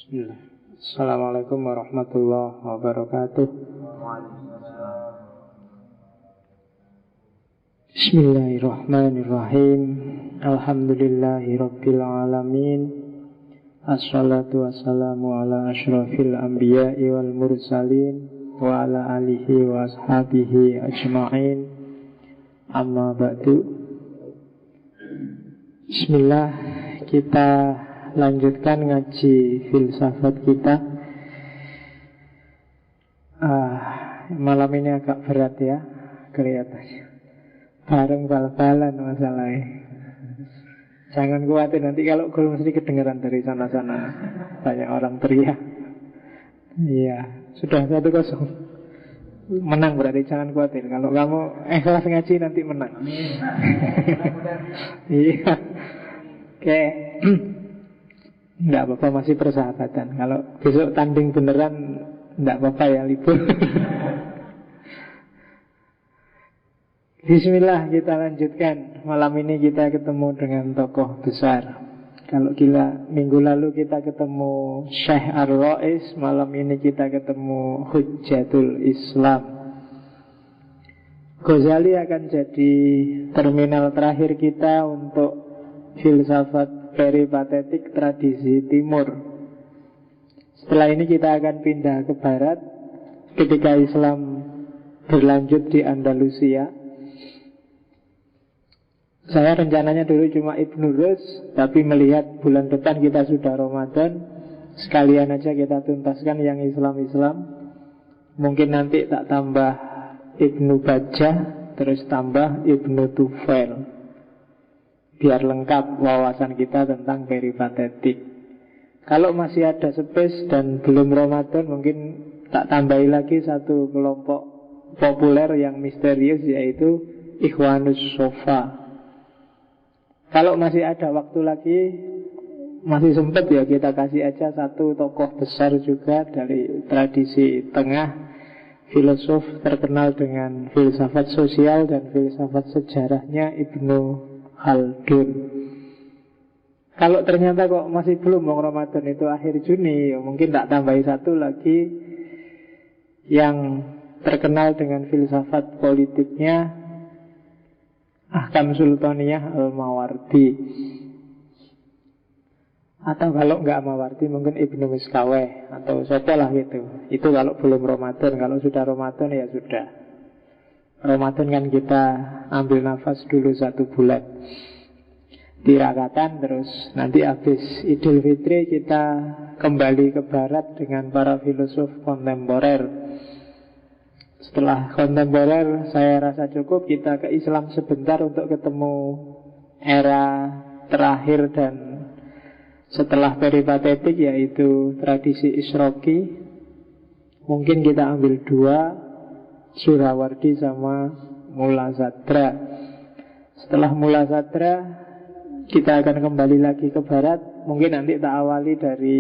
Bismillah. Assalamualaikum warahmatullahi wabarakatuh. Bismillahirrahmanirrahim. Alhamdulillahi rabbil alamin. Assalatu wassalamu ala asyrafil anbiya'i wal mursalin wa ala alihi wa ashabihi ajma'in. Amma ba'du. Bismillah, kita lanjutkan ngaji filsafat kita. Malam ini agak berat ya kelihatannya. Bareng bal-balan masalahnya. Jangan khawatir, nanti kalau gol mesti kedengaran dari sana-sana. Banyak orang teriak. Iya, sudah 1-0. Menang berarti, jangan khawatir. Kalau kamu ikhlas ngaji nanti menang. Iya. Oke. Enggak apa-apa, masih persahabatan. Kalau besok tanding beneran enggak apa-apa ya, libur. Bismillah, kita lanjutkan. Malam ini kita ketemu dengan tokoh besar. Kalau gila minggu lalu kita ketemu Syekh Ar-Rais, malam ini kita ketemu Hujjatul Islam. Ghazali akan jadi terminal terakhir kita untuk filsafat peripatetik tradisi timur. Setelah ini kita akan pindah ke barat ketika Islam berlanjut di Andalusia. Saya rencananya dulu cuma Ibnu Rus, tapi melihat bulan depan kita sudah Ramadan, sekalian aja kita tuntaskan yang Islam-Islam. Mungkin nanti tak tambah Ibnu Bajjah, terus tambah Ibnu Tufail, biar lengkap wawasan kita tentang peripatetik. Kalau masih ada space dan belum Ramadan, mungkin tak tambahi lagi satu kelompok populer yang misterius, yaitu Ikhwanus Sofa. Kalau masih ada waktu lagi, masih sempat ya, kita kasih aja satu tokoh besar juga dari tradisi tengah, filosof terkenal dengan filsafat sosial dan filsafat sejarahnya, Ibnu Khaldun. Kalau ternyata kok masih belum, Ramadan itu akhir Juni, ya mungkin tak tambahi satu lagi yang terkenal dengan filsafat politiknya, Ahkam Sultaniyah Al-Mawardi. Atau kalau enggak Mawardi, mungkin Ibnu Miskaweh atau siapa lah gitu. Itu kalau belum Ramadan. Kalau sudah Ramadan ya sudah. Ramadan kan kita ambil nafas dulu 1 bulan tirakatan, terus nanti habis Idul Fitri kita kembali ke barat dengan para filosof kontemporer. Setelah kontemporer saya rasa cukup, kita ke Islam sebentar untuk ketemu era terakhir dan setelah peripatetik, yaitu tradisi Isroqi. Mungkin kita ambil 2, Surawardi sama Mula Sadra. Setelah Mula Sadra kita akan kembali lagi ke barat. Mungkin nanti tak awali dari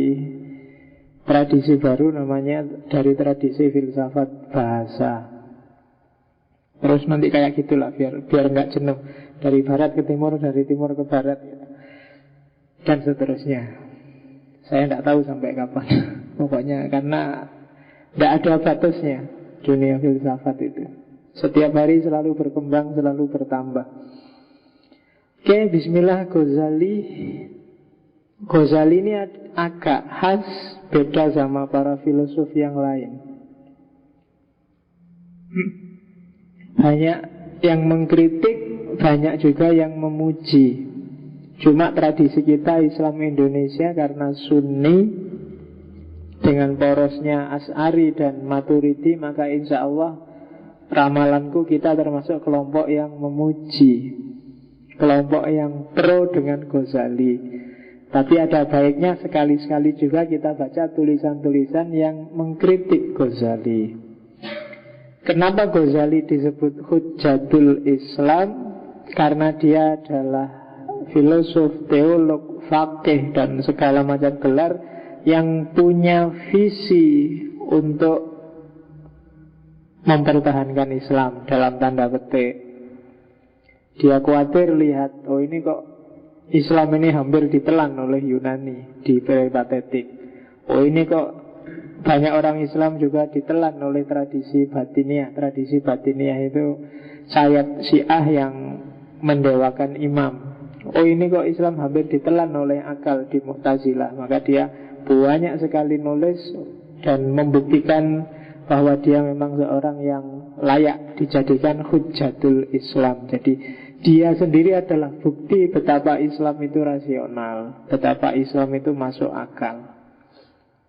tradisi baru, namanya dari tradisi filsafat bahasa. Terus nanti kayak gitulah, biar nggak jenuh. Dari barat ke timur, dari timur ke barat, dan seterusnya. Saya nggak tahu sampai kapan. Pokoknya karena nggak ada batasnya dunia filsafat itu. Setiap hari selalu berkembang, selalu bertambah. Oke, bismillah. Ghazali ini agak khas, beda sama para filosof yang lain. Banyak yang mengkritik, banyak juga yang memuji. Cuma tradisi kita Islam Indonesia karena Sunni dengan porosnya Asy'ari dan Maturidi, maka insya Allah ramalanku kita termasuk kelompok yang memuji, kelompok yang pro dengan Ghazali. Tapi ada baiknya sekali-sekali juga kita baca tulisan-tulisan yang mengkritik Ghazali. Kenapa Ghazali disebut Hujjatul Islam? Karena dia adalah filosof, teolog, faqih, dan segala macam gelar yang punya visi untuk mempertahankan Islam dalam tanda petik. Dia khawatir lihat, oh ini kok Islam ini hampir ditelan oleh Yunani di peripatetik. Oh ini kok banyak orang Islam juga ditelan oleh tradisi batiniah. Tradisi batiniah itu sayap Syiah yang mendewakan imam. Oh ini kok Islam hampir ditelan oleh akal di Mu'tazilah. Maka dia banyak sekali nulis dan membuktikan bahwa dia memang seorang yang layak dijadikan hujjatul Islam. Jadi dia sendiri adalah bukti betapa Islam itu rasional, betapa Islam itu masuk akal.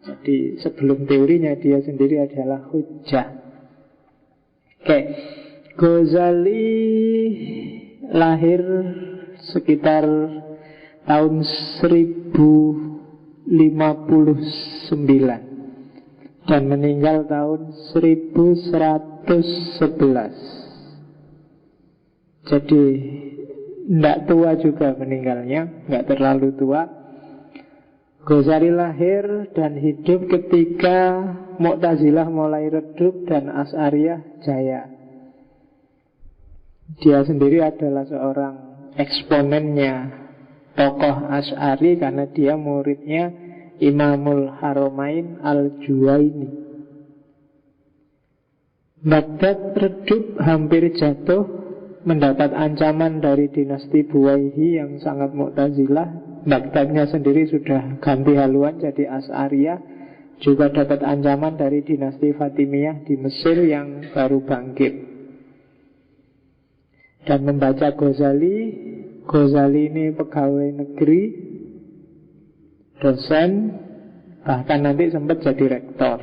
Jadi sebelum teorinya dia sendiri adalah hujjah. Oke, Ghazali lahir sekitar tahun 1059 dan meninggal tahun 1111. Jadi tidak tua juga meninggalnya, nggak terlalu tua. Ghazali lahir dan hidup ketika Mu'tazilah mulai redup dan Asy'ariyah jaya. Dia sendiri adalah seorang eksponennya tokoh Asy'ari karena dia muridnya Imamul Haramain Al-Juwaini. Baghdad redup, hampir jatuh, mendapat ancaman dari dinasti Buwaihi yang sangat Mu'tazilah. Baghdadnya sendiri sudah ganti haluan jadi Asy'ariyah. Juga dapat ancaman dari dinasti Fatimiyah di Mesir yang baru bangkit. Dan membaca Ghazali. Ghazali ini pegawai negeri, dosen, bahkan nanti sempat jadi rektor.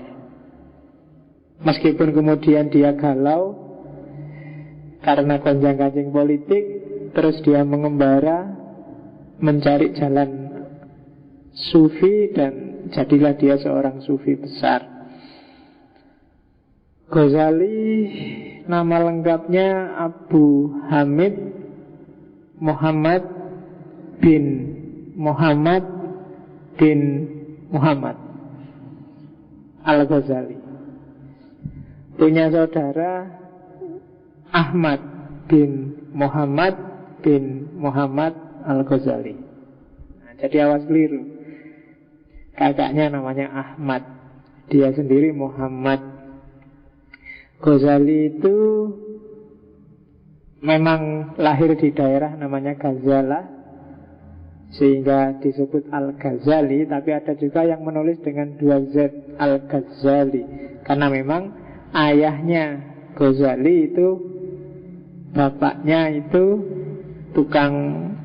Meskipun kemudian dia galau karena gonjang-ganjing politik, terus dia mengembara mencari jalan sufi dan jadilah dia seorang sufi besar. Ghazali nama lengkapnya Abu Hamid Muhammad bin Muhammad bin Muhammad Al-Ghazali. Punya saudara Ahmad bin Muhammad bin Muhammad Al-Ghazali. Nah, jadi awas keliru. Kakaknya namanya Ahmad, dia sendiri Muhammad. Ghazali itu memang lahir di daerah namanya Ghazala, sehingga disebut Al-Ghazali. Tapi ada juga yang menulis dengan 2 Z, Al-Ghazali, karena memang ayahnya Ghazali itu, bapaknya itu tukang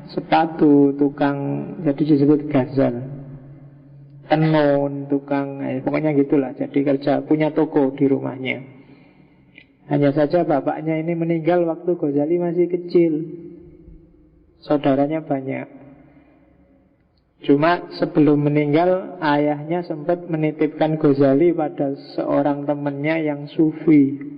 sepatu, jadi disebut Ghazal. Tenun, tukang, pokoknya gitulah. Jadi kerja, punya toko di rumahnya. Hanya saja bapaknya ini meninggal waktu Ghazali masih kecil. Saudaranya banyak. Cuma sebelum meninggal, ayahnya sempat menitipkan Ghazali pada seorang temannya yang sufi.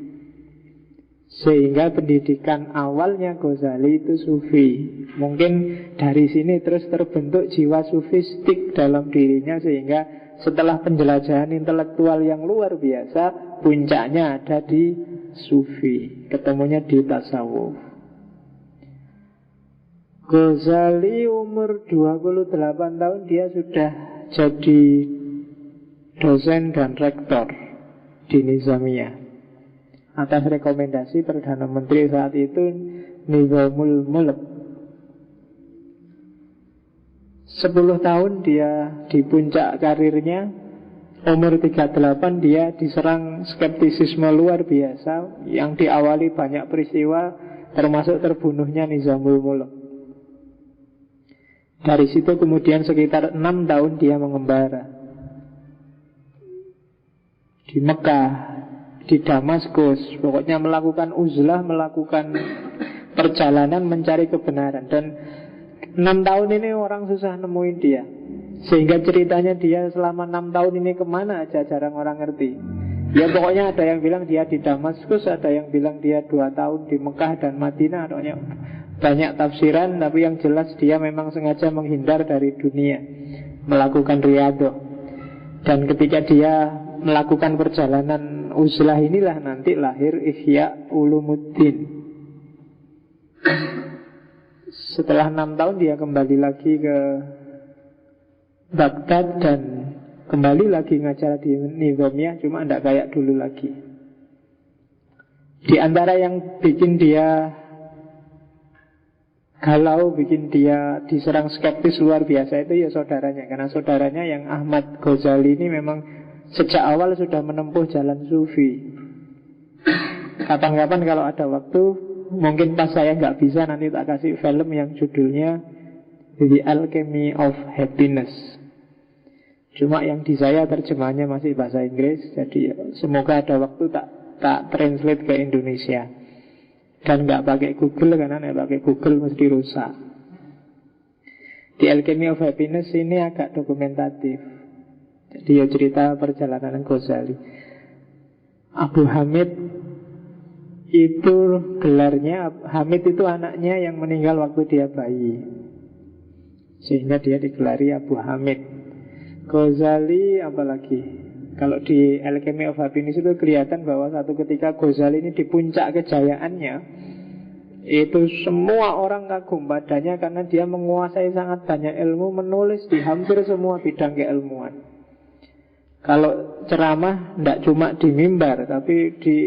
Sehingga pendidikan awalnya Ghazali itu sufi. Mungkin dari sini terus terbentuk jiwa sufistik dalam dirinya, sehingga setelah penjelajahan intelektual yang luar biasa, puncaknya ada di sufi, ketemunya di tasawuf. Ghazali umur 28 tahun dia sudah jadi dosen dan rektor di Nizamiyah atas rekomendasi Perdana Menteri saat itu Nizamul Mulk. 10 tahun dia di puncak karirnya. Umur 38 dia diserang skeptisisme luar biasa yang diawali banyak peristiwa, termasuk terbunuhnya Nizamul Mulk. Dari situ kemudian sekitar 6 tahun dia mengembara di Mekah, di Damaskus, pokoknya melakukan uzlah, melakukan perjalanan mencari kebenaran. Dan 6 tahun ini orang susah nemuin dia, sehingga ceritanya dia selama 6 tahun ini kemana aja jarang orang ngerti. Ya pokoknya ada yang bilang dia di Damaskus, ada yang bilang dia 2 tahun di Mekah dan Madinah. Pokoknya banyak tafsiran, tapi yang jelas dia memang sengaja menghindar dari dunia, melakukan riadoh. Dan ketika dia melakukan perjalanan uzlah inilah nanti lahir Ihya Ulumuddin. Setelah 6 tahun dia kembali lagi ke Baghdad dan kembali lagi ngajar di Nizamiyah, cuma tidak kayak dulu lagi. Di antara yang bikin dia galau, bikin dia diserang skeptis luar biasa itu ya saudaranya. Karena saudaranya yang Ahmad Ghazali ini memang sejak awal sudah menempuh jalan sufi. Kapan-kapan kalau ada waktu, mungkin pas saya nggak bisa, nanti tak kasih film yang judulnya The Alchemy of Happiness. Cuma yang di saya terjemahannya masih bahasa Inggris, jadi semoga ada waktu tak translate ke Indonesia. Dan nggak pakai Google, karena nek pakai Google mesti rusak. The Alchemy of Happiness ini agak dokumentatif. Jadi ya cerita perjalanan Ghazali. Abu Hamid itu gelarnya, Hamid itu anaknya yang meninggal waktu dia bayi, sehingga dia digelari Abu Hamid. Ghazali apalagi? Kalau di Alchemy of Happiness itu kelihatan bahwa satu ketika Ghazali ini di puncak kejayaannya, itu semua orang kagum padanya karena dia menguasai sangat banyak ilmu, menulis di hampir semua bidang keilmuan. Kalau ceramah tidak cuma di mimbar, tapi di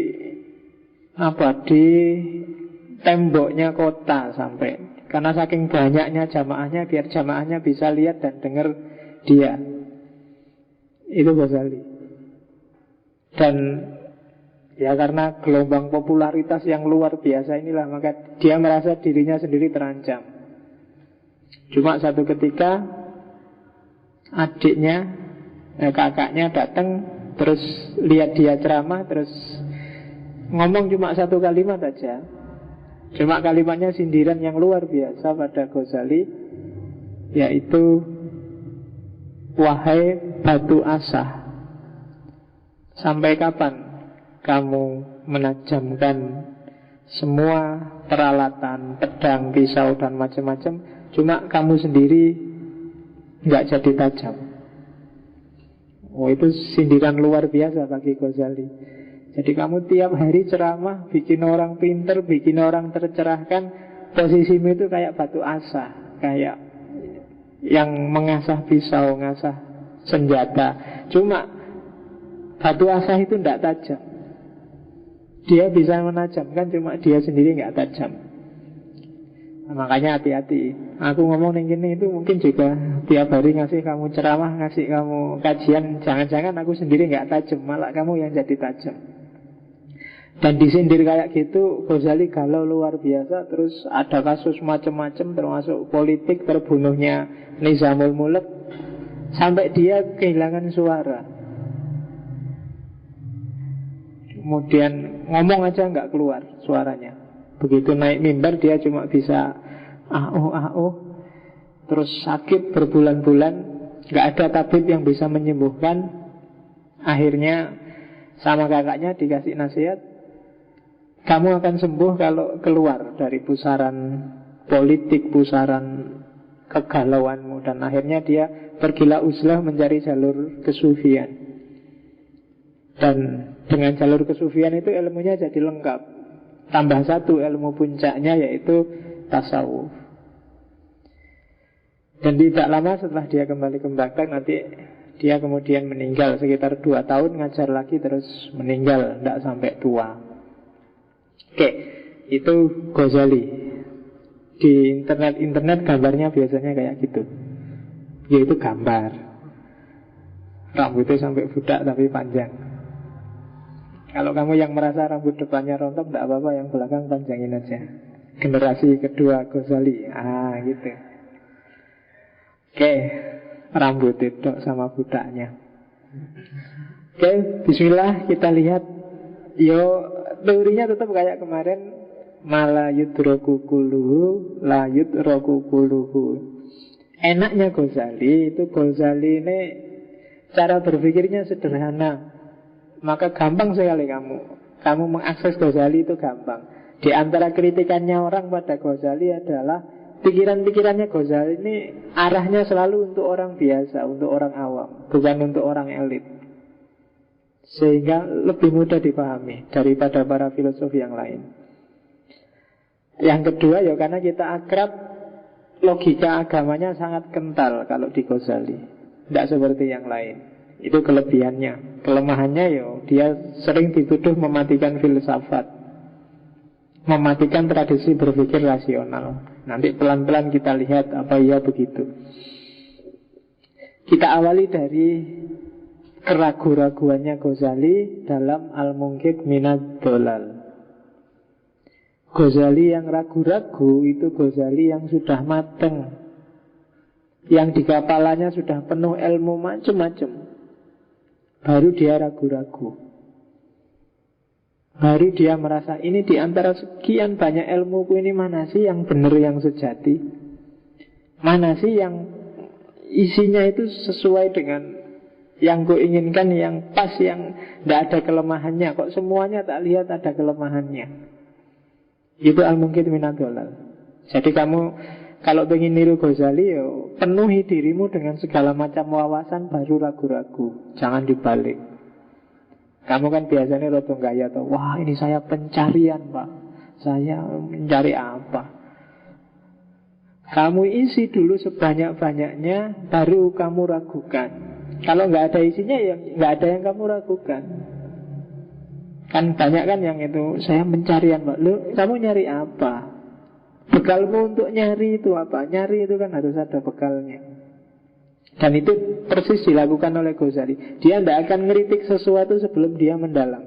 temboknya kota sampai. Karena saking banyaknya jamaahnya, biar jamaahnya bisa lihat dan dengar dia. Itu Ghazali. Dan ya karena gelombang popularitas yang luar biasa inilah, maka dia merasa dirinya sendiri terancam. Cuma satu ketika kakaknya datang, terus lihat dia ceramah, terus ngomong cuma satu kalimat aja. Cuma kalimatnya sindiran yang luar biasa pada Ghazali, yaitu wahai batu asah, sampai kapan kamu menajamkan semua peralatan, pedang, pisau, dan macam-macam, cuma kamu sendiri nggak jadi tajam. Oh, itu sindiran luar biasa bagi Ghazali. Jadi kamu tiap hari ceramah, bikin orang pinter, bikin orang tercerahkan, posisimu itu kayak batu asah, kayak yang mengasah pisau, mengasah senjata. Cuma batu asah itu tidak tajam. Dia bisa menajamkan, cuma dia sendiri nggak tajam. Nah, makanya hati-hati. Aku ngomong yang gini itu mungkin juga tiap hari ngasih kamu ceramah, ngasih kamu kajian, jangan-jangan aku sendiri nggak tajam, malah kamu yang jadi tajam. Dan disindir kayak gitu, Ghazali galau luar biasa. Terus ada kasus macam-macam, termasuk politik, terbunuhnya Nizamul Mulk, sampai dia kehilangan suara. Kemudian ngomong aja nggak keluar suaranya. Begitu naik mimbar dia cuma bisa terus sakit berbulan-bulan, nggak ada tabib yang bisa menyembuhkan. Akhirnya sama kakaknya dikasih nasihat, kamu akan sembuh kalau keluar dari pusaran politik, pusaran kegalauanmu. Dan akhirnya dia bergila uzlah mencari jalur kesufian. Dan dengan jalur kesufian itu ilmunya jadi lengkap. Tambah satu ilmu puncaknya, yaitu tasawuf. Dan tidak lama setelah dia kembali ke Baghdad, nanti dia kemudian meninggal. Sekitar 2 tahun ngajar lagi, terus meninggal, tidak sampai tua. Oke, itu Ghazali. Di internet gambarnya biasanya kayak gitu. Yaitu gambar rambutnya sampai budak tapi panjang. Kalau kamu yang merasa rambut depannya rontok, tidak apa-apa, yang belakang panjangin aja. Generasi kedua Ghazali. Gitu. Oke, rambut itu sama budaknya. Oke, bismillah, kita lihat. Teorinya tetap kayak kemarin. Mala yudroku kuluhu, la yudroku kuluhu. Enaknya Ghazali ini cara berpikirnya sederhana. Maka gampang sekali kamu mengakses Ghazali itu gampang. Di antara kritikannya orang pada Ghazali adalah pikiran-pikirannya Ghazali ini arahnya selalu untuk orang biasa, untuk orang awam, bukan untuk orang elit. Sehingga lebih mudah dipahami daripada para filosof yang lain. Yang kedua ya karena kita akrab, logika agamanya sangat kental kalau di Ghazali. Tidak seperti yang lain. Itu kelebihannya. Kelemahannya dia sering dituduh mematikan filsafat, mematikan tradisi berpikir rasional. Nanti pelan-pelan kita lihat apa iya begitu. Kita awali dari keraguan-raguannya Ghazali dalam Al-Munqidh Minad Dhalal. Ghazali yang ragu-ragu itu Ghazali yang sudah mateng, yang di kepalanya sudah penuh ilmu macam-macam. Baru dia ragu-ragu. Baru dia merasa ini di antara sekian banyak ilmuku ini mana sih yang benar, yang sejati? Mana sih yang isinya itu sesuai dengan yang ku inginkan, yang pas, yang tidak ada kelemahannya. Kok semuanya tak lihat ada kelemahannya? Itu Al-Munqidh Minad Dhalal. Jadi kamu kalau pengen niru Ghazali, penuhi dirimu dengan segala macam wawasan, baru ragu-ragu. Jangan dibalik. Kamu kan biasanya roto gaya tuh, wah ini saya pencarian pak, saya mencari apa. Kamu isi dulu sebanyak-banyaknya, baru kamu ragukan. Kalau nggak ada isinya, ya nggak ada yang kamu ragukan. Kan banyak kan yang itu, saya pencarian pak. Lu, kamu nyari apa? Bekalmu untuk nyari itu apa? Nyari itu kan harus ada bekalnya. Dan itu persis dilakukan oleh Ghazali. Dia tidak akan ngeritik sesuatu sebelum dia mendalam.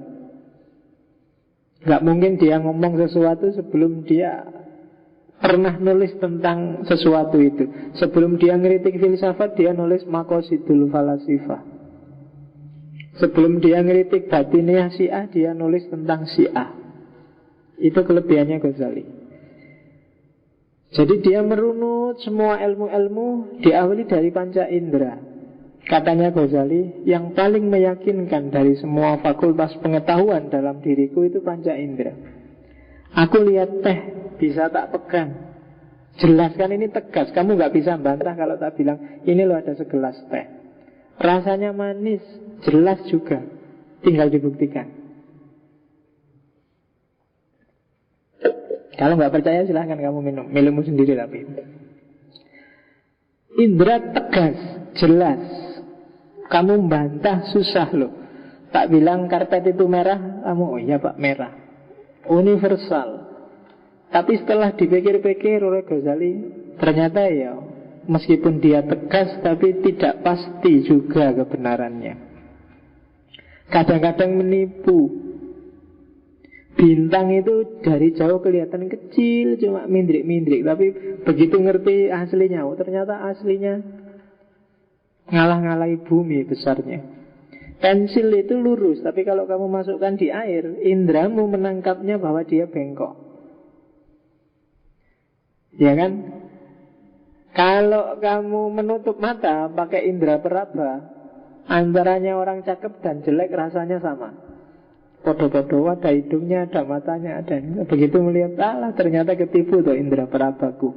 Gak mungkin dia ngomong sesuatu sebelum dia pernah nulis tentang sesuatu itu. Sebelum dia ngeritik filsafat, dia nulis Maqasidul Falasifah. Sebelum dia ngeritik batiniyah Syiah, dia nulis tentang Syiah. Itu kelebihannya Ghazali. Jadi dia merunut semua ilmu-ilmu diawali dari panca indera. Katanya Ghazali, yang paling meyakinkan dari semua fakultas pengetahuan dalam diriku itu panca indera. Aku lihat teh, bisa tak pegang. Jelaskan ini tegas, kamu gak bisa bantah kalau tak bilang ini loh ada segelas teh. Rasanya manis, jelas juga, tinggal dibuktikan. Kalau nggak percaya silahkan kamu minummu sendiri tapi. Indra tegas, jelas. Kamu bantah susah loh. Tak bilang karpet itu merah, kamu oh iya pak merah. Universal. Tapi setelah dipikir-pikir oleh Ghazali, ternyata ya meskipun dia tegas tapi tidak pasti juga kebenarannya. Kadang-kadang menipu. Bintang itu dari jauh kelihatan kecil, cuma mindrik-mindrik. Tapi begitu ngerti aslinya, ternyata aslinya ngalah-ngalahi bumi besarnya. Pensil itu lurus, tapi kalau kamu masukkan di air, indramu menangkapnya bahwa dia bengkok. Ya kan? Kalau kamu menutup mata pakai indera peraba, antaranya orang cakep dan jelek rasanya sama. Podo-podo, ada hidungnya, ada matanya, ada. Begitu melihat, alah ternyata ketipu tuh indera perabaku.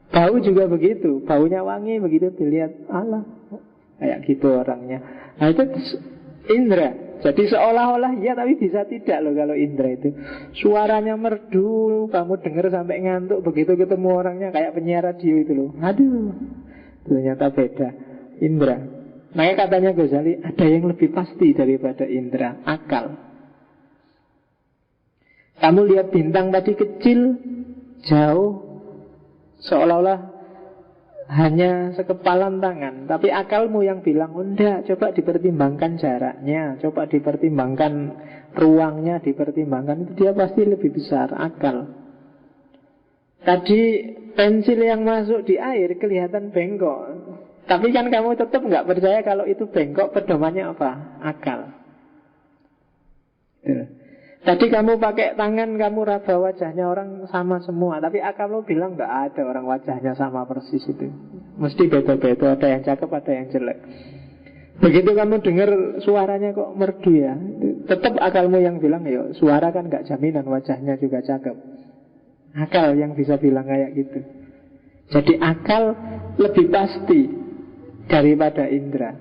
Bau juga begitu, baunya wangi, begitu dilihat, alah kayak gitu orangnya. Nah itu indera. Jadi seolah-olah ya, tapi bisa tidak loh kalau indera itu. Suaranya merdu, kamu dengar sampai ngantuk. Begitu ketemu orangnya kayak penyiar radio itu loh. Aduh, ternyata beda. Indera. Makanya katanya Ghazali, ada yang lebih pasti daripada indera, akal. Kamu lihat bintang tadi kecil, jauh, seolah-olah hanya sekepalan tangan. Tapi akalmu yang bilang, oh enggak, coba dipertimbangkan jaraknya, coba dipertimbangkan ruangnya, dipertimbangkan. Itu dia pasti lebih besar, akal. Tadi pensil yang masuk di air kelihatan bengkok. Tapi kan kamu tetap nggak percaya kalau itu bengkok, pedomannya apa? Akal. Tadi kamu pakai tangan, kamu raba wajahnya orang sama semua. Tapi akalmu bilang nggak ada orang wajahnya sama persis itu. Mesti beda-beda, ada yang cakep, ada yang jelek. Begitu kamu dengar suaranya kok merdu ya, tetap akalmu yang bilang, ya suara kan nggak jaminan wajahnya juga cakep. Akal yang bisa bilang kayak gitu. Jadi akal lebih pasti daripada indera.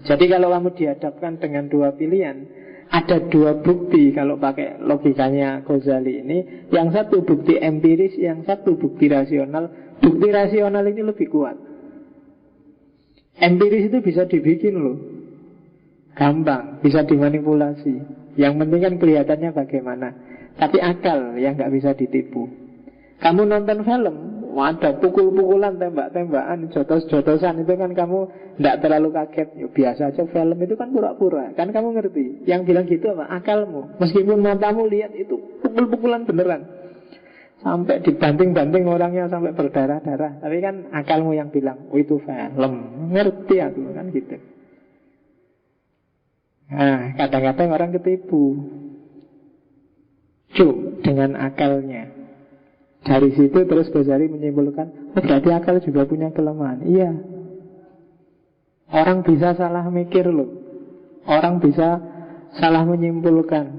Jadi kalau kamu dihadapkan dengan dua pilihan, ada dua bukti kalau pakai logikanya Ghazali ini. Yang satu bukti empiris, yang satu bukti rasional. Bukti rasional ini lebih kuat. Empiris itu bisa dibikin loh, gampang, bisa dimanipulasi. Yang penting kan kelihatannya bagaimana. Tapi akal yang nggak bisa ditipu. Kamu nonton film, ada pukul-pukulan, tembak-tembakan, jotos-jotosan, itu kan kamu tidak terlalu kaget. Ya, biasa aja, film itu kan pura-pura. Kan kamu ngerti. Yang bilang gitu apa? Akalmu. Meskipun matamu lihat itu pukul-pukulan beneran, sampai dibanting-banting orangnya sampai berdarah-darah, tapi kan akalmu yang bilang, oh itu film. Ngerti aku, kan gitu. Nah, kadang-kadang orang ketipu dengan akalnya. Dari situ terus Ghazali menyimpulkan, oh berarti akal juga punya kelemahan. Iya, orang bisa salah mikir loh. Orang bisa salah menyimpulkan,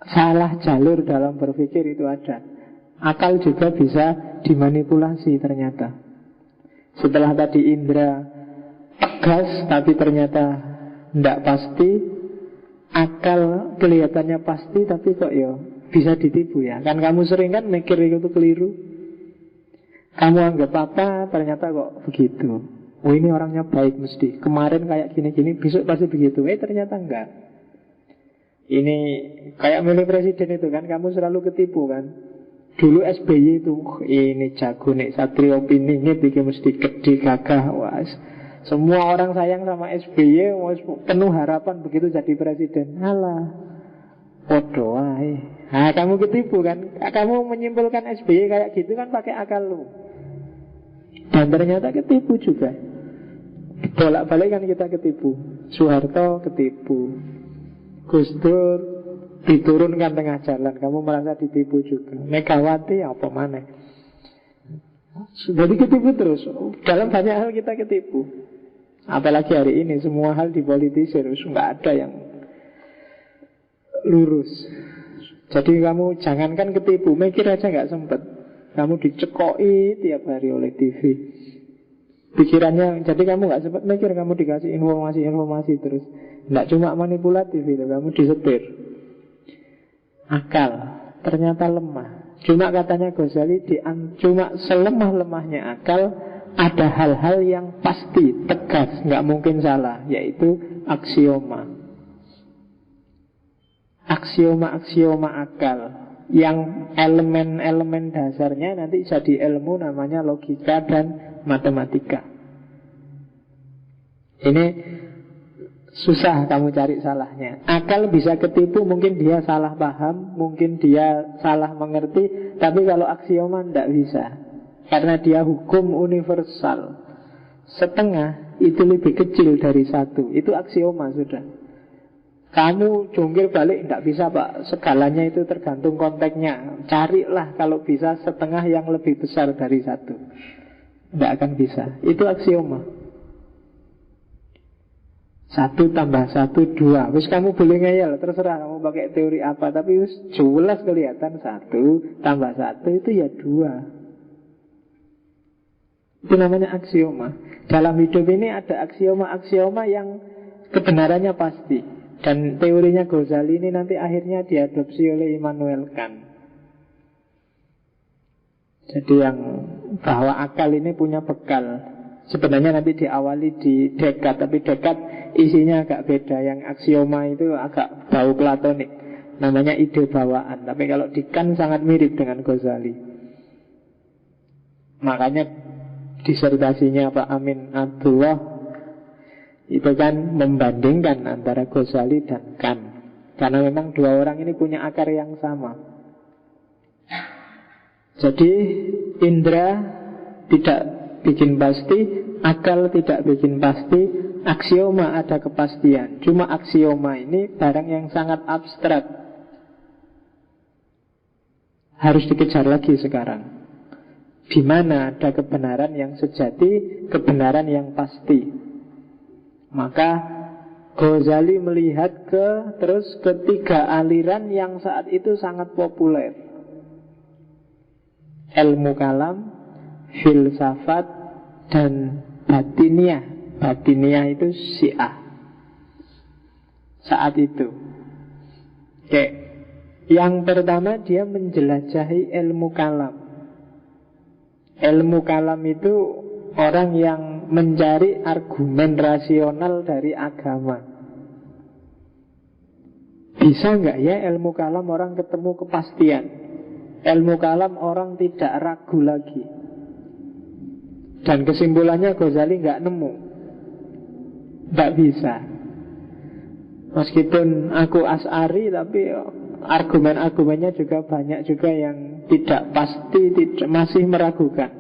salah jalur dalam berpikir itu ada. Akal juga bisa dimanipulasi ternyata. Setelah tadi indera tegas tapi ternyata tidak pasti, akal kelihatannya pasti tapi kok ya bisa ditipu ya. Kan kamu sering kan mikir itu keliru. Kamu anggap apa, ternyata kok begitu. Oh ini orangnya baik mesti, kemarin kayak gini-gini, besok pasti begitu. Ternyata enggak. Ini kayak milih presiden itu kan, kamu selalu ketipu kan. Dulu SBY itu, ini jago nih, Satrio Piningit, ini mesti gede gagah. Wah, semua orang sayang sama SBY, penuh harapan begitu jadi presiden. Alah, podo wae. Nah, kamu ketipu kan? Kamu menyimpulkan SBY kayak gitu kan pakai akal lu. Dan ternyata ketipu juga. Bolak-balik kan kita ketipu. Soeharto ketipu, Gus Dur diturunkan tengah jalan, kamu merasa ditipu juga. Megawati apa mana? Jadi ketipu terus. Dalam banyak hal kita ketipu. Apalagi hari ini semua hal dipolitisir, nggak ada yang lurus. Jadi kamu jangankan ketipu, mikir aja nggak sempet. Kamu dicekoi tiap hari oleh TV. Pikirannya, jadi kamu nggak sempet mikir, kamu dikasih informasi terus. Nggak cuma manipulatif itu, kamu disetir. Akal ternyata lemah. Cuma katanya Ghazali, cuma selemah-lemahnya akal, ada hal-hal yang pasti, tegas, nggak mungkin salah, yaitu aksioma. Aksioma-aksioma akal yang elemen-elemen dasarnya nanti jadi ilmu namanya logika dan matematika. Ini susah kamu cari salahnya. Akal bisa ketipu, mungkin dia salah paham, mungkin dia salah mengerti. Tapi kalau aksioma tidak bisa, karena dia hukum universal. Setengah itu lebih kecil dari satu, itu aksioma sudah. Kamu jungkir balik tidak bisa pak, segalanya itu tergantung konteksnya. Carilah kalau bisa setengah yang lebih besar dari satu. Tidak akan bisa, itu aksioma. 1 tambah 1 2. Wis kamu boleh ngeyel, terserah kamu pakai teori apa, tapi wis jelas kelihatan 1 tambah 1 itu ya 2. Itu namanya aksioma. Dalam hidup ini ada aksioma-aksioma yang kebenarannya pasti. Dan teorinya Ghazali ini nanti akhirnya diadopsi oleh Immanuel Kant. Jadi yang bahwa akal ini punya bekal. Sebenarnya nanti diawali di Descartes, tapi Descartes isinya agak beda. Yang aksioma itu agak bau platonik, namanya ide bawaan. Tapi kalau di Kant sangat mirip dengan Ghazali. Makanya disertasinya Pak Amin Abdullah itu kan membandingkan antara Ghazali dan Kant, karena memang dua orang ini punya akar yang sama. Jadi indera tidak bikin pasti, akal tidak bikin pasti, aksioma ada kepastian. Cuma aksioma ini barang yang sangat abstrak, harus dikejar lagi sekarang. Di mana ada kebenaran yang sejati, kebenaran yang pasti. Maka Ghazali melihat terus ketiga aliran yang saat itu sangat populer. Ilmu kalam, filsafat, dan batiniah. Batiniah itu Syiah saat itu. Oke. Yang pertama dia menjelajahi ilmu kalam. Ilmu kalam itu orang yang mencari argumen rasional dari agama. Bisa nggak ya ilmu kalam orang ketemu kepastian? Ilmu kalam orang tidak ragu lagi. Dan kesimpulannya Ghazali nggak nemu. Nggak bisa. Meskipun aku Asy'ari, tapi argumen-argumennya juga banyak juga yang tidak pasti, masih meragukan.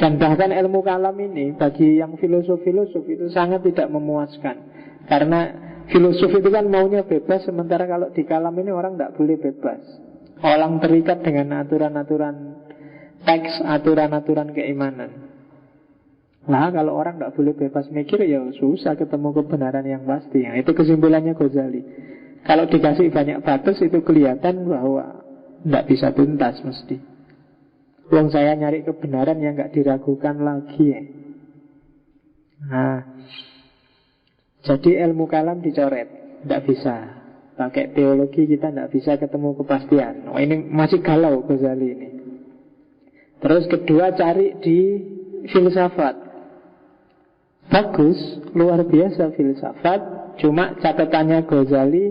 Dan bahkan ilmu kalam ini bagi yang filosof-filosof itu sangat tidak memuaskan. Karena filosof itu kan maunya bebas, sementara kalau di kalam ini orang tidak boleh bebas. Orang terikat dengan aturan-aturan teks, aturan-aturan keimanan. Nah, kalau orang tidak boleh bebas mikir, ya susah ketemu kebenaran yang pasti. Nah, itu kesimpulannya Ghazali. Kalau dikasih banyak batas, itu kelihatan bahwa tidak bisa tuntas mesti. Wong saya nyari kebenaran yang nggak diragukan lagi ya. Nah, jadi ilmu kalam dicoret, tidak bisa. Pakai teologi kita tidak bisa ketemu kepastian. Oh, ini masih galau Ghazali ini. Terus kedua, cari di filsafat. Bagus, luar biasa filsafat. Cuma catatannya Ghazali,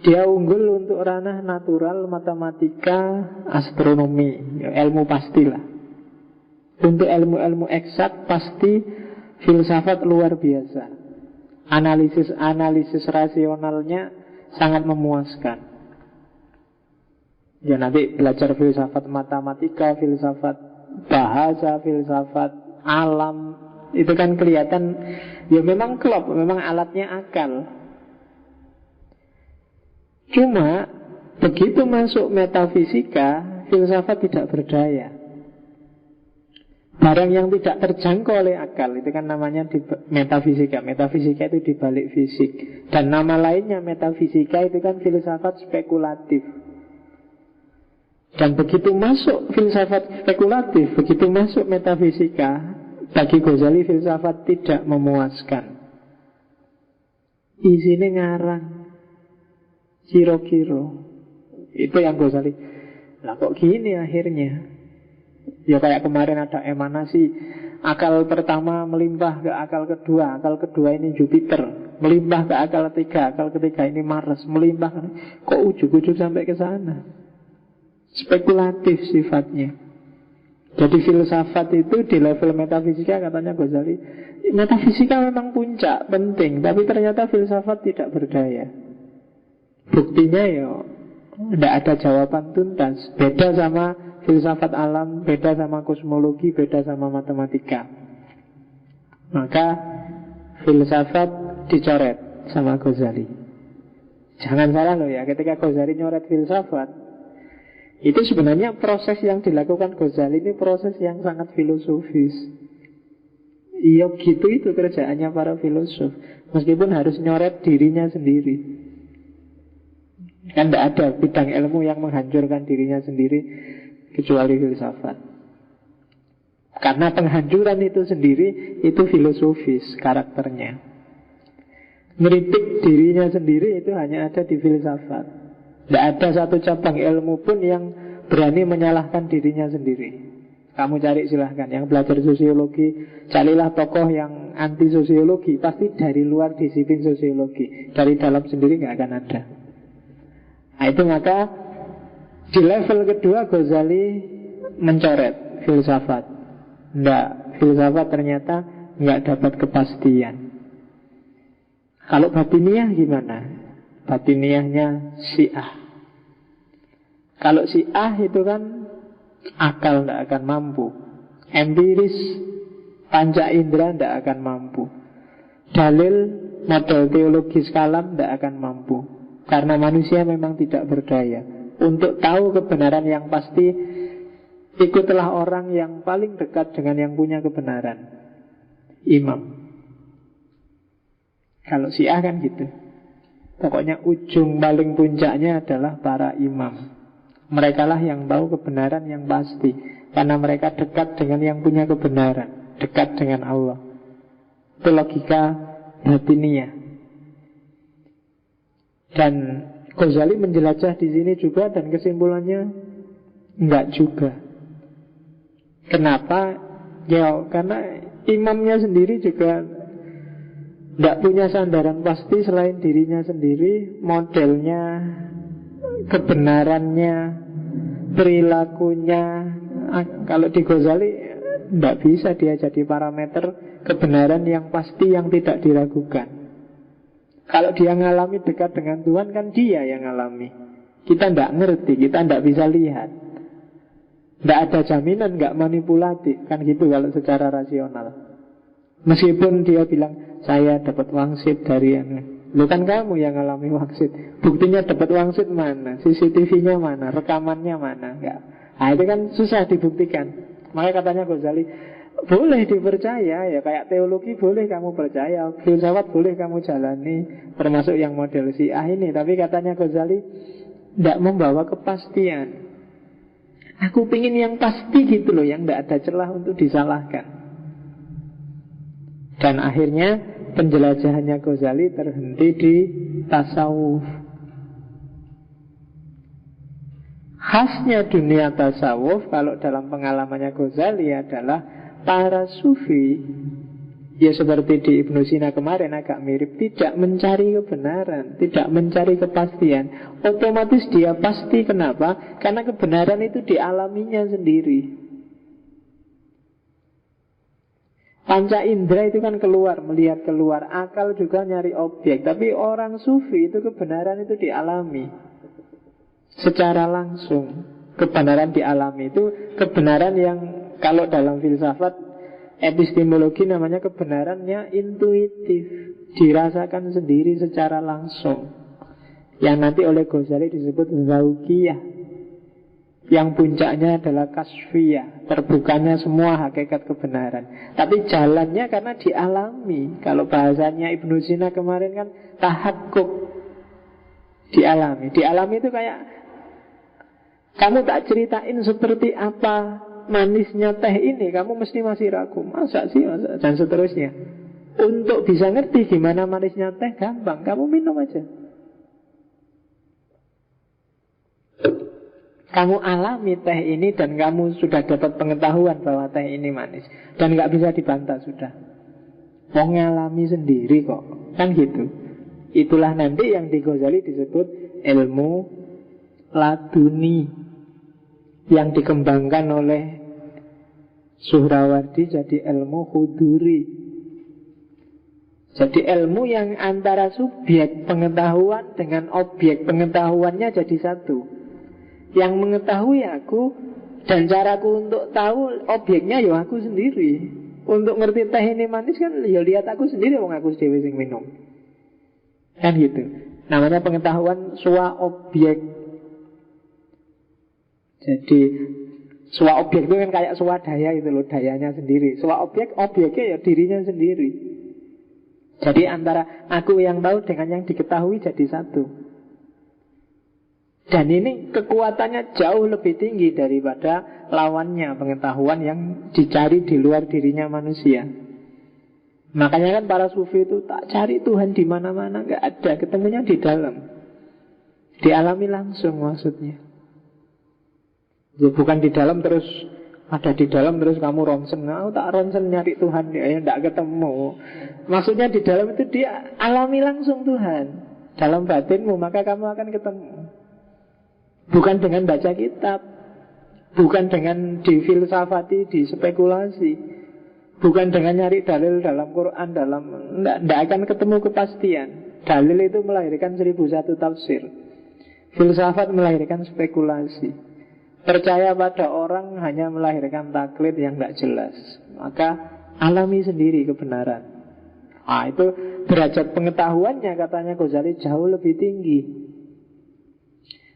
dia unggul untuk ranah natural, matematika, astronomi, ilmu pastilah. Untuk ilmu-ilmu eksak pasti filsafat luar biasa. Analisis rasionalnya sangat memuaskan. Ya nanti belajar filsafat matematika, filsafat bahasa, filsafat alam, itu kan kelihatan ya memang klop, memang alatnya akal. Cuma begitu masuk metafisika, filsafat tidak berdaya. Barang yang tidak terjangkau oleh akal, itu kan namanya di metafisika. Metafisika itu dibalik fisik. Dan nama lainnya metafisika itu kan filsafat spekulatif. Dan begitu masuk filsafat spekulatif, begitu masuk metafisika, bagi Ghazali filsafat tidak memuaskan. Isinya ngarang, kiro-kiro. Itu yang Ghazali, lah kok gini akhirnya. Ya kayak kemarin ada emanasi, akal pertama melimpah ke akal kedua ini Jupiter, melimpah ke akal ketiga ini Mars, melimpah. Kok ujug-ujug sampai ke sana? Spekulatif sifatnya. Jadi filsafat itu di level metafisika katanya Ghazali, metafisika memang puncak, penting, tapi ternyata filsafat tidak berdaya. Buktinya ya tidak ada jawaban tuntas. Beda sama filsafat alam, beda sama kosmologi, beda sama matematika. Maka filsafat dicoret sama Ghazali. Jangan salah loh ya, ketika Ghazali nyoret filsafat, itu sebenarnya proses yang dilakukan Ghazali ini proses yang sangat filosofis. Iya gitu, itu kerjaannya para filosof. Meskipun harus nyoret dirinya sendiri. Kan tidak ada bidang ilmu yang menghancurkan dirinya sendiri kecuali filsafat. Karena penghancuran itu sendiri itu filosofis karakternya. Ngeritik dirinya sendiri itu hanya ada di filsafat. Tidak ada satu cabang ilmu pun yang berani menyalahkan dirinya sendiri. Kamu cari silahkan. Yang belajar sosiologi, carilah tokoh yang anti sosiologi. Pasti dari luar disiplin sosiologi. Dari dalam sendiri nggak akan ada. Nah itu maka di level kedua Ghazali mencoret filsafat. Nggak, filsafat ternyata nggak dapat kepastian. Kalau batiniah gimana? Batiniahnya Syiah. Kalau Syiah itu kan akal tidak akan mampu, empiris, panca indera tidak akan mampu, dalil, model teologis kalam tidak akan mampu. Karena manusia memang tidak berdaya. Untuk tahu kebenaran yang pasti, ikutlah orang yang paling dekat dengan yang punya kebenaran, imam. Kalau Syiah kan gitu. Pokoknya ujung paling puncaknya adalah para imam. Mereka lah yang tahu kebenaran yang pasti, karena mereka dekat dengan yang punya kebenaran, dekat dengan Allah. Itu logika batiniah. Dan Ghazali menjelajah di sini juga, dan kesimpulannya enggak juga. Kenapa? Ya karena imamnya sendiri juga tidak punya sandaran pasti selain dirinya sendiri. Modelnya, kebenarannya, perilakunya. Kalau di Ghazali tidak bisa dia jadi parameter kebenaran yang pasti, yang tidak diragukan. Kalau dia ngalami dekat dengan Tuhan, kan dia yang ngalami. Kita tidak ngerti, kita tidak bisa lihat. Tidak ada jaminan, nggak manipulatif. Kan gitu kalau secara rasional. Meskipun dia bilang, saya dapat wangsit dari lu kan kamu yang ngalami wangsit. Buktinya dapat wangsit mana? CCTV-nya mana? Rekamannya mana? Enggak. Nah itu kan susah dibuktikan. Makanya katanya Ghazali, boleh dipercaya ya, kayak teologi boleh kamu percaya, filsafat boleh kamu jalani, termasuk yang model Syiah ini. Tapi katanya Ghazali tidak membawa kepastian. Aku pingin yang pasti gitu loh, yang tidak ada celah untuk disalahkan. Dan akhirnya penjelajahannya Ghazali terhenti di tasawuf. Khasnya dunia tasawuf kalau dalam pengalamannya Ghazali adalah para sufi, ya seperti di Ibnu Sina kemarin agak mirip, tidak mencari kebenaran, tidak mencari kepastian. Otomatis dia pasti. Kenapa? Karena kebenaran itu dialaminya sendiri. Panca indera itu kan keluar, melihat keluar. Akal juga nyari objek. Tapi orang sufi itu kebenaran itu dialami secara langsung. Kebenaran dialami itu kebenaran yang kalau dalam filsafat epistemologi namanya kebenarannya intuitif, dirasakan sendiri secara langsung, yang nanti oleh Ghazali disebut zauqiyah, yang puncaknya adalah kasfiyah, terbukanya semua hakikat kebenaran. Tapi jalannya karena dialami. Kalau bahasanya Ibnu Sina kemarin kan tahakkuk, dialami. Dialami itu kayak kamu tak ceritain seperti apa manisnya teh ini, kamu mesti masih ragu. Masa sih, masa? Dan seterusnya. Untuk bisa ngerti gimana manisnya teh gampang, kamu minum aja. Kamu alami teh ini dan kamu sudah dapat pengetahuan bahwa teh ini manis. Dan gak bisa dibantah sudah. Mau ngalami sendiri kok. Kan gitu. Itulah nanti yang di Ghazali disebut ilmu laduni, yang dikembangkan oleh Suhrawardi jadi ilmu huduri. Jadi ilmu yang antara subjek pengetahuan dengan objek pengetahuannya jadi satu. Yang mengetahui aku, dan caraku untuk tahu objeknya ya aku sendiri. Untuk ngerti teh ini manis kan ya lihat aku sendiri, wong aku sendiri sing minum. Kan gitu. Namanya pengetahuan swa objek. Jadi swa objek itu kan kayak swadaya itu loh, dayanya sendiri. Swa objek, objeknya ya dirinya sendiri. Jadi antara aku yang tahu dengan yang diketahui jadi satu. Dan ini kekuatannya jauh lebih tinggi daripada lawannya, pengetahuan yang dicari di luar dirinya manusia. Makanya kan para sufi itu tak cari Tuhan di mana-mana, nggak ada, ketemunya di dalam. Dialami langsung maksudnya. Ya bukan di dalam terus ada di dalam terus kamu ronsen. Nah, tak ronsen nyari Tuhan ya enggak ketemu. Maksudnya di dalam itu dia alami langsung Tuhan dalam batinmu, maka kamu akan ketemu. Bukan dengan baca kitab, bukan dengan difilsafati, dispekulasi, bukan dengan nyari dalil dalam Quran, enggak akan ketemu kepastian. Dalil itu melahirkan 1001 tafsir. Filsafat melahirkan spekulasi. Percaya pada orang hanya melahirkan taklid yang tidak jelas. Maka alami sendiri kebenaran. Nah itu derajat pengetahuannya katanya Ghazali jauh lebih tinggi.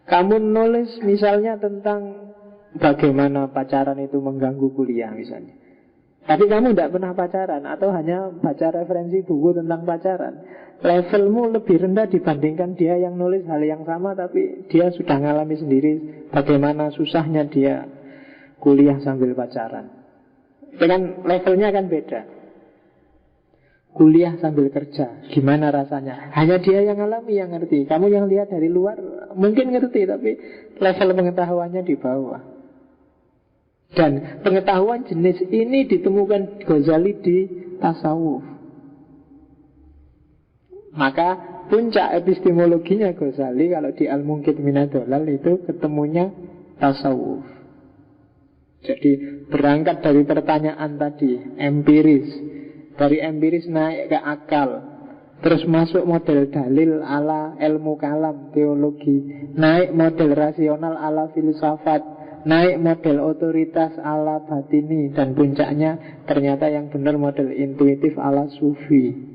Kamu nulis misalnya tentang bagaimana pacaran itu mengganggu kuliah misalnya. Tapi kamu tidak pernah pacaran atau hanya baca referensi buku tentang pacaran. Levelmu lebih rendah dibandingkan dia yang nulis hal yang sama, tapi dia sudah ngalami sendiri bagaimana susahnya dia kuliah sambil pacaran. Itu kan levelnya kan beda. Kuliah sambil kerja, gimana rasanya? Hanya dia yang ngalami, yang ngerti. Kamu yang lihat dari luar mungkin ngerti, tapi level pengetahuannya di bawah. Dan pengetahuan jenis ini ditemukan Ghazali di tasawuf. Maka puncak epistemologinya Ghazali kalau di Al-Munqidh Minad-Dhalal itu ketemunya tasawuf. Jadi berangkat dari pertanyaan tadi, empiris. Dari empiris naik ke akal, terus masuk model dalil ala ilmu kalam, teologi, naik model rasional ala filsafat, naik model otoritas ala batini, dan puncaknya ternyata yang benar model intuitif ala sufi.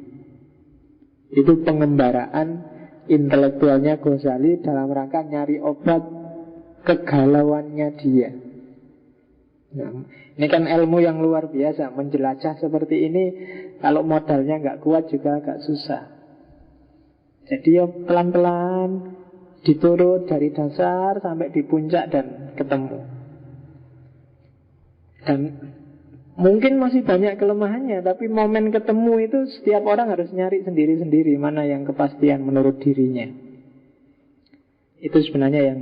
Itu pengembaraan intelektualnya Ghazali dalam rangka nyari obat kegalauannya dia. Nah, ini kan ilmu yang luar biasa. Menjelajah seperti ini kalau modalnya nggak kuat juga agak susah. Jadi ya pelan-pelan diturut dari dasar sampai di puncak dan ketemu. Dan mungkin masih banyak kelemahannya, tapi momen ketemu itu setiap orang harus nyari sendiri-sendiri mana yang kepastian menurut dirinya. Itu sebenarnya yang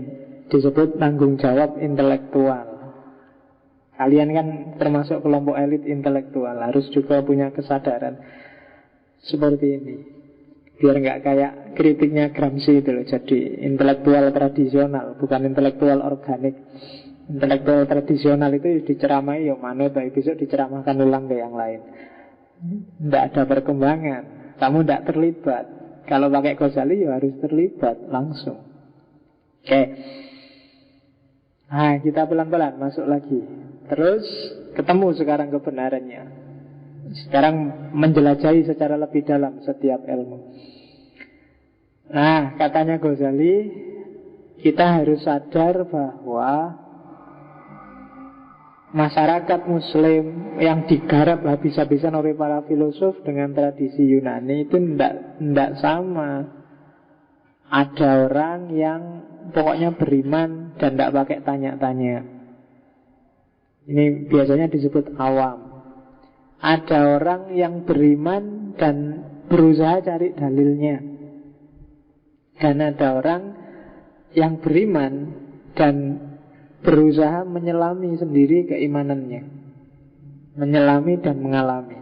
disebut tanggung jawab intelektual. Kalian kan termasuk kelompok elit intelektual, harus juga punya kesadaran seperti ini. Biar nggak kayak kritiknya Gramsci itu loh, jadi intelektual tradisional, bukan intelektual organik. Intelektual tradisional itu diceramai ya manut, tapi besok diceramahkan ulang ke yang lain. Tidak ada perkembangan, kamu tidak terlibat. Kalau pakai Ghazali ya harus terlibat langsung. Oke. Nah, kita pelan-pelan masuk lagi. Terus ketemu sekarang kebenarannya. Sekarang menjelajahi secara lebih dalam setiap ilmu. Nah, katanya Ghazali, kita harus sadar bahwa masyarakat Muslim yang digarap habis-habisan oleh para filosof dengan tradisi Yunani itu tidak sama. Ada orang yang pokoknya beriman dan tidak pakai tanya-tanya. Ini biasanya disebut awam. Ada orang yang beriman dan berusaha cari dalilnya. Dan ada orang yang beriman dan berusaha menyelami sendiri keimanannya. Menyelami dan mengalami.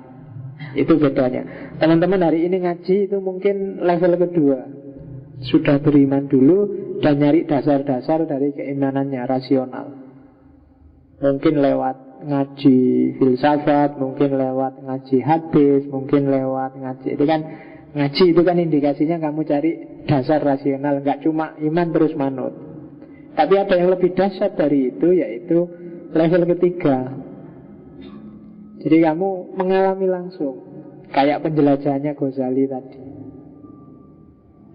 Itu bedanya. Teman-teman hari ini ngaji itu mungkin level kedua. Sudah beriman dulu dan nyari dasar-dasar dari keimanannya rasional. Mungkin lewat ngaji filsafat, mungkin lewat ngaji hadis, mungkin lewat ngaji. Itu kan ngaji itu kan indikasinya kamu cari dasar rasional, nggak cuma iman terus manut. Tapi ada yang lebih dahsyat dari itu, yaitu level ketiga. Jadi kamu mengalami langsung, kayak penjelajahannya Ghazali tadi.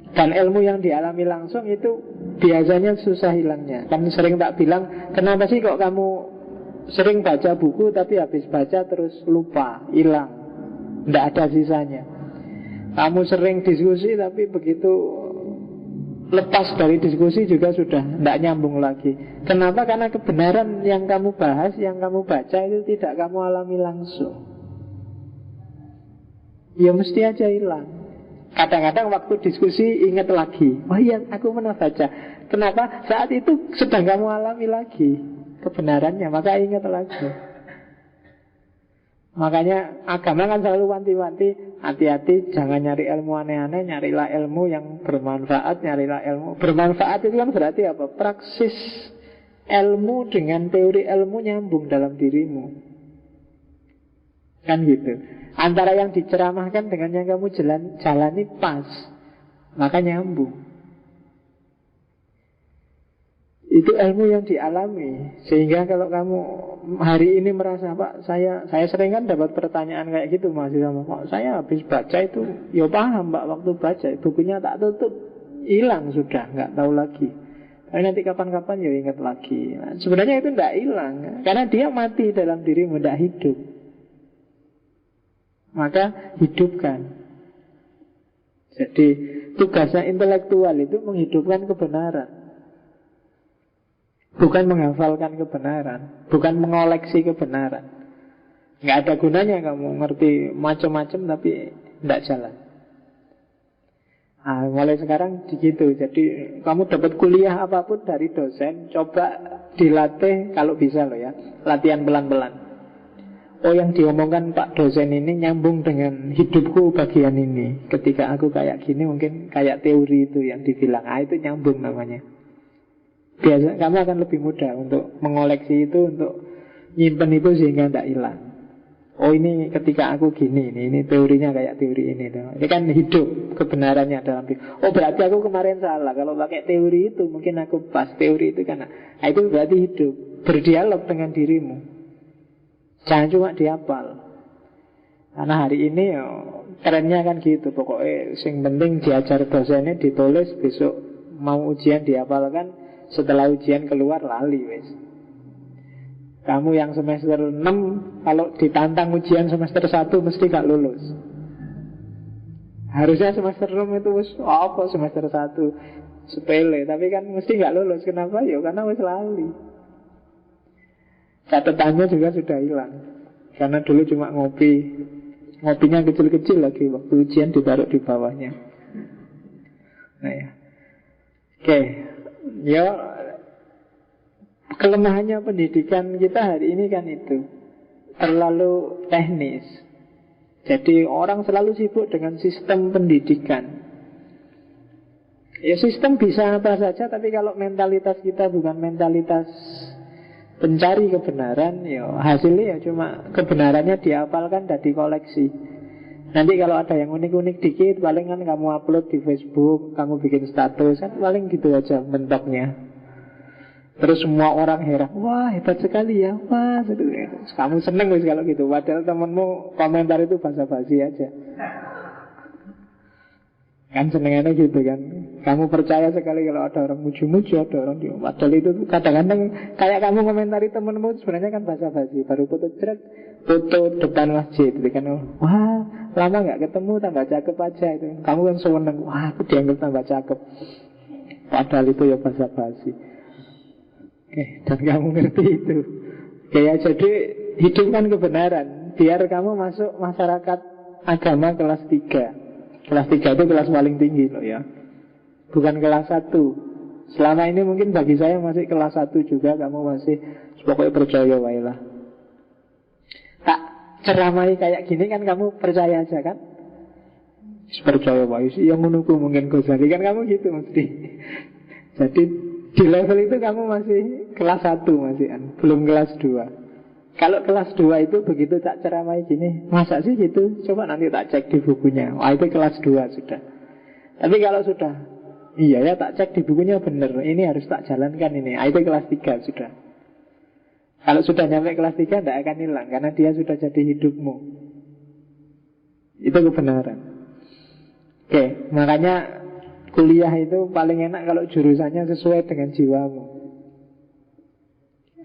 Dan ilmu yang dialami langsung itu biasanya susah hilangnya. Kan sering tak bilang, kenapa sih kok kamu sering baca buku tapi habis baca terus lupa, hilang, tidak ada sisanya. Kamu sering diskusi tapi begitu lepas dari diskusi juga sudah tidak nyambung lagi. Kenapa? Karena kebenaran yang kamu bahas, yang kamu baca itu tidak kamu alami langsung. Ya mesti aja hilang. Kadang-kadang waktu diskusi ingat lagi, oh iya aku pernah baca. Kenapa? Saat itu sedang kamu alami lagi kebenarannya, maka ingat lagi. Makanya agama kan selalu wanti-wanti, hati-hati jangan nyari ilmu aneh-aneh, nyarilah ilmu yang bermanfaat. Nyarilah ilmu bermanfaat itu kan berarti apa? Praksis ilmu dengan teori ilmu nyambung dalam dirimu. Kan gitu. Antara yang diceramahkan dengan yang kamu jalani pas, maka nyambung. Itu ilmu yang dialami. Sehingga kalau kamu hari ini merasa, Pak, saya sering kan dapat pertanyaan kayak gitu, mahasiswa, Pak, saya habis baca itu, ya paham Pak, waktu baca bukunya tak tutup, hilang sudah, nggak tahu lagi. Tapi nanti kapan-kapan ya ingat lagi. Nah, sebenarnya itu tidak hilang, karena dia mati dalam dirimu, tidak hidup. Maka hidupkan. Jadi tugasnya intelektual itu menghidupkan kebenaran, bukan menghafalkan kebenaran, bukan mengoleksi kebenaran. Nggak ada gunanya kamu ngerti macam-macam tapi tidak jalan. Mulai sekarang begitu. Jadi kamu dapat kuliah apapun dari dosen, coba dilatih kalau bisa loh ya. Latihan pelan-pelan. Oh, yang diomongkan Pak dosen ini nyambung dengan hidupku bagian ini. Ketika aku kayak gini mungkin kayak teori itu yang dibilang. Itu nyambung namanya. Biasa kamu akan lebih mudah untuk mengoleksi itu, untuk nyimpen itu sehingga tidak hilang. Oh, ini ketika aku gini, ini teorinya kayak teori ini tuh. Ini kan hidup kebenarannya dalam hidup. Oh, berarti aku kemarin salah. Kalau pakai teori itu mungkin aku pas. Teori itu karena itu berarti hidup. Berdialog dengan dirimu. Jangan cuma dihafal. Karena hari ini trennya kan gitu. Pokoknya yang penting diajar dosennya, ditulis, besok mau ujian dihafalkan. Setelah ujian keluar lali wes. Kamu yang semester 6 kalau ditantang ujian semester 1 mesti gak lulus. Harusnya semester 6 itu wes apa semester 1 sepele, tapi kan mesti gak lulus. Kenapa? Ya karena wes lali. Catatannya juga sudah hilang. Karena dulu cuma ngopi. Ngopinya kecil-kecil lagi. Waktu ujian ditaruh di bawahnya. Nah ya. Oke. Ya, kelemahannya pendidikan kita hari ini kan itu. Terlalu teknis. Jadi orang selalu sibuk dengan sistem pendidikan. Ya, sistem bisa apa saja, tapi kalau mentalitas kita bukan mentalitas pencari kebenaran, ya hasilnya ya cuma kebenarannya dihafalkan dan dikoleksi. Nanti kalau ada yang unik-unik dikit, paling kan kamu upload di Facebook, kamu bikin status, kan paling gitu aja mentoknya. Terus semua orang heran, wah hebat sekali ya, wah kamu seneng wis kalau gitu. Padahal temenmu komentar itu basa-basi aja. Kan senengannya gitu kan. Kamu percaya sekali kalau ada orang muji-muji, ada orang dia. Padahal itu kadang-kadang kayak kamu komentari temenmu sebenarnya kan basa-basi. Baru foto depan masjid itu kan. Wah, lama gak ketemu, tambah cakep aja itu. Kamu kan seneng, wah aku dianggap tambah cakep. Padahal itu ya basa-basi. Oke, dan kamu ngerti itu. Oke ya, jadi hidupkan kebenaran. Biar kamu masuk masyarakat agama kelas 3. Kelas 3 itu kelas paling tinggi loh ya. Bukan kelas 1. Selama ini mungkin bagi saya masih kelas 1 juga. Kamu masih pokoknya percaya wailah. Tak ceramai kayak gini kan kamu percaya aja kan. Percaya wailah. Yang menunggu mungkin Ghazali kan kamu gitu mesti. Jadi di level itu kamu masih kelas 1 masih kan. Belum kelas 2. Kalau kelas 2 itu begitu tak ceramai gini, masa sih gitu? Coba nanti tak cek di bukunya. Wah itu kelas 2 sudah. Tapi kalau sudah, iya ya tak cek di bukunya bener, ini harus tak jalankan ini. Itu kelas 3 sudah. Kalau sudah nyampe kelas 3 tidak akan hilang, karena dia sudah jadi hidupmu. Itu kebenaran. Oke, makanya kuliah itu paling enak kalau jurusannya sesuai dengan jiwamu.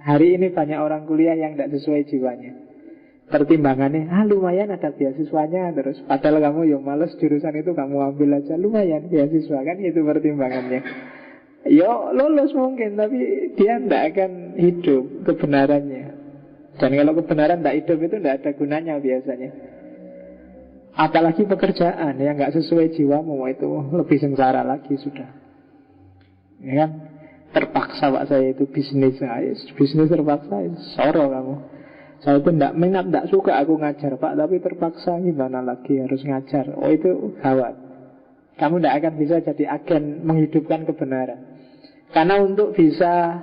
Hari ini banyak orang kuliah yang tidak sesuai jiwanya. Pertimbangannya, lumayan ada beasiswanya. Terus padahal kamu yang males jurusan itu, kamu ambil aja, lumayan beasiswa kan, itu pertimbangannya. Yo lulus mungkin, tapi dia tidak akan hidup kebenarannya. Dan kalau kebenaran tidak hidup itu tidak ada gunanya biasanya. Apalagi pekerjaan yang nggak sesuai jiwamu, itu lebih sengsara lagi sudah. Ya kan? Terpaksa pak saya itu bisnis. Bisnis terpaksa, soro kamu. Saya itu tidak minat, tidak suka aku ngajar pak, tapi terpaksa, gimana lagi harus ngajar. Oh itu gawat. Kamu tidak akan bisa jadi agen menghidupkan kebenaran. Karena untuk bisa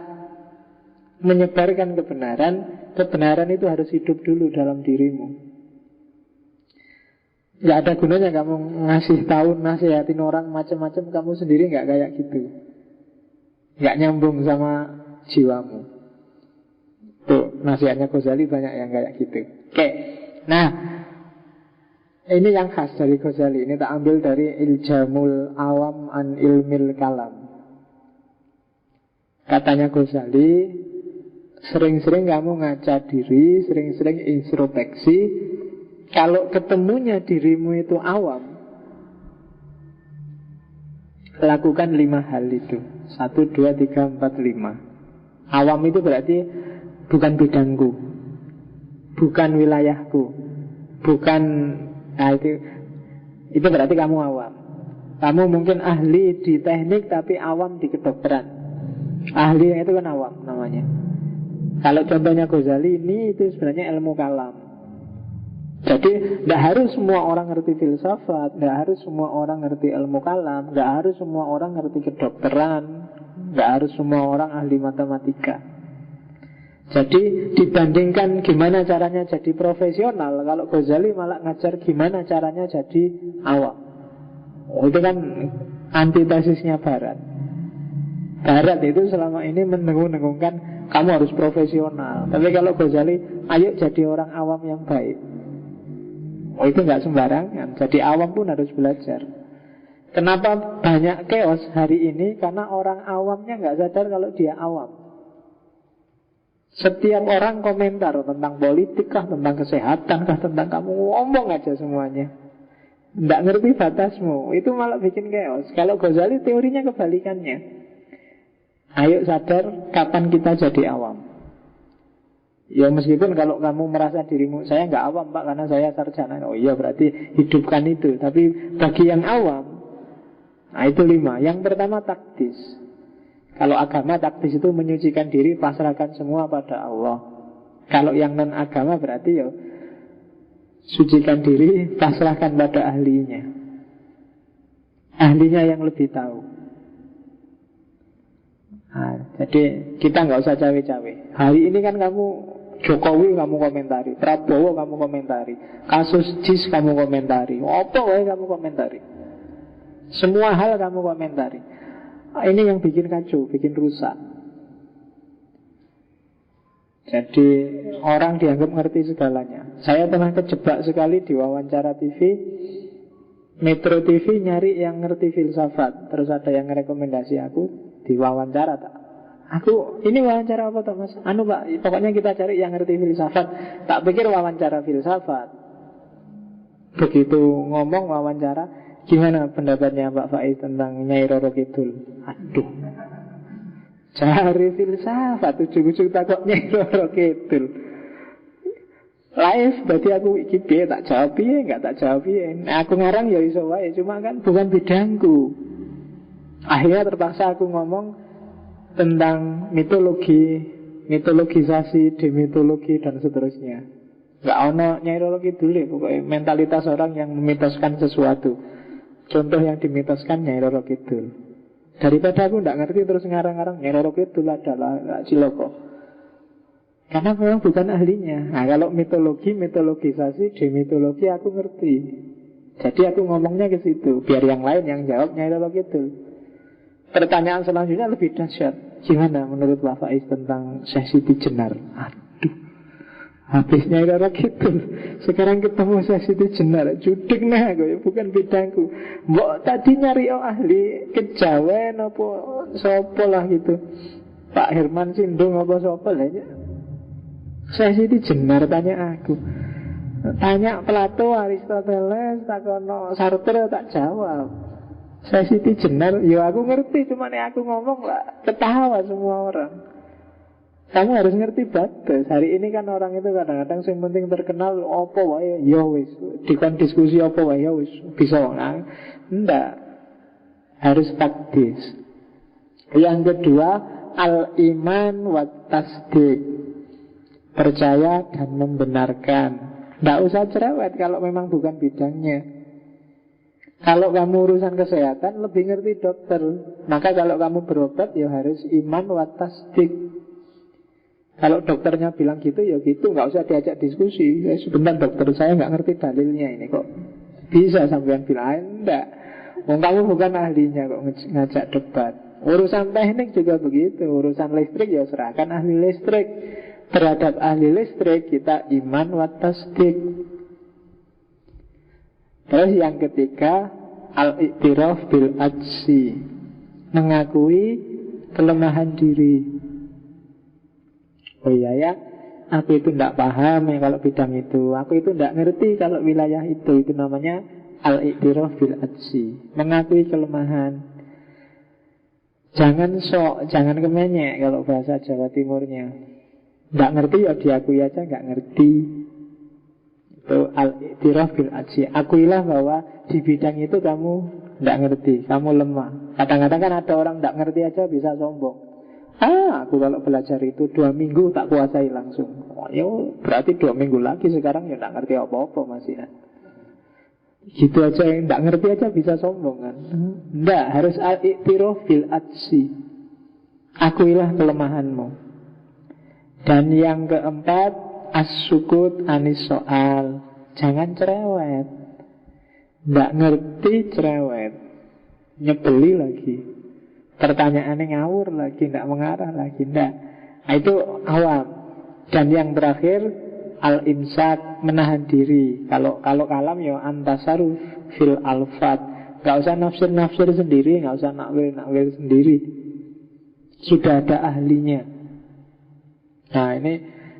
menyebarkan kebenaran, kebenaran itu harus hidup dulu dalam dirimu. Gak ada gunanya kamu ngasih tahu, nasihatin orang macam-macam, kamu sendiri gak kayak gitu. Gak nyambung sama jiwamu. Tuh, nasihatnya Ghazali banyak yang kayak gitu. Oke, nah ini yang khas dari Ghazali. Ini tak ambil dari Iljamul Awam an Ilmil Kalam. Katanya Ghazali, sering-sering kamu ngaca diri, sering-sering introspeksi. Kalau ketemunya dirimu itu awam, lakukan 5 hal itu. 1, 2, 3, 4, 5. Awam itu berarti bukan bidangku, bukan wilayahku, bukan, nah itu berarti kamu awam. Kamu mungkin ahli di teknik tapi awam di kedokteran. Ahli itu kan awam namanya. Kalau contohnya Ghazali ini itu sebenarnya ilmu kalam. Jadi tidak harus semua orang ngerti filsafat, tidak harus semua orang ngerti ilmu kalam, tidak harus semua orang ngerti kedokteran, tidak harus semua orang ahli matematika. Jadi dibandingkan gimana caranya jadi profesional, kalau Ghazali malah ngajar gimana caranya jadi awam. Itu kan antitesisnya Barat. Barat itu selama ini mendengung-dengungkan kamu harus profesional. Tapi kalau Ghazali, ayo jadi orang awam yang baik. Itu nggak sembarangan. Jadi awam pun harus belajar. Kenapa banyak chaos hari ini? Karena orang awamnya nggak sadar kalau dia awam. Setiap orang komentar tentang politik kah, tentang kesehatan kah, tentang kamu, ngomong aja semuanya. Nggak ngerti batasmu. Itu malah bikin chaos. Kalau Ghazali teorinya kebalikannya. Ayo sadar kapan kita jadi awam. Ya meskipun kalau kamu merasa dirimu, saya nggak awam Pak karena saya sarjana. Oh iya berarti hidupkan itu. Tapi bagi yang awam, nah itu 5. Yang pertama taktis. Kalau agama taktis itu menyucikan diri, pasrahkan semua pada Allah. Kalau yang non agama berarti ya sucikan diri, pasrahkan pada ahlinya. Ahlinya yang lebih tahu. Nah, jadi kita nggak usah cawe-cawe. Hari ini kan kamu Jokowi kamu komentari, Prabowo kamu komentari, kasus JIS kamu komentari, apa wae kamu komentari. Semua hal kamu komentari. Ini yang bikin kacau, bikin rusak. Jadi orang dianggap ngerti segalanya. Saya pernah kejebak sekali di wawancara TV. Metro TV nyari yang ngerti filsafat. Terus ada yang rekomendasi aku di wawancara tak. Aku, ini wawancara apa toh mas? Anu pak, pokoknya kita cari yang ngerti filsafat. Tak pikir wawancara filsafat. Begitu ngomong wawancara, gimana pendapatnya Pak Faiz tentang Nyai Roro Kidul? Aduh, cari filsafat, ujung-ujung takut Nyai Roro Kidul. Live, berarti aku iki piye, tak jawab piye, enggak tak jawab piye. Nah, aku ngarang ya iso wae, cuma kan bukan bidangku. Akhirnya terpaksa aku ngomong tentang mitologi, mitologisasi, demitologi dan seterusnya. Gak ono Nyai Roro Kidul ya, pokoknya mentalitas orang yang memitoskan sesuatu. Contoh yang dimitoskan Nyai Roro Kidul. Daripada aku gak ngerti terus ngarang-ngarang Nyai Roro Kidul adalah Ciloko. Karena memang bukan ahlinya. Nah kalau mitologi, mitologisasi, demitologi aku ngerti. Jadi aku ngomongnya ke situ, biar yang lain yang jawab Nyai Roro Kidul. Pertanyaan selanjutnya lebih dahsyat. Gimana menurut Pak Faiz tentang Syekh Siti Jenar? Aduh, habisnya Roro Kidul. Sekarang ketemu Syekh Siti Jenar. Judek nah aku, bukan bidangku. Mbok tadi nyari ahli kejawen apa sopo lah gitu. Pak Herman Sindung apa sopo lah ya. Syekh Siti Jenar tanya aku. Tanya Plato, Aristoteles, takono Sartre tak jawab. Saya Siti Jenar, ya aku ngerti, cuma nih aku ngomong lah ketawa semua orang. Kamu harus ngerti batas. Hari ini kan orang itu kadang-kadang yang penting terkenal apa wae, ya wis. Dikon diskusi apa wae, ya wis bisa nah. Enggak. Harus taktis. Yang kedua, al-iman wa tasdik. Percaya dan membenarkan. Enggak usah cerewet kalau memang bukan bidangnya. Kalau kamu urusan kesehatan lebih ngerti dokter. Maka kalau kamu berobat ya harus iman wa tasdik. Kalau dokternya bilang gitu ya gitu, nggak usah diajak diskusi. Ya, sebentar dokter, saya nggak ngerti dalilnya ini kok bisa sampean bilang enggak. Kamu bukan ahlinya kok ngajak debat. Urusan teknik juga begitu. Urusan listrik ya serahkan ahli listrik. Terhadap ahli listrik kita iman wa tasdik. Terus yang ketiga, al-i'tiraf bil ajzi, mengakui kelemahan diri. Oh iya ya, aku itu tidak paham ya kalau bidang itu. Aku itu tidak ngerti kalau wilayah itu. Itu namanya al-i'tiraf bil ajzi, mengakui kelemahan. Jangan sok, jangan kemenyek kalau bahasa Jawa Timurnya. Tidak ngerti ya diakui aja nggak ngerti. Itu al-i'tiraf bil ajzi. Akuilah bahwa di bidang itu kamu tidak ngerti, kamu lemah. Kadang-kadang kan ada orang tidak ngerti aja bisa sombong. Aku kalau belajar itu 2 minggu tak kuasai langsung. Ya berarti 2 minggu lagi sekarang ya tidak ngerti apa-apa masih ya. Gitu aja, yang tidak ngerti aja bisa sombong kan. Tidak, harus al-i'tiraf bil ajzi. Akuilah kelemahanmu. Dan yang keempat, as-sukut anis soal. Jangan cerewet. Tidak ngerti cerewet, nyebeli lagi, pertanyaannya ngawur lagi, tidak mengarah lagi, tidak. Nah, itu awam. Dan yang terakhir, al-imsak, menahan diri. Kalau kalam ya antasaruf fil alfat. Gak usah nafsir sendiri, gak usah nakwil sendiri. Sudah ada ahlinya. Nah ini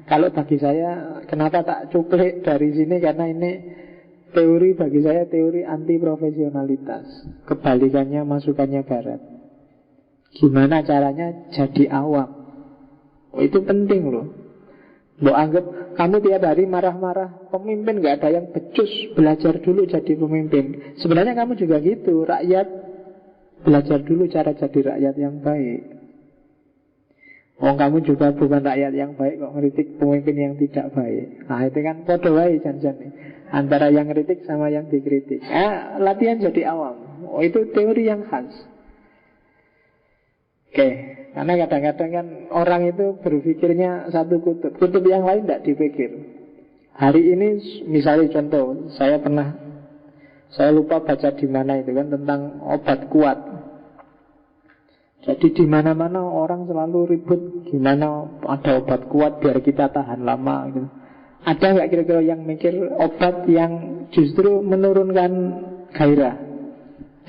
kalau bagi saya, kenapa tak cuplik dari sini, karena ini teori bagi saya teori anti profesionalitas. Kebalikannya masukannya barat. Gimana caranya jadi awam? Itu penting loh. Mbok anggap kamu tiap hari marah-marah, pemimpin gak ada yang becus, belajar dulu jadi pemimpin. Sebenarnya kamu juga gitu, rakyat belajar dulu cara jadi rakyat yang baik. Kamu juga bukan rakyat yang baik kok ngeritik pemimpin yang tidak baik. Nah itu kan podo wae jan-jan nih. Antara yang kritik sama yang dikritik. Latihan jadi awam. Itu teori yang khas. Oke, karena kadang-kadang kan orang itu berpikirnya satu kutub. Kutub yang lain tidak dipikir. Hari ini misalnya contoh, saya lupa baca di mana itu kan tentang obat kuat. Jadi di mana-mana orang selalu ribut gimana ada obat kuat biar kita tahan lama gitu. Ada nggak kira-kira yang mikir obat yang justru menurunkan gairah?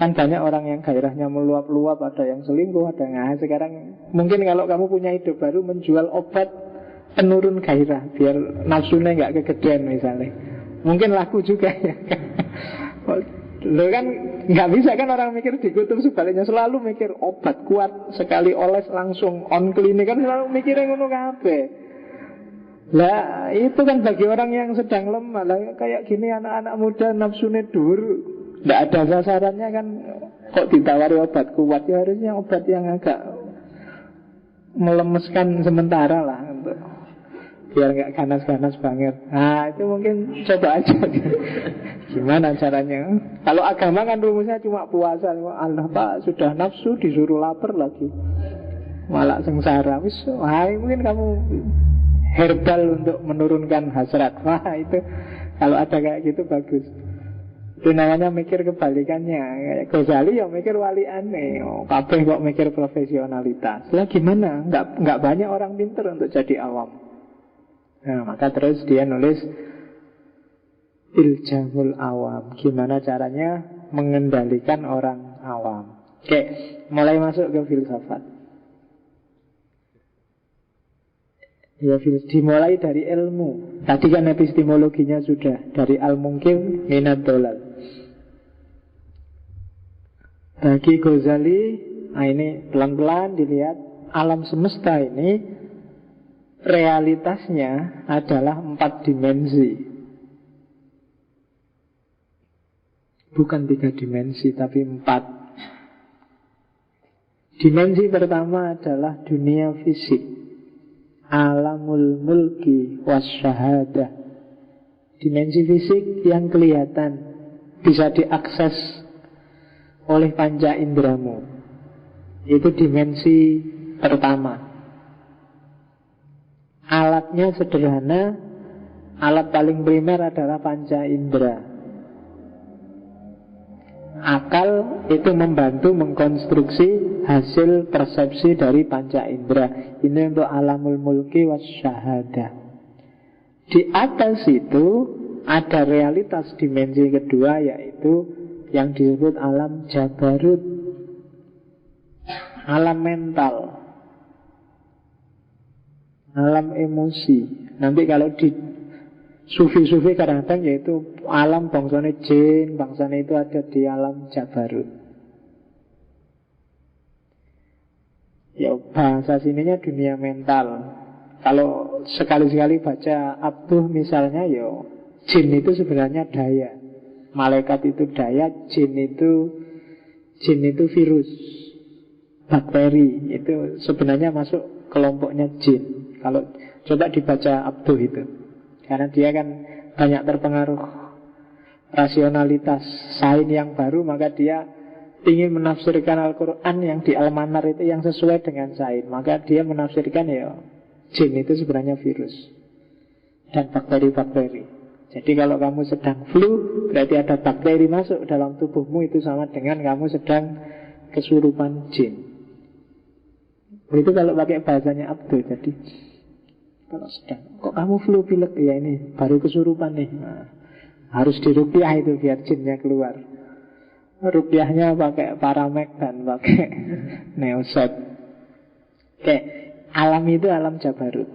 Kan banyak orang yang gairahnya meluap-luap, ada yang selingkuh, ada yang sekarang mungkin kalau kamu punya ide baru menjual obat penurun gairah biar nafsunya nggak kegedean misalnya, mungkin laku juga ya. Lo kan nggak bisa kan orang mikir di kutub sebaliknya, selalu mikir obat kuat sekali oles langsung on klinik, kan selalu mikirnya ngono kabeh. Lah itu kan bagi orang yang sedang lemah lah, kayak gini anak-anak muda nafsunya dur, nggak ada sasarannya kan, kok ditawari obat kuat, ya harusnya obat yang agak melemeskan sementara lah untuk biar nggak ganas-ganas banget. Nah itu mungkin coba aja. Gimana caranya? Kalau agama kan rumusnya cuma puasa. Allah Pak sudah nafsu disuruh lapar lagi, malah sengsara. Wah mungkin kamu herbal untuk menurunkan hasrat. Wah itu kalau ada kayak gitu bagus. Itu namanya mikir kebalikannya. Kayak Ghazali yang mikir wali aneh. Kabeh kok mikir profesionalitas. Lah gimana? Nggak banyak orang pinter untuk jadi awam. Nah maka terus dia nulis Iljamul awam, gimana caranya mengendalikan orang awam. Oke, mulai masuk ke filsafat. Ya, dimulai dari ilmu. Tadi kan epistemologinya sudah, dari al-mungkim minad dolal. Bagi Ghazali, nah ini pelan-pelan dilihat, alam semesta ini realitasnya adalah 4 dimensi. Bukan 3 dimensi, tapi 4. Dimensi pertama adalah dunia fisik, alamul mulki wasyahadah. Dimensi fisik yang kelihatan, bisa diakses oleh panca inderamu. Itu dimensi pertama. Alatnya sederhana. Alat paling primer adalah panca indera. Akal itu membantu mengkonstruksi hasil persepsi dari panca indera. Ini untuk alamul mulki wasyahadah. Di atas itu ada realitas dimensi kedua, yaitu yang disebut alam jabarut, alam mental, alam emosi. Nanti kalau di sufi-sufi kadang-kadang yaitu alam bangsanya jin, bangsanya itu ada di alam jabarut. Ya bahasa sininya dunia mental. Kalau sekali-sekali baca Abduh misalnya, ya jin itu sebenarnya daya, malaikat itu daya, jin itu Jin itu virus, bakteri, itu sebenarnya masuk kelompoknya jin. Kalau coba dibaca Abduh itu, karena dia kan banyak terpengaruh rasionalitas sains yang baru, maka dia ingin menafsirkan Al-Quran yang di Al-Manar itu yang sesuai dengan sains. Maka dia menafsirkan ya jin itu sebenarnya virus dan bakteri-bakteri. Jadi kalau kamu sedang flu, berarti ada bakteri masuk dalam tubuhmu, itu sama dengan kamu sedang kesurupan jin. Itu kalau pakai bahasanya Abdul. Jadi kalau sedang, kok kamu flu pilek, ya ini baru kesurupan nih. Nah, harus diruqyah itu biar jinnya keluar. Ruqyahnya pakai Paramek dan pakai Neosot. Oke, alam itu alam Jabarut,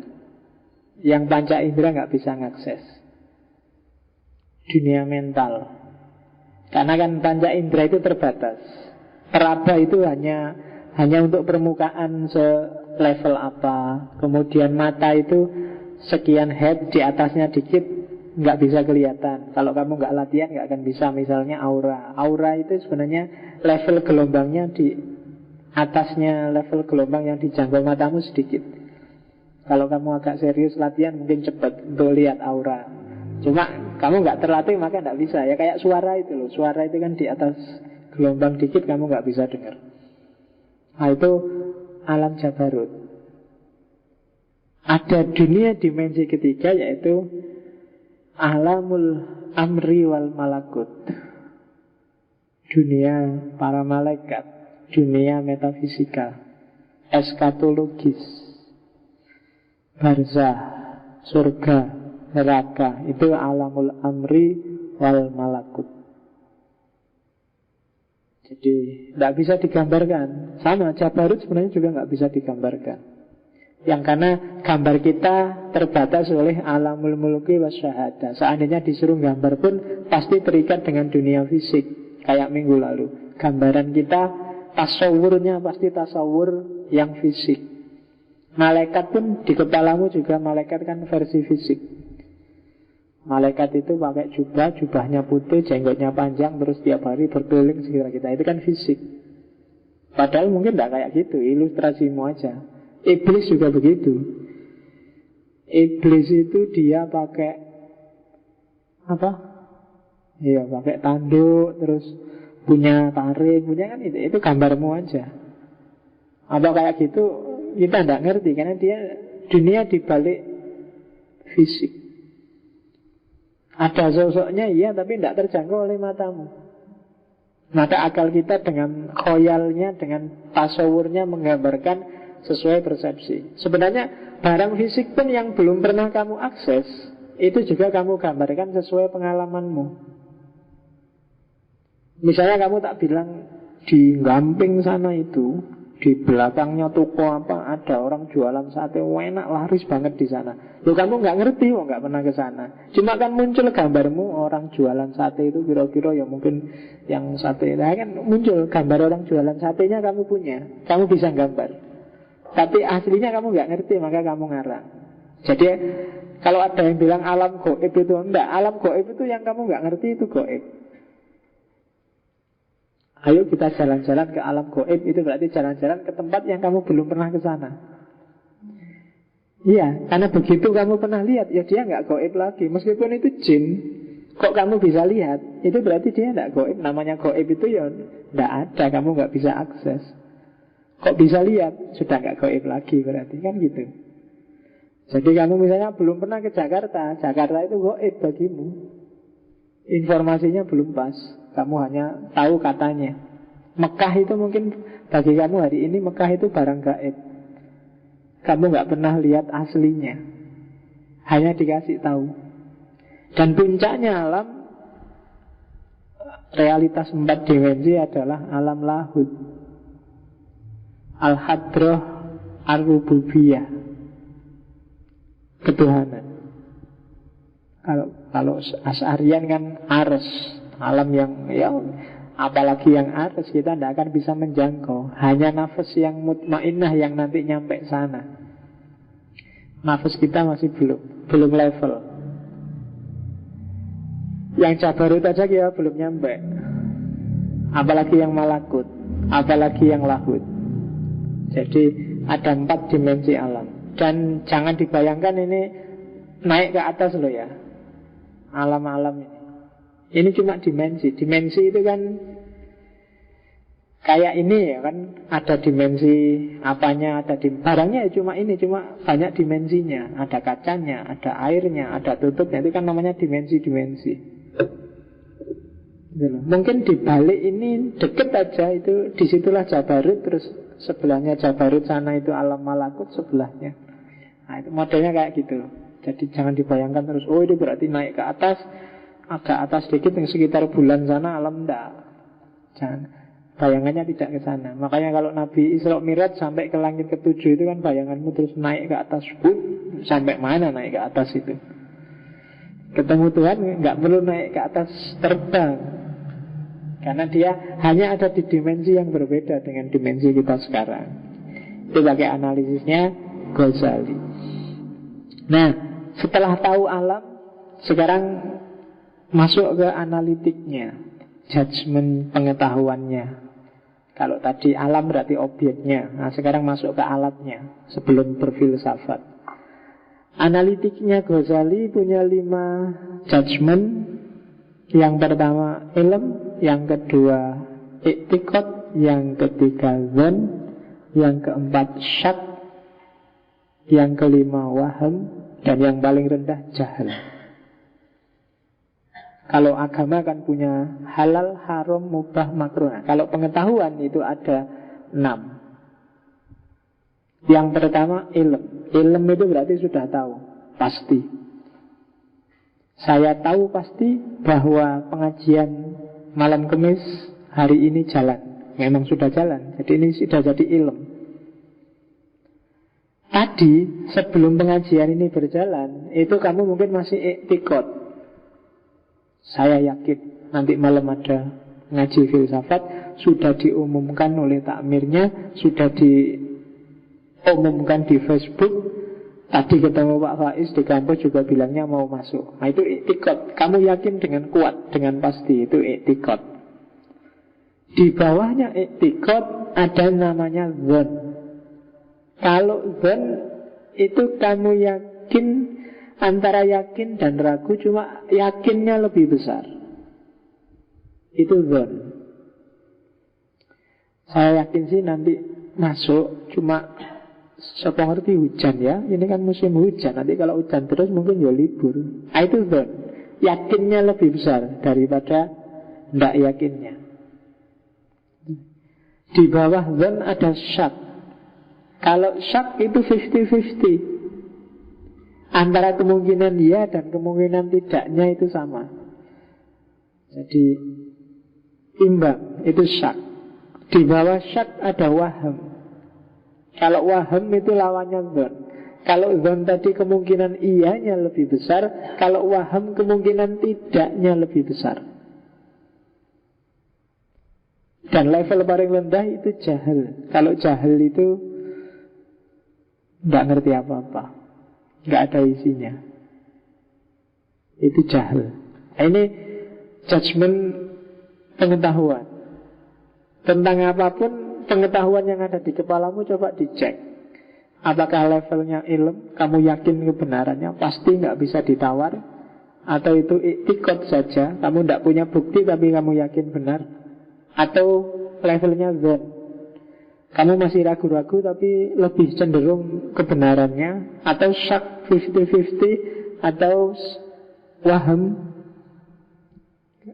yang panca indera nggak bisa ngakses. Dunia mental. Karena kan panca indera itu terbatas. Peraba itu hanya untuk permukaan selevel apa. Kemudian mata itu sekian head, di atasnya dikit nggak bisa kelihatan. Kalau kamu nggak latihan nggak akan bisa. Misalnya aura. Aura itu sebenarnya level gelombangnya di atasnya level gelombang yang dijangkau matamu sedikit. Kalau kamu agak serius latihan mungkin cepat untuk lihat aura. Cuma kamu nggak terlatih maka nggak bisa. Ya kayak suara itu loh. Suara itu kan di atas gelombang dikit kamu nggak bisa dengar. Nah itu alam Jabarut. Ada dunia dimensi ketiga, yaitu alamul amri wal malakut. Dunia para malaikat, dunia metafisika, eskatologis, barzah, surga, neraka. Itu alamul amri wal malakut. Jadi tidak bisa digambarkan. Sama Jabarut sebenarnya juga nggak bisa digambarkan. Yang karena gambar kita terbatas oleh alamul mulki wasyahada. Seandainya disuruh gambar pun pasti terikat dengan dunia fisik. Kayak minggu lalu, gambaran kita tasawurnya pasti tasawur yang fisik. Malaikat pun di kepalamu juga malaikat kan versi fisik. Malaikat itu pakai jubah, jubahnya putih, jenggotnya panjang, terus tiap hari berkeliling sekitar kita. Itu kan fisik. Padahal mungkin tidak kayak gitu, ilustrasimu aja. Iblis juga begitu. Iblis itu dia pakai apa? Iya, pakai tanduk, terus punya taring, punya kan itu gambarmu aja. Apa kayak gitu kita tidak ngerti, karena dia dunia dibalik fisik. Ada sosoknya iya, tapi tidak terjangkau oleh matamu. Maka akal kita dengan khoyalnya, dengan tasawurnya menggambarkan sesuai persepsi. Sebenarnya barang fisik pun yang belum pernah kamu akses, itu juga kamu gambarkan sesuai pengalamanmu. Misalnya kamu tak bilang di Gamping sana itu, di belakangnya toko apa ada orang jualan sate enak, laris banget di sana. Loh, kamu nggak ngerti, nggak pernah ke sana. Cuma kan muncul gambarmu orang jualan sate itu, kira-kira ya mungkin yang sate. Nah, kan muncul gambar orang jualan satenya kamu punya, kamu bisa gambar. Tapi aslinya kamu nggak ngerti, maka kamu ngarang. Jadi kalau ada yang bilang alam goib itu enggak, alam goib itu yang kamu nggak ngerti itu goib. Ayo kita jalan-jalan ke alam goib, itu berarti jalan-jalan ke tempat yang kamu belum pernah ke sana. Iya, karena begitu kamu pernah lihat, ya dia nggak goib lagi. Meskipun itu jin, kok kamu bisa lihat, itu berarti dia nggak goib. Namanya goib itu ya nggak ada, kamu nggak bisa akses. Kok bisa lihat, sudah nggak goib lagi berarti, kan gitu. Jadi kamu misalnya belum pernah ke Jakarta, Jakarta itu goib bagimu. Informasinya belum pas, kamu hanya tahu katanya. Mekah itu mungkin bagi kamu hari ini Mekah itu barang gaib. Kamu nggak pernah lihat aslinya, hanya dikasih tahu. Dan puncaknya alam realitas 4 dimensi adalah alam lahud, al-hadroh, ar-rububiyah, ketuhanan. Kalau Asy'ariyah kan ars, alam yang ya apalagi yang atas kita tidak akan bisa menjangkau. Hanya nafas yang mutmainnah yang nanti nyampe sana. Nafas kita masih belum level. Yang Jabarut aja kita belum nyampe, apalagi yang malakut. apalagi yang lahud. Jadi ada 4 dimensi alam. Dan jangan dibayangkan ini naik ke atas loh ya, alam-alam ini. Ini cuma dimensi. Dimensi itu kan kayak ini ya kan, ada dimensi apanya, ada barangnya ya cuma ini, cuma banyak dimensinya. Ada kacanya, ada airnya, ada tutupnya. Itu kan namanya dimensi-dimensi. Mungkin di balik ini deket aja, itu disitulah Jabarut, terus sebelahnya Jabarut sana itu alam malakut sebelahnya. Nah itu modelnya kayak gitu. Jadi jangan dibayangkan terus, oh itu berarti naik ke atas, agak atas sedikit yang sekitar bulan sana alam, enggak. Jangan. Bayangannya tidak ke sana. Makanya kalau Nabi Isra Mi'raj sampai ke langit ke-7 itu kan bayanganmu terus naik ke atas. Sampai mana naik ke atas itu? Ketemu Tuhan nggak perlu naik ke atas terbang, karena dia hanya ada di dimensi yang berbeda dengan dimensi kita sekarang. Itu pakai analisisnya Ghazali. Nah, setelah tahu alam, sekarang masuk ke analitiknya, judgement pengetahuannya. Kalau tadi alam berarti objeknya. Nah sekarang masuk ke alatnya sebelum berfilsafat. Analitiknya Ghazali punya 5 judgement. Yang pertama ilm, yang kedua i'tiqad, yang ketiga dzan, yang keempat syak, yang kelima waham, dan yang paling rendah jahal. Kalau agama kan punya halal, haram, mubah, makruh. Nah, kalau pengetahuan itu ada 6. Yang pertama ilm. Ilm itu berarti sudah tahu, pasti. Saya tahu pasti bahwa pengajian malam Kamis hari ini jalan. Memang sudah jalan. Jadi ini sudah jadi ilm. Tadi sebelum pengajian ini berjalan, itu kamu mungkin masih i'tiqad. Saya yakin nanti malam ada ngaji filsafat, sudah diumumkan oleh takmirnya, sudah diumumkan di Facebook. Tadi ketemu Pak Faiz di kampus juga bilangnya mau masuk. Nah itu i'tiqad. Kamu yakin dengan kuat, dengan pasti, itu i'tiqad. Di bawahnya i'tiqad ada namanya dzan. Kalau dzan itu kamu yakin, antara yakin dan ragu, cuma yakinnya lebih besar. Itu dzan. Saya yakin sih nanti masuk, cuma siapa ngerti hujan ya. Ini kan musim hujan, nanti kalau hujan terus mungkin ya libur. Nah, itu dzan. Yakinnya lebih besar daripada tidak yakinnya. Di bawah dzan ada syak. Kalau syak itu 50-50. Antara kemungkinan ya dan kemungkinan tidaknya itu sama. Jadi imbang, itu syak. Di bawah syak ada waham. Kalau waham itu lawannya dzan. Kalau dzan tadi kemungkinan iyanya lebih besar, kalau waham kemungkinan tidaknya lebih besar. Dan level paling rendah itu jahil. Kalau jahil itu tidak ngerti apa-apa, nggak ada isinya. Itu jahil. Nah, ini judgement pengetahuan. Tentang apapun, pengetahuan yang ada di kepalamu coba dicek. Apakah levelnya ilm, kamu yakin kebenarannya, pasti nggak bisa ditawar. Atau itu i'tiqad saja, kamu tidak punya bukti tapi kamu yakin benar. Atau levelnya dzan, kamu masih ragu-ragu tapi lebih cenderung kebenarannya. Atau syak 50-50. Atau waham,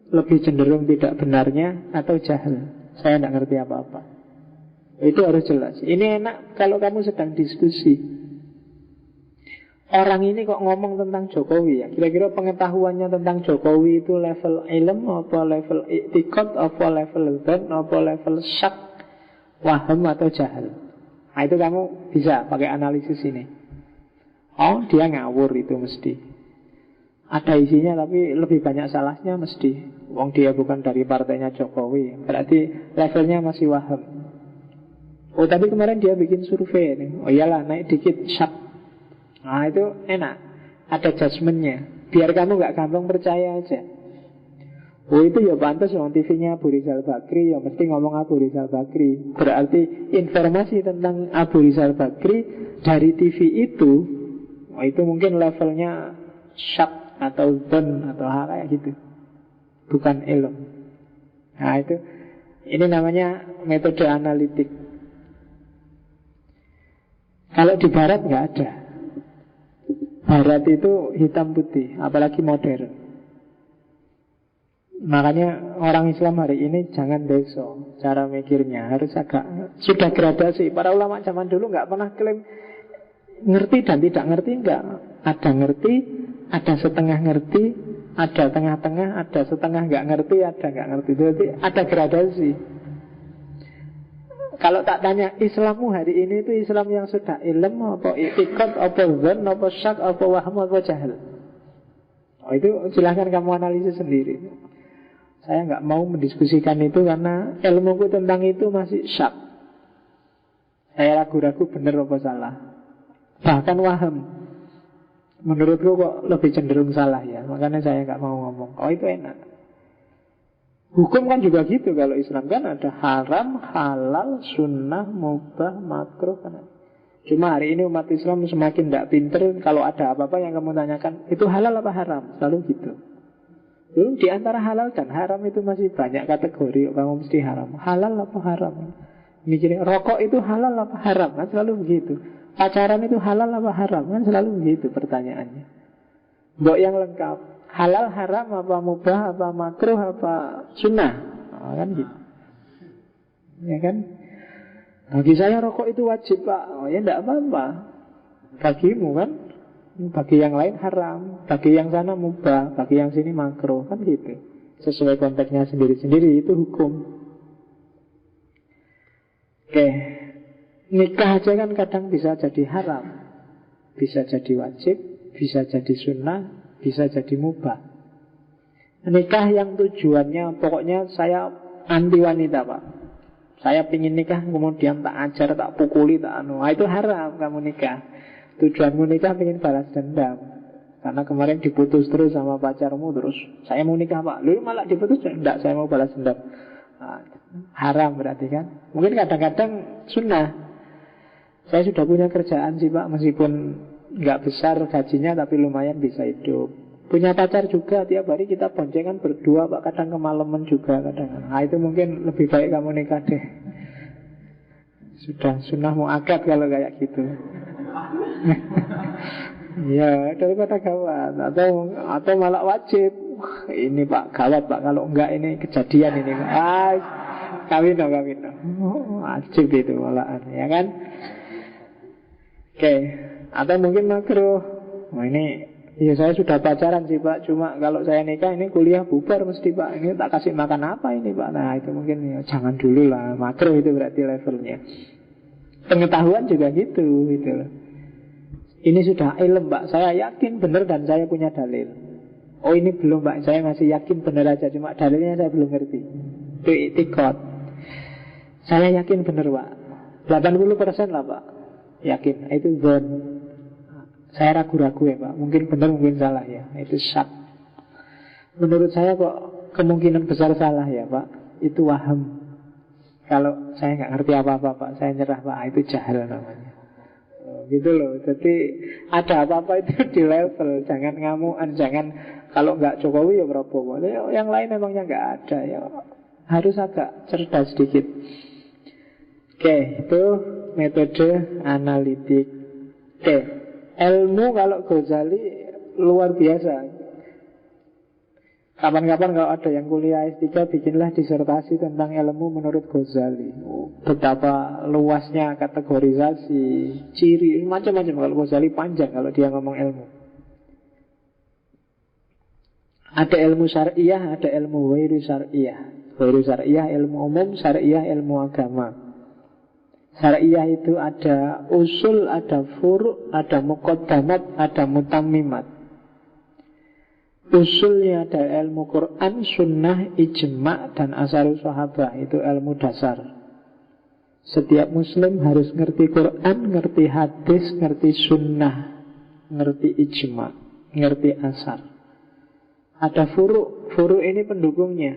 lebih cenderung tidak benarnya. Atau jahil, saya tidak ngerti apa-apa. Itu harus jelas. Ini enak kalau kamu sedang diskusi. Orang ini kok ngomong tentang Jokowi ya, kira-kira pengetahuannya tentang Jokowi itu level ilm, apa level i'tiqad, apa level dzan, apa level syak, waham atau jahil. Nah itu kamu bisa pakai analisis ini. Oh dia ngawur itu mesti. Ada isinya tapi lebih banyak salahnya mesti. Wong dia bukan dari partainya Jokowi, berarti levelnya masih waham. Oh tapi kemarin dia bikin survei nih. Oh iyalah naik dikit syak. Nah itu enak, ada judgementnya. Biar kamu gak gampang percaya aja. Oh itu ya pantas dong, TV-nya Abu Rizal Bakri, ya mesti ngomong Abu Rizal Bakri. Berarti informasi tentang Abu Rizal Bakri dari TV itu, oh itu mungkin levelnya syak atau zon atau hal kayak gitu, bukan ilm. Nah itu, ini namanya metode analitik. Kalau di Barat nggak ada. Barat itu hitam putih, apalagi modern. Makanya orang Islam hari ini jangan deso cara mikirnya, harus agak sudah gradasi. Para ulama zaman dulu nggak pernah klaim ngerti dan tidak ngerti, enggak. Ada ngerti, ada setengah ngerti, ada tengah-tengah, ada setengah nggak ngerti, ada nggak ngerti. Jadi ada gradasi. Kalau tak tanya Islammu hari ini itu Islam yang sudah ilm, apa i'tiqad, apa zon, apa syak, apa wahm, apa jahil. Oh, itu silahkan kamu analisis sendiri. Saya nggak mau mendiskusikan itu karena ilmuku tentang itu masih syak. Saya ragu-ragu benar apa salah. Bahkan waham, menurutku kok lebih cenderung salah ya. Makanya saya nggak mau ngomong. Oh itu enak. Hukum kan juga gitu. Kalau Islam kan ada haram, halal, sunnah, mubah, makruh kan. Cuma hari ini umat Islam semakin tidak pinter. Kalau ada apa-apa yang kamu tanyakan, itu halal apa haram? Selalu gitu. Di antara halal dan haram itu masih banyak kategori. Kamu mesti haram. Halal apa haram? Mikirin rokok itu halal apa haram? Kan selalu begitu. Pacaran itu halal apa haram? Kan selalu begitu pertanyaannya. Mbok yang lengkap. Halal, haram, apa mubah, apa makruh, apa sunnah. Oh, kan gitu. Ya kan? Bagi saya rokok itu wajib, Pak. Oh ya enggak apa-apa. Bagimu kan? Bagi yang lain haram, bagi yang sana mubah, bagi yang sini makruh, kan gitu. Sesuai konteksnya sendiri-sendiri, itu hukum. Oke, nikah aja kan kadang bisa jadi haram, bisa jadi wajib, bisa jadi sunnah, bisa jadi mubah. Nikah yang tujuannya pokoknya saya anti wanita, Pak. Saya pingin nikah kemudian tak ajar, tak pukuli, tak anu. Itu haram kamu nikah. Tujuanmu nikah pengen balas dendam karena kemarin diputus terus sama pacarmu. Terus saya mau nikah, Pak. Lu malah diputus. Enggak, saya mau balas dendam. Haram berarti kan. Mungkin kadang-kadang sunnah. Saya sudah punya kerjaan sih, Pak. Meskipun nggak besar gajinya, tapi lumayan bisa hidup. Punya pacar juga. Tiap hari kita boncengan berdua, Pak. Kadang kemalaman juga kadang. Nah itu mungkin lebih baik kamu nikah deh. Sudah sunnah mau akad kalau kayak gitu. Ya daripada gawat. Atau malah wajib. Ini Pak gawat, Pak. Kalau enggak ini kejadian ini. Kawin dong. Wajib itu malahan, ya kan? Oke. Atau mungkin makruh. Ini ya saya sudah pacaran sih, Pak. Cuma kalau saya nikah ini kuliah bubar mesti, Pak. Ini tak kasih makan apa ini, Pak? Nah itu mungkin ya jangan dulu lah. Makruh itu berarti levelnya. Pengetahuan juga gitu loh. Ini sudah ilm, Pak. Saya yakin benar dan saya punya dalil. Oh ini belum, Pak. Saya masih yakin benar aja. Cuma dalilnya saya belum ngerti. Itu i'tiqad. Saya yakin benar, Pak. 80% lah, Pak. Yakin. Itu zon. Saya ragu-ragu ya, Pak. Mungkin benar, mungkin salah ya. Itu syak. Menurut saya kok kemungkinan besar salah ya, Pak. Itu waham. Kalau saya nggak ngerti apa-apa, Pak, saya nyerah, Pak. Itu jahil namanya. Gitu loh. Jadi ada apa-apa itu di level. Jangan ngamuan. Jangan kalau nggak Jokowi ya Prabowo. Yang lain emangnya nggak ada ya. Harus agak cerdas sedikit. Oke, itu metode analitik. Oke, ilmu kalau Ghazali luar biasa. Kapan-kapan kalau ada yang kuliah S3, bikinlah disertasi tentang ilmu menurut Ghazali. Betapa luasnya kategorisasi, ciri, macam-macam. Kalau Ghazali panjang kalau dia ngomong ilmu. Ada ilmu syariah, ada ilmu ghairu syariah. Ghairu syariah ilmu umum, syariah ilmu agama. Syariah itu ada usul, ada furu', ada muqaddamat, ada mutammimat. Usulnya ada ilmu Quran, sunnah, ijma' dan asarul sahabah. Itu ilmu dasar. Setiap muslim harus ngerti Quran, ngerti hadis, ngerti sunnah, ngerti ijma', ngerti asar. Ada furu'. Furu' ini pendukungnya.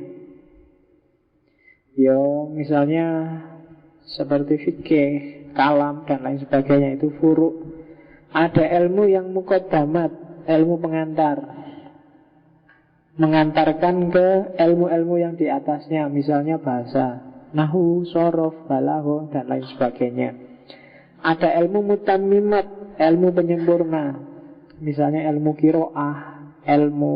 Yo, misalnya seperti fikih, kalam, dan lain sebagainya, itu furu'. Ada ilmu yang muqaddamat, ilmu pengantar, mengantarkan ke ilmu-ilmu yang di atasnya. Misalnya bahasa, nahwu, sorof, balaghah, dan lain sebagainya. Ada ilmu mutammimat, ilmu penyempurna. Misalnya ilmu qiraah, ilmu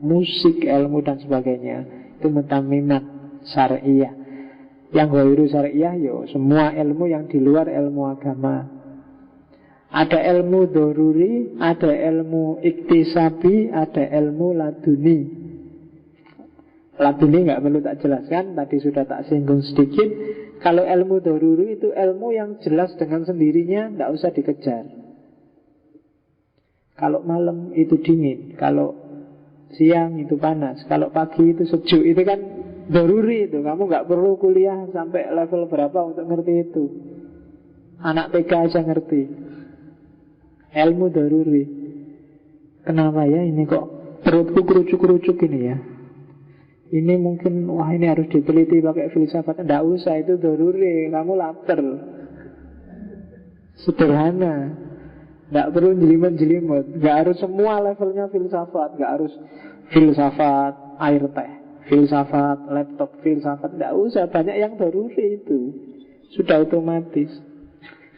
musik, ilmu dan sebagainya. Itu mutammimat syariah. Yang ghairu syariah, yo semua ilmu yang di luar ilmu agama. Ada ilmu doruri, ada ilmu iktisabi, ada ilmu laduni. Laduni nggak perlu tak jelaskan, tadi sudah tak singgung sedikit. Kalau ilmu doruri itu ilmu yang jelas dengan sendirinya, nggak usah dikejar. Kalau malam itu dingin, kalau siang itu panas, kalau pagi itu sejuk, itu kan doruri itu. Kamu nggak perlu kuliah sampai level berapa untuk ngerti itu. Anak TK aja ngerti. Ilmu doruri. Kenapa ya ini kok perutku kerucuk-kerucuk ini ya? Ini mungkin, wah ini harus diteliti pakai filsafat. Nggak usah, itu doruri. Kamu lapar. Sederhana. Nggak perlu jelimet-jelimet. Nggak harus semua levelnya filsafat. Nggak harus filsafat air teh, filsafat laptop, filsafat. Nggak usah, banyak yang doruri itu. Sudah otomatis.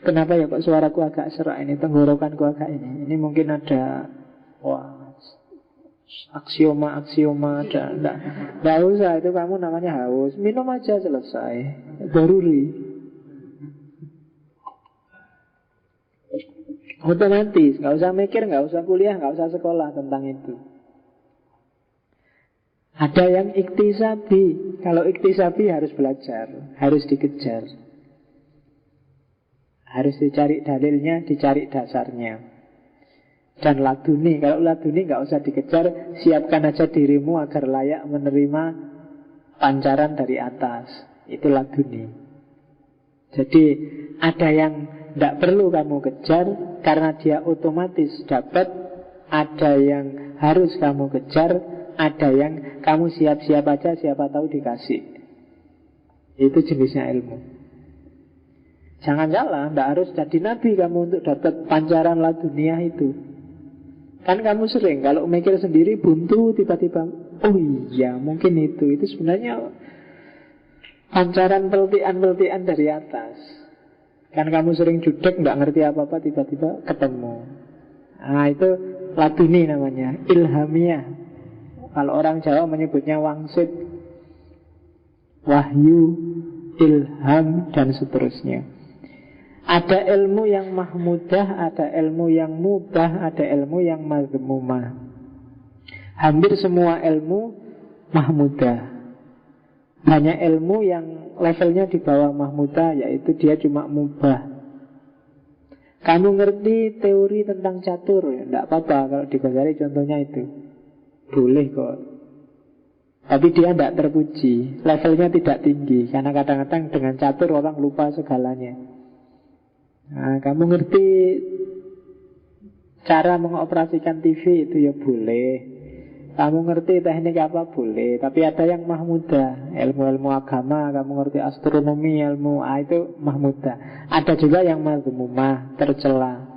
Kenapa ya kok suaraku agak serak ini, tenggorokanku agak ini. Ini mungkin ada, wah, aksioma ada. Nggak usah, itu kamu namanya haus. Minum aja selesai. Doruri. Otomatis, nggak usah mikir, nggak usah kuliah, nggak usah sekolah tentang itu. Ada yang iktisabi. Kalau iktisabi harus belajar, harus dikejar, harus dicari dalilnya, dicari dasarnya. Dan laduni, kalau laduni nggak usah dikejar, siapkan aja dirimu agar layak menerima pancaran dari atas. Itu laduni. Jadi ada yang tidak perlu kamu kejar karena dia otomatis dapat. Ada yang harus kamu kejar, ada yang kamu siap-siap aja, siapa tahu dikasih. Itu jenisnya ilmu. Jangan salah, tidak harus jadi nabi kamu untuk dapat pancaran laduniah itu. Kan kamu sering kalau mikir sendiri buntu, tiba-tiba oh iya mungkin itu sebenarnya pancaran peltian-peltian dari atas. Kan kamu sering judek, nggak ngerti apa-apa, tiba-tiba ketemu. Nah itu laduni namanya, ilhamiah. Kalau orang Jawa menyebutnya wangsit, wahyu, ilham, dan seterusnya. Ada ilmu yang mahmudah, ada ilmu yang mubah, ada ilmu yang mazmumah. Hampir semua ilmu mahmudah. Hanya ilmu yang levelnya di bawah mahmudah, yaitu dia cuma mubah. Kamu ngerti teori tentang catur, ya tidak apa-apa. Kalau di Ghazali contohnya itu boleh kok. Tapi dia tidak terpuji, levelnya tidak tinggi. Karena kadang-kadang dengan catur orang lupa segalanya. Nah, kamu ngerti cara mengoperasikan TV itu ya boleh. Kamu ngerti teknik apa boleh. Tapi ada yang mahmudah, ilmu-ilmu agama. Kamu ngerti astronomi, ilmu itu mahmudah. Ada juga yang mazmumah, tercela.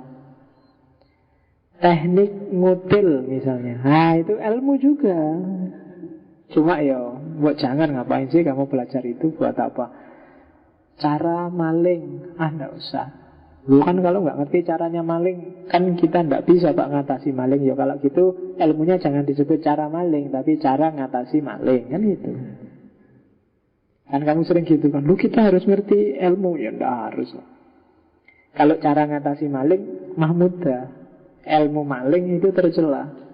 Teknik ngutil misalnya, nah itu ilmu juga. Cuma ya buat jangan, ngapain sih kamu belajar itu, buat apa. Cara maling, enggak usah. Lu kan kalau nggak ngerti caranya maling, kan kita nggak bisa Pak ngatasi maling. Ya kalau gitu ilmunya jangan disebut cara maling, tapi cara ngatasi maling, kan gitu. Kan kamu sering gitu kan, lu kita harus ngerti ilmu. Ya nggak harus. Kalau cara ngatasi maling mahmudah, ilmu maling itu tercela.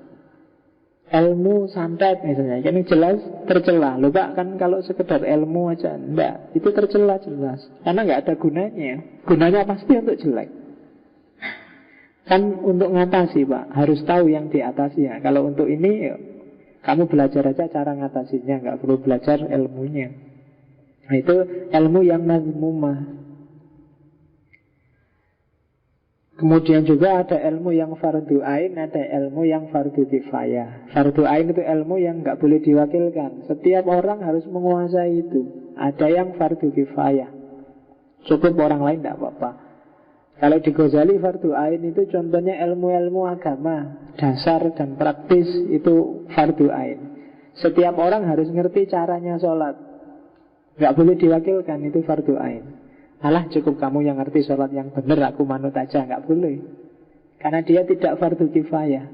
Ilmu santet misalnya, ini jelas tercela. Loh Pak, kan kalau sekedar ilmu aja enggak, itu tercela jelas. Karena nggak ada gunanya. Gunanya pasti untuk jelek. Kan untuk ngatasi Pak, harus tahu yang diatasinya. Kalau untuk ini, kamu belajar aja cara ngatasinya, nggak perlu belajar ilmunya. Nah itu ilmu yang mazmumah. Kemudian juga ada ilmu yang fardu ain, ada ilmu yang fardu kifayah. Fardu ain itu ilmu yang nggak boleh diwakilkan. Setiap orang harus menguasai itu. Ada yang fardu kifayah, cukup orang lain tidak apa-apa. Kalau di Ghazali fardu ain itu contohnya ilmu-ilmu agama dasar dan praktis, itu fardu ain. Setiap orang harus ngerti caranya sholat, nggak boleh diwakilkan, itu fardu ain. Alah cukup kamu yang ngerti sholat yang benar, aku manut aja, nggak boleh. Karena dia tidak fardu kifayah.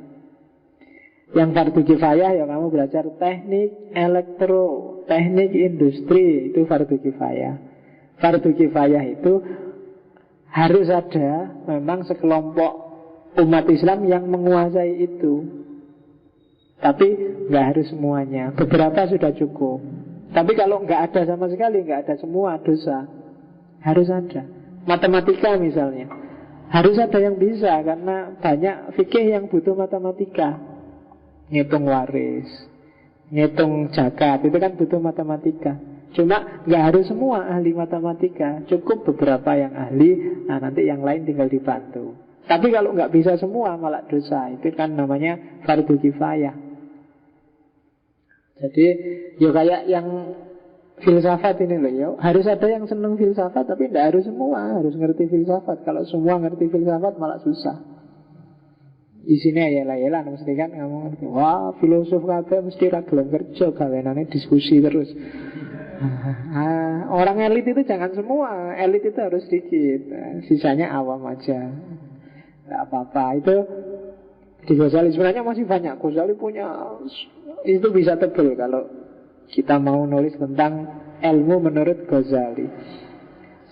Yang fardu kifayah ya kamu belajar teknik elektro, teknik industri, itu fardu kifayah. Fardu kifayah itu harus ada memang sekelompok umat Islam yang menguasai itu. Tapi nggak harus semuanya, beberapa sudah cukup. Tapi kalau nggak ada sama sekali, nggak ada semua, dosa. Harus ada. Matematika misalnya, harus ada yang bisa, karena banyak fikih yang butuh matematika. Ngitung waris, ngitung zakat, itu kan butuh matematika. Cuma nggak harus semua ahli matematika, cukup beberapa yang ahli. Nah nanti yang lain tinggal dibantu. Tapi kalau nggak bisa semua malah dosa. Itu kan namanya fardu kifayah. Jadi ya kayak yang filsafat ini loh ya, harus ada yang seneng filsafat, tapi tidak harus semua harus ngerti filsafat. Kalau semua ngerti filsafat malah susah. Isinya ya lah, mesti kan kamu ngerti. Wah filosof kabeh mesti ra gelem kerja, gawenane diskusi terus. Orang elit itu jangan semua, elit itu harus sedikit, sisanya awam aja. Tidak apa-apa. Itu di Ghazali sebenarnya masih banyak. Ghazali punya, itu bisa tebel kalau kita mau nulis tentang ilmu menurut Ghazali.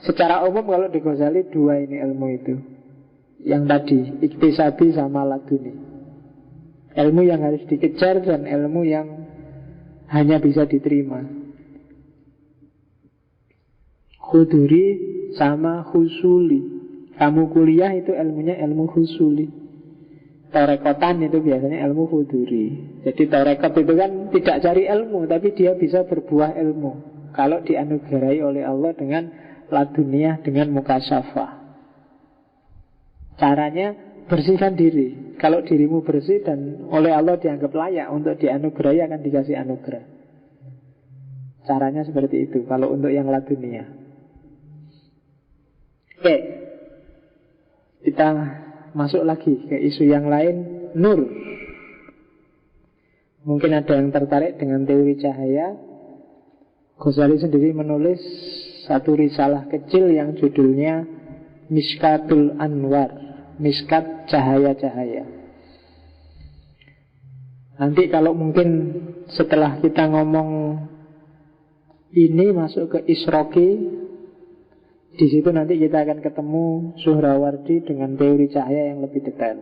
Secara umum kalau di Ghazali dua ini ilmu itu, yang tadi iktisabi sama laduni. Ilmu yang harus dikejar dan ilmu yang hanya bisa diterima. Khuduri sama husuli. Kamu kuliah itu ilmunya ilmu husuli. Torekotan itu biasanya ilmu khuduri. Jadi torekot itu kan tidak cari ilmu, tapi dia bisa berbuah ilmu kalau dianugerahi oleh Allah dengan laduniah, dengan mukasyafah. Caranya bersihkan diri. Kalau dirimu bersih dan oleh Allah dianggap layak untuk dianugerahi, akan dikasih anugerah. Caranya seperti itu kalau untuk yang laduniah. Oke, kita masuk lagi ke isu yang lain. Nur. Mungkin ada yang tertarik dengan teori cahaya. Ghazali sendiri menulis satu risalah kecil yang judulnya Miskatul Anwar, miskat cahaya-cahaya. Nanti kalau mungkin setelah kita ngomong ini masuk ke Isroqi, di situ nanti kita akan ketemu Suhrawardi dengan teori cahaya yang lebih detail.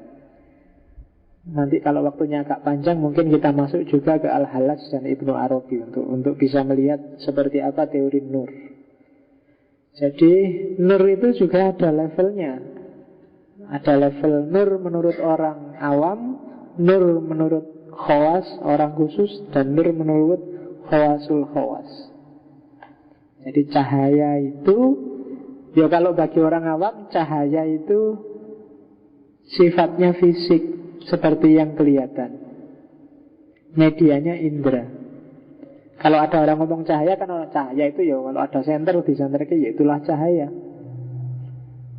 Nanti kalau waktunya agak panjang, mungkin kita masuk juga ke Al-Hallaj dan Ibnu Arabi untuk bisa melihat seperti apa teori nur. Jadi nur itu juga ada levelnya. Ada level nur menurut orang awam, nur menurut khawas, orang khusus, dan nur menurut khawasul khawas. Jadi cahaya itu, ya kalau bagi orang awam, cahaya itu sifatnya fisik, seperti yang kelihatan. Medianya indera. Kalau ada orang ngomong cahaya, kan orang cahaya itu ya kalau ada senter di senter ya itulah cahaya.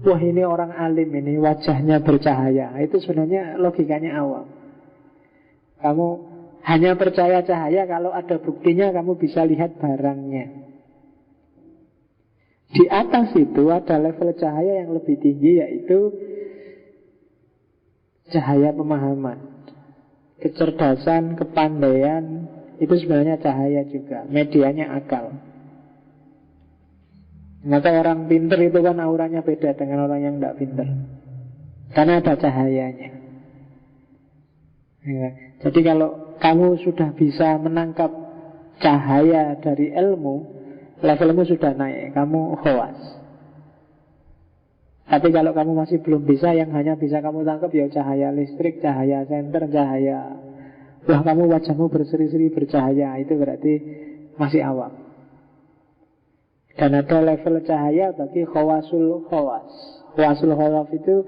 Wah ini orang alim ini, wajahnya bercahaya. Itu sebenarnya logikanya awam. Kamu hanya percaya cahaya kalau ada buktinya, kamu bisa lihat barangnya. Di atas itu ada level cahaya yang lebih tinggi, yaitu cahaya pemahaman, kecerdasan, kepandaian. Itu sebenarnya cahaya juga. Medianya akal. Maka orang pinter itu kan auranya beda dengan orang yang tidak pinter, karena ada cahayanya ya. Jadi kalau kamu sudah bisa menangkap cahaya dari ilmu, levelmu sudah naik, kamu khawas. Tapi kalau kamu masih belum bisa, yang hanya bisa kamu tangkap ya cahaya listrik, cahaya senter, cahaya, wah kamu wajahmu berseri-seri bercahaya, itu berarti masih awam. Dan ada level cahaya bagi khawasul khawas. Khawasul khawas itu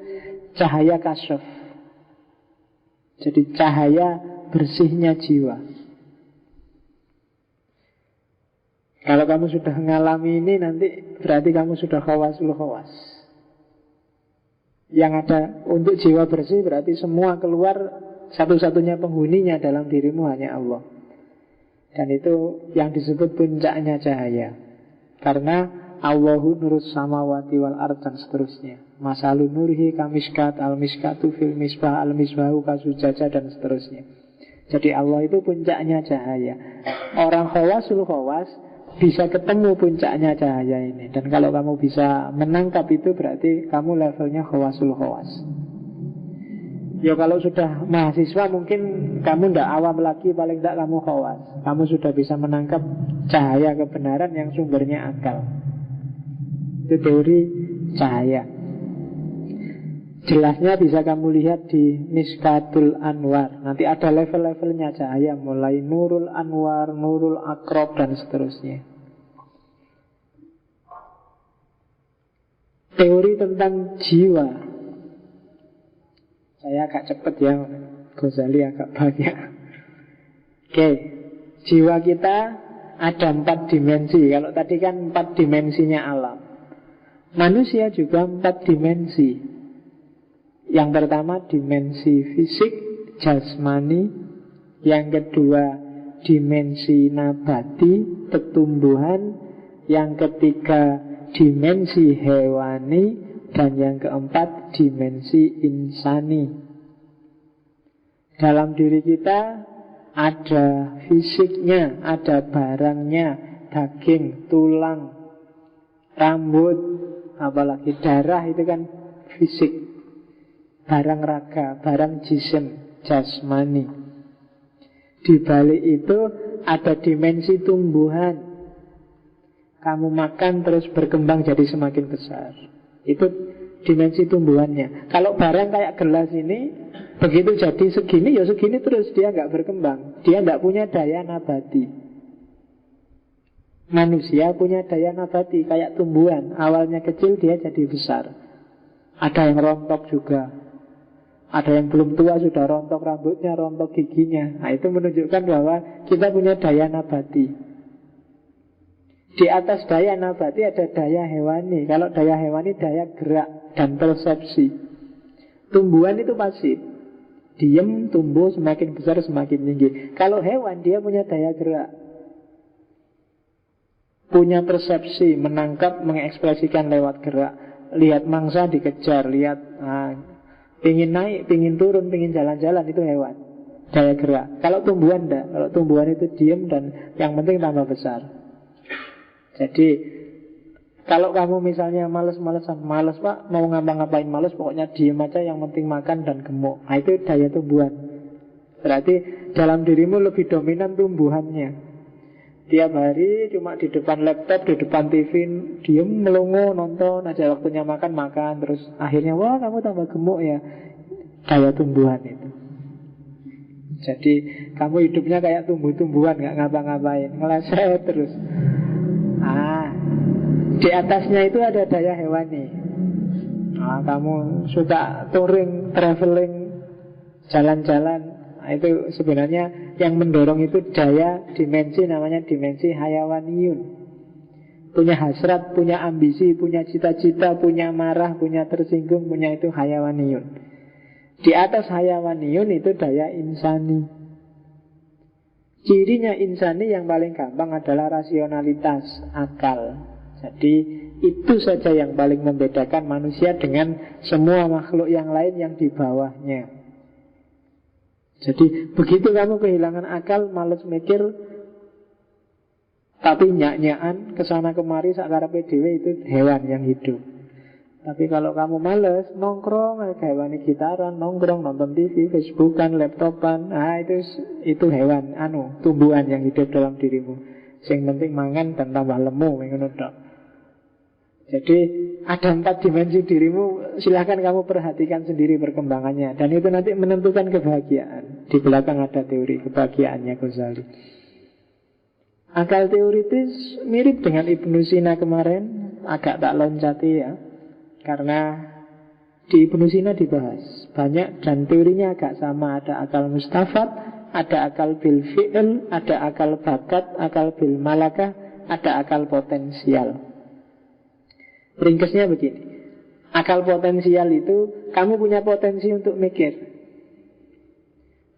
cahaya kasyaf. Jadi cahaya bersihnya jiwa. Kalau kamu sudah mengalami ini, nanti berarti kamu sudah khawasul khawas. Yang ada untuk jiwa bersih berarti semua keluar, satu-satunya penghuninya dalam dirimu hanya Allah. Dan itu yang disebut puncaknya cahaya. Karena Allahu nurus samawati wal ard dan seterusnya. Masalu nurhi kamiskat al-miskatu fil misbah al-misbahu kasujaja dan seterusnya. Jadi Allah itu puncaknya cahaya. Orang khawasul khawas bisa ketemu puncaknya cahaya ini. Dan kalau kamu bisa menangkap itu berarti kamu levelnya khawasul khawas. Ya kalau sudah mahasiswa mungkin kamu tidak awam lagi, paling tidak kamu khawas. Kamu sudah bisa menangkap cahaya kebenaran yang sumbernya akal. Itu teori cahaya. Jelasnya bisa kamu lihat di Miskatul Anwar. Nanti ada level-levelnya cahaya, mulai Nurul Anwar, Nurul Akrob dan seterusnya. Teori tentang jiwa. Saya agak cepat ya, Ghazali agak banyak. Oke, jiwa kita ada 4 dimensi. Kalau tadi kan 4 dimensinya alam. Manusia juga 4 dimensi. Yang pertama dimensi fisik, jasmani. Yang kedua dimensi nabati, pertumbuhan. Yang ketiga dimensi hewani. Dan yang keempat dimensi insani. Dalam diri kita ada fisiknya, ada barangnya, daging, tulang, rambut, apalagi darah, itu kan fisik. Barang raga, barang jisim, jasmani. Di balik itu ada dimensi tumbuhan. Kamu makan terus berkembang jadi semakin besar. Itu dimensi tumbuhannya. Kalau barang kayak gelas ini, begitu jadi segini, ya segini terus, dia nggak berkembang. Dia nggak punya daya nabati. Manusia punya daya nabati kayak tumbuhan. Awalnya kecil, dia jadi besar. Ada yang rontok juga. Ada yang belum tua sudah rontok rambutnya, rontok giginya. Nah, itu menunjukkan bahwa kita punya daya nabati. Di atas daya nabati ada daya hewani. Kalau daya hewani daya gerak dan persepsi. Tumbuhan itu pasif, diam, tumbuh, semakin besar semakin tinggi. Kalau hewan dia punya daya gerak, punya persepsi, menangkap, mengekspresikan lewat gerak. Lihat mangsa dikejar, lihat pingin naik, pingin turun, pingin jalan-jalan, itu hewan, daya gerak. Kalau tumbuhan enggak. Kalau tumbuhan itu diam dan yang penting tambah besar. Jadi kalau kamu misalnya males-malesan, males pak, mau ngapa-ngapain males, pokoknya diem aja, yang penting makan dan gemuk. Nah, itu daya tumbuhan. Berarti dalam dirimu lebih dominan tumbuhannya. Tiap hari cuma di depan laptop, di depan TV, diem, melongo, nonton aja, waktunya makan, makan. Terus akhirnya, wah kamu tambah gemuk ya. Daya tumbuhan itu. Jadi kamu hidupnya kayak tumbuh-tumbuhan, gak ngapa-ngapain, ngeleset terus. Di atasnya itu ada daya hewani. Kamu suka touring, traveling, jalan-jalan. Itu sebenarnya yang mendorong itu daya dimensi, namanya dimensi hayawaniyun. Punya hasrat, punya ambisi, punya cita-cita, punya marah, punya tersinggung, punya itu hayawaniyun. Di atas hayawaniyun itu daya insani. Cirinya insani yang paling gampang adalah rasionalitas, akal. Jadi itu saja yang paling membedakan manusia dengan semua makhluk yang lain yang di bawahnya. Jadi begitu kamu kehilangan akal, males mikir, tapi nyak-nyakan kesana kemari sakarepe dhewe, itu hewan yang hidup. Tapi kalau kamu males, nongkrong kayak hewan gitaran, nongkrong, nonton TV, Facebookan, laptopan, itu hewan, tumbuhan yang hidup dalam dirimu. Yang penting mangan dan tambah lemu, ngono tok. Jadi ada 4 dimensi dirimu. Silahkan kamu perhatikan sendiri perkembangannya. Dan itu nanti menentukan kebahagiaan. Di belakang ada teori kebahagiaannya Ghazali. Akal teoritis mirip dengan Ibnu Sina kemarin. Agak tak loncati ya. Karena di Ibnu Sina dibahas banyak dan teorinya agak sama. Ada akal mustafat, ada akal bil fi'l, ada akal bakat, akal bil malakah, ada akal potensial. Ringkesnya begini. Akal potensial itu kamu punya potensi untuk mikir.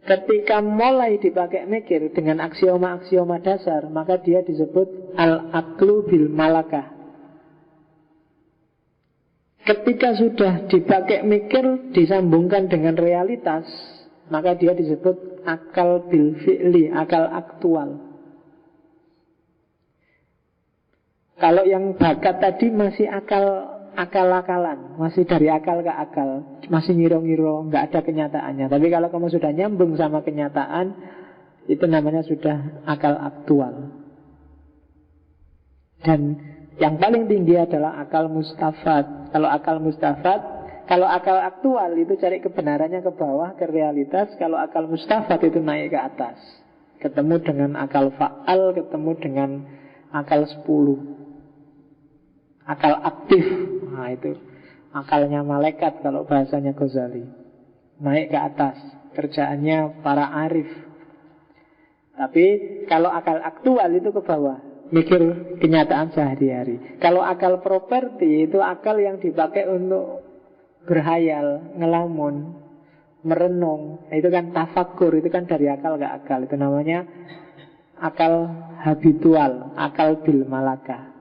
Ketika mulai dipakai mikir dengan aksioma-aksioma dasar, maka dia disebut al-aqlu bil malakah. Ketika sudah dipakai mikir, disambungkan dengan realitas, maka dia disebut akal bil fi'li, akal aktual. Kalau yang bakat tadi masih akal-akalan, masih dari akal ke akal, masih ngiro-ngiro, nggak ada kenyataannya. Tapi kalau kamu sudah nyambung sama kenyataan, itu namanya sudah akal aktual. Dan yang paling tinggi adalah akal mustafat. Kalau akal aktual itu cari kebenarannya ke bawah, ke realitas. Kalau akal mustafat itu naik ke atas, ketemu dengan akal fa'al, ketemu dengan akal 10, akal aktif. Nah itu akalnya malaikat kalau bahasanya Ghazali. Naik ke atas, kerjaannya para arif. Tapi kalau akal aktual itu ke bawah, mikir kenyataan sehari-hari. Kalau akal properti itu akal yang dipakai untuk berhayal, ngelamun, merenung. Itu kan tafakur, itu kan dari akal ke akal. Itu namanya akal habitual, akal bil malakah.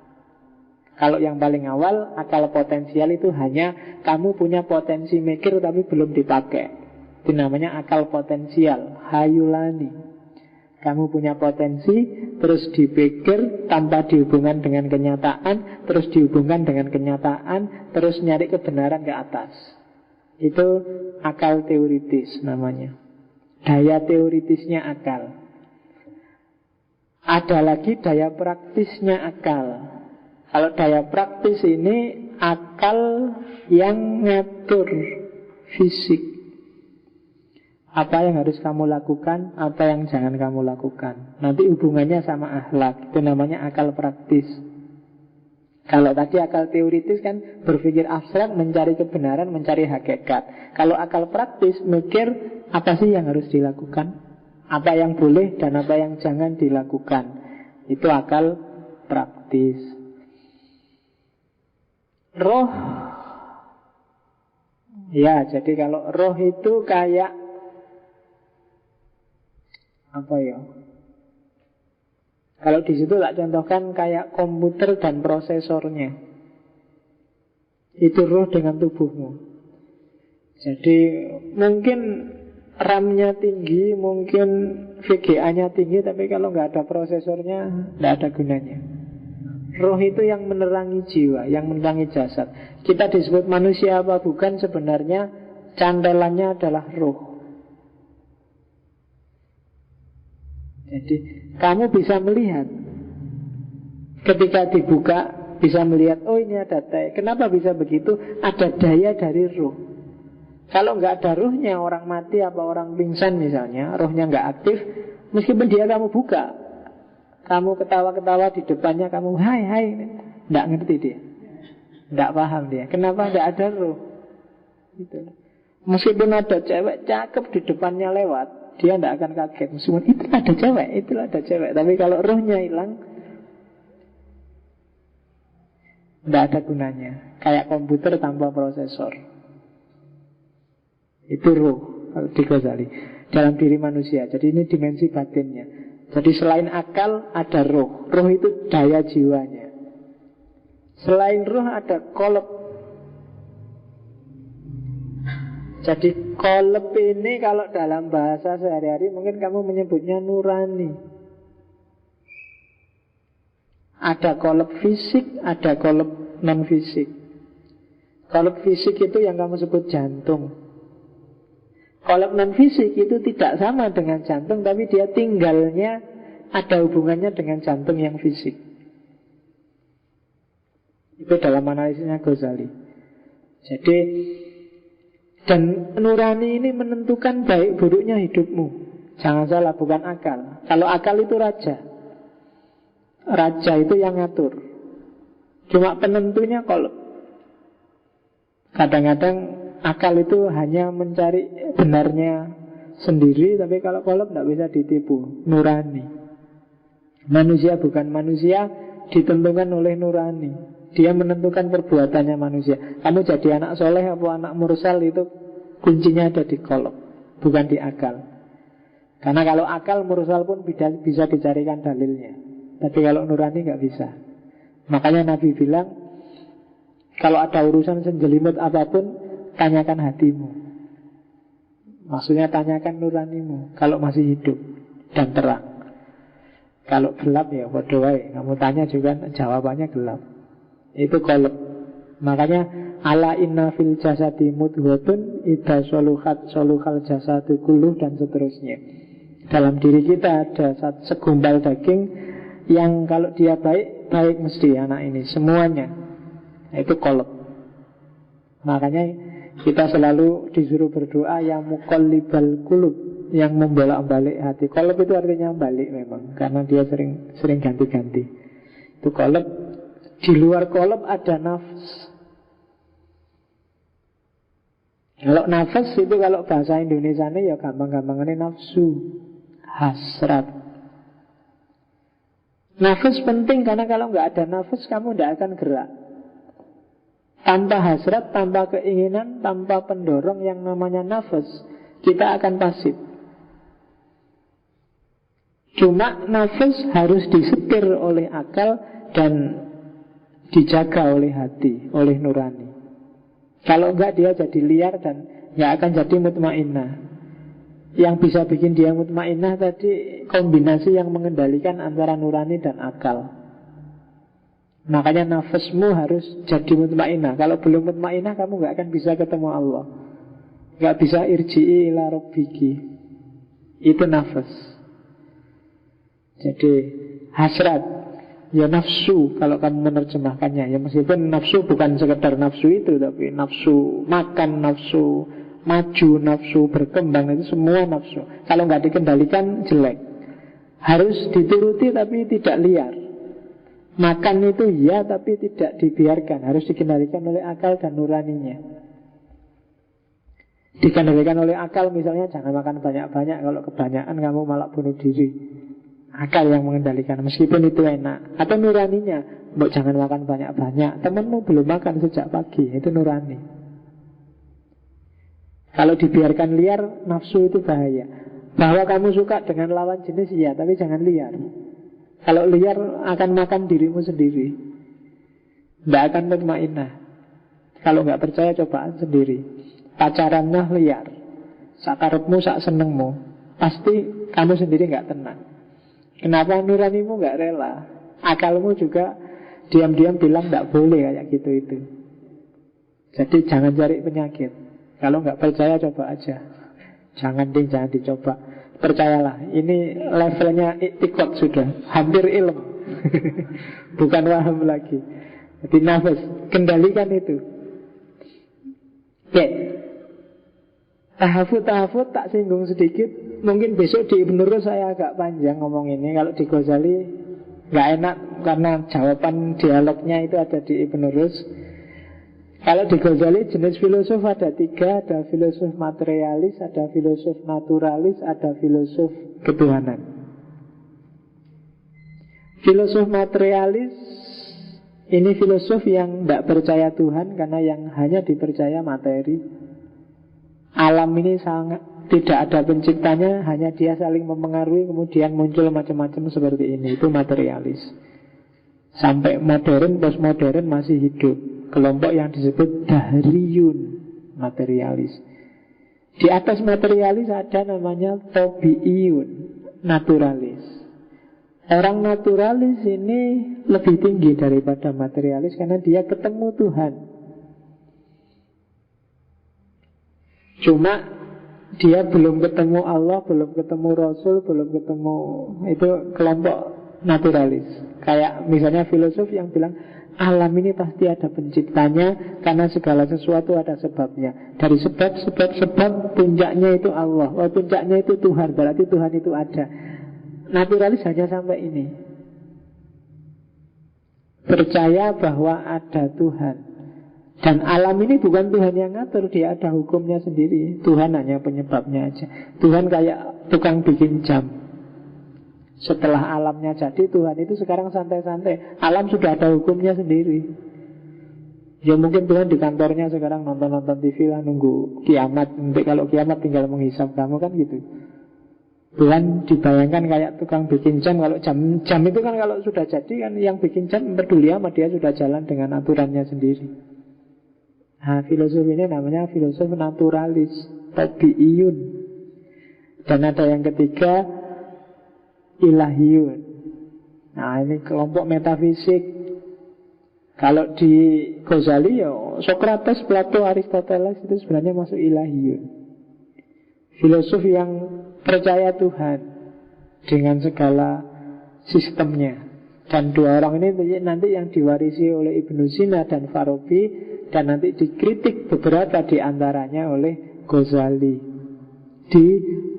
Kalau yang paling awal, akal potensial itu hanya kamu punya potensi mikir tapi belum dipakai. Itu namanya akal potensial, hayulani. Kamu punya potensi, terus dipikir tanpa dihubungkan dengan kenyataan, terus dihubungkan dengan kenyataan, terus nyari kebenaran ke atas. Itu akal teoritis namanya. Daya teoritisnya akal. Ada lagi daya praktisnya akal. Kalau daya praktis ini akal yang ngatur fisik. Apa yang harus kamu lakukan, apa yang jangan kamu lakukan. Nanti hubungannya sama akhlak. Itu namanya akal praktis. Kalau tadi akal teoritis kan berpikir abstrak, mencari kebenaran, mencari hakikat. Kalau akal praktis, mikir apa sih yang harus dilakukan, apa yang boleh dan apa yang jangan dilakukan. Itu akal praktis. Roh. Ya, jadi kalau roh itu kayak apa ya? Kalau di situ tak contohkan kayak komputer dan prosesornya. Itu roh dengan tubuhmu. Jadi mungkin RAM-nya tinggi, mungkin VGA-nya tinggi, tapi kalau nggak ada prosesornya, nggak ada gunanya. Roh itu yang menerangi jiwa, yang menerangi jasad. Kita disebut manusia apa bukan, sebenarnya cantelannya adalah roh. Jadi kamu bisa melihat, ketika dibuka bisa melihat, oh ini ada daya. Kenapa bisa begitu? Ada daya dari roh. Kalau nggak ada rohnya, orang mati apa orang pingsan misalnya, rohnya nggak aktif, meskipun dia kamu buka, kamu ketawa-ketawa di depannya, kamu hai hai, nggak ngerti dia, nggak paham dia. Kenapa? Nggak ada roh. Gitu. Meskipun ada cewek cakep di depannya lewat, dia tidak akan kaget. Meskipun itu ada cewek. Tapi kalau rohnya hilang, tidak ada gunanya. Kayak komputer tanpa prosesor. Itu roh di Ghazali dalam diri manusia. Jadi ini dimensi batinnya. Jadi selain akal ada roh. Roh itu daya jiwanya. Selain roh ada qalb. Jadi qalb ini kalau dalam bahasa sehari-hari mungkin kamu menyebutnya nurani. Ada qalb fisik, ada qalb non fisik. Qalb fisik itu yang kamu sebut jantung. Qalb non fisik itu tidak sama dengan jantung, tapi dia tinggalnya ada hubungannya dengan jantung yang fisik. Itu dalam analisisnya Ghazali. Jadi dan nurani ini menentukan baik buruknya hidupmu. Jangan salah, bukan akal. Kalau akal itu raja. Raja itu yang ngatur. Cuma penentunya qalb. Kadang-kadang akal itu hanya mencari benarnya sendiri, tapi kalau kolab tidak bisa ditipu. Nurani. Manusia bukan manusia, ditentukan oleh nurani. Dia menentukan perbuatannya manusia. Kamu jadi anak soleh atau anak mursal, itu kuncinya ada di kolab, bukan di akal. Karena kalau akal, mursal pun bisa dicarikan dalilnya. Tapi kalau nurani nggak bisa. Makanya Nabi bilang, kalau ada urusan senjelimut apapun, tanyakan hatimu. Maksudnya tanyakan nuranimu kalau masih hidup dan terang. Kalau gelap ya bodoh wae. Kamu tanya juga jawabannya gelap. Itu kolab. Makanya ala inna fil jasadi mudghotun idza soluhat soluhal jasadu kulluh, dan seterusnya. Dalam diri kita ada segumpal daging yang kalau dia baik, baik mesti anak ini semuanya. Itu kolab. Makanya kita selalu disuruh berdoa yang muqallibal qulub, yang membolak-balik hati. Kolab itu artinya balik memang, karena dia sering ganti-ganti. Itu kolab. Di luar kolab ada nafs. Kalau nafas itu kalau bahasa Indonesianya ya gampang-gampangnya nafsu, hasrat. Nafas penting karena kalau nggak ada nafas kamu tidak akan gerak. Tanpa hasrat, tanpa keinginan, tanpa pendorong yang namanya nafas, kita akan pasif. Cuma nafas harus disetir oleh akal dan dijaga oleh hati, oleh nurani. Kalau enggak dia jadi liar dan enggak akan jadi mutmainnah. Yang bisa bikin dia mutmainnah tadi kombinasi yang mengendalikan antara nurani dan akal. Makanya nafasmu harus jadi mutmainnah. Kalau belum mutmainnah kamu enggak akan bisa ketemu Allah. Enggak bisa irji'i ila rabbiki. Itu nafas. Jadi hasrat, ya nafsu kalau kamu menerjemahkannya. Ya meskipun nafsu bukan sekedar nafsu itu, tapi nafsu makan, nafsu maju, nafsu berkembang, itu semua nafsu. Kalau nggak dikendalikan jelek. Harus dituruti tapi tidak liar. Makan itu ya tapi tidak dibiarkan, harus dikendalikan oleh akal dan nuraninya. Dikendalikan oleh akal, misalnya jangan makan banyak-banyak. Kalau kebanyakan kamu malah bunuh diri. Akal yang mengendalikan, meskipun itu enak. Atau nuraninya, mbok jangan makan banyak-banyak, temanmu belum makan sejak pagi, itu nurani. Kalau dibiarkan liar, nafsu itu bahaya. Bahwa kamu suka dengan lawan jenis, ya, tapi jangan liar. Kalau liar akan makan dirimu sendiri, tidak akan mutmainnah. Kalau nggak percaya, cobaan sendiri. Pacarannya liar, sakarepmu, sak senengmu, pasti kamu sendiri nggak tenang. Kenapa nuranimu gak rela? Akalmu juga diam-diam bilang gak boleh kayak gitu itu. Jadi jangan cari penyakit. Kalau gak percaya coba aja. Jangan dicoba. Percayalah, ini levelnya iktikad sudah, hampir ilm. Bukan waham lagi. Jadi nafas, kendalikan itu. Oke. Tahafut tak singgung sedikit. Mungkin besok di Ibn Rus saya agak panjang ngomong ini. Kalau di Ghazali nggak enak karena jawaban dialognya itu ada di Ibn Rus. Kalau di Ghazali jenis filosof ada 3. Ada filosof materialis, ada filosof naturalis, ada filosof ketuhanan. Filosof materialis ini filosof yang tidak percaya Tuhan, karena yang hanya dipercaya materi. Alam ini sangat tidak ada penciptanya, hanya dia saling mempengaruhi, kemudian muncul macam-macam seperti ini. Itu materialis. Sampai modern, postmodern masih hidup kelompok yang disebut dahriyun, materialis. Di atas materialis ada namanya tabiiyun, naturalis. Orang naturalis ini lebih tinggi daripada materialis karena dia ketemu Tuhan. Cuma dia belum ketemu Allah, belum ketemu Rasul, belum ketemu, itu kelompok naturalis. Kayak misalnya filosof yang bilang alam ini pasti ada penciptanya, karena segala sesuatu ada sebabnya. Dari sebab puncaknya itu Allah. Oh, puncaknya itu Tuhan, berarti Tuhan itu ada. Naturalis hanya sampai ini. Percaya bahwa ada Tuhan. Dan alam ini bukan Tuhan yang ngatur, dia ada hukumnya sendiri. Tuhan hanya penyebabnya aja. Tuhan kayak tukang bikin jam. Setelah alamnya jadi, Tuhan itu sekarang santai-santai. Alam sudah ada hukumnya sendiri. Ya mungkin Tuhan di kantornya sekarang nonton-nonton TV lah, nunggu kiamat. Nanti kalau kiamat tinggal menghisap kamu kan gitu. Tuhan dibayangkan kayak tukang bikin jam. Kalau jam itu kan kalau sudah jadi kan, yang bikin jam peduli amat, dia sudah jalan dengan aturannya sendiri. Nah, filosof ini namanya filosof naturalis, tabiiyun. Dan ada yang ketiga, ilahiyun. Nah, ini kelompok metafisik. Kalau di Ghazali ya Sokrates, Plato, Aristoteles itu sebenarnya masuk ilahiyun. Filosof yang percaya Tuhan dengan segala sistemnya. Dan dua orang ini nanti yang diwarisi oleh Ibnu Sina dan Farabi, dan nanti dikritik beberapa di antaranya oleh Ghazali di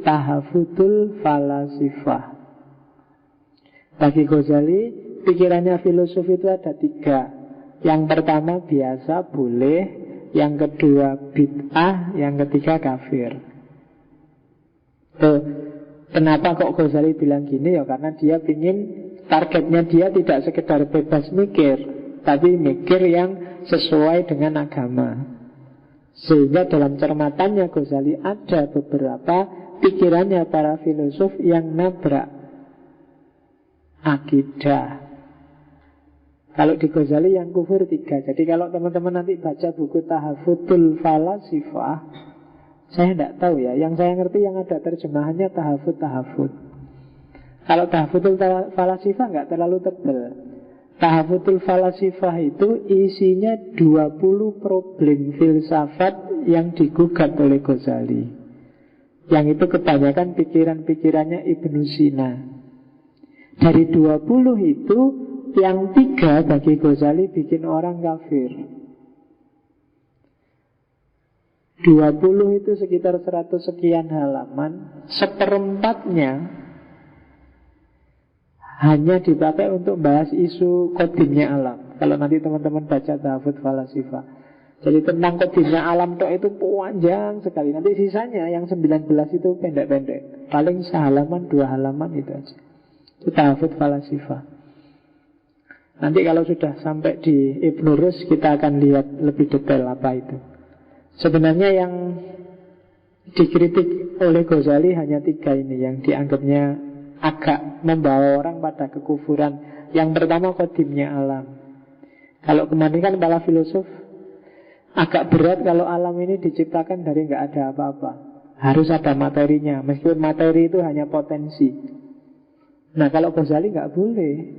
Tahaffudzul Falasifah. Bagi Ghazali, pikirannya filosof itu ada tiga. Yang pertama biasa, boleh. Yang kedua bid'ah. Yang ketiga kafir. Kenapa kok Ghazali bilang gini? Ya karena dia ingin targetnya dia tidak sekedar bebas mikir, tapi mikir yang sesuai dengan agama. Sehingga dalam cermatannya Ghazali ada beberapa pikirannya para filosof yang nabrak akidah. Kalau di Ghazali yang kufur 3. Jadi kalau teman-teman nanti baca buku Tahaffudzul Falasifah, saya tidak tahu ya, yang saya ngerti yang ada terjemahannya tahafud. Kalau Tahaffudzul Falasifah nggak terlalu tebal. Tahaffudzul Falasifah itu isinya 20 problem filsafat yang digugat oleh Ghazali. Yang itu kebanyakan pikiran-pikirannya Ibnu Sina. Dari 20 itu, yang 3 bagi Ghazali bikin orang kafir. 20 itu sekitar 100 sekian halaman. Seperempatnya hanya dipakai untuk bahas isu kodimnya alam. Kalau nanti teman-teman baca Tahaffudzul Falasifah, jadi tentang kodimnya alam itu panjang sekali. Nanti sisanya yang 19 itu pendek-pendek, paling sehalaman 2 halaman itu aja. Itu Tahaffudzul Falasifah. Nanti kalau sudah sampai di Ibnu Rus, kita akan lihat lebih detail apa itu. Sebenarnya yang dikritik oleh Ghazali hanya 3 ini yang dianggapnya agak membawa orang pada kekufuran. Yang pertama kodimnya alam. Kalau kemarin kan para filosof agak berat kalau alam ini diciptakan dari nggak ada apa-apa. Harus ada materinya, meskipun materi itu hanya potensi. Nah kalau Ghazali nggak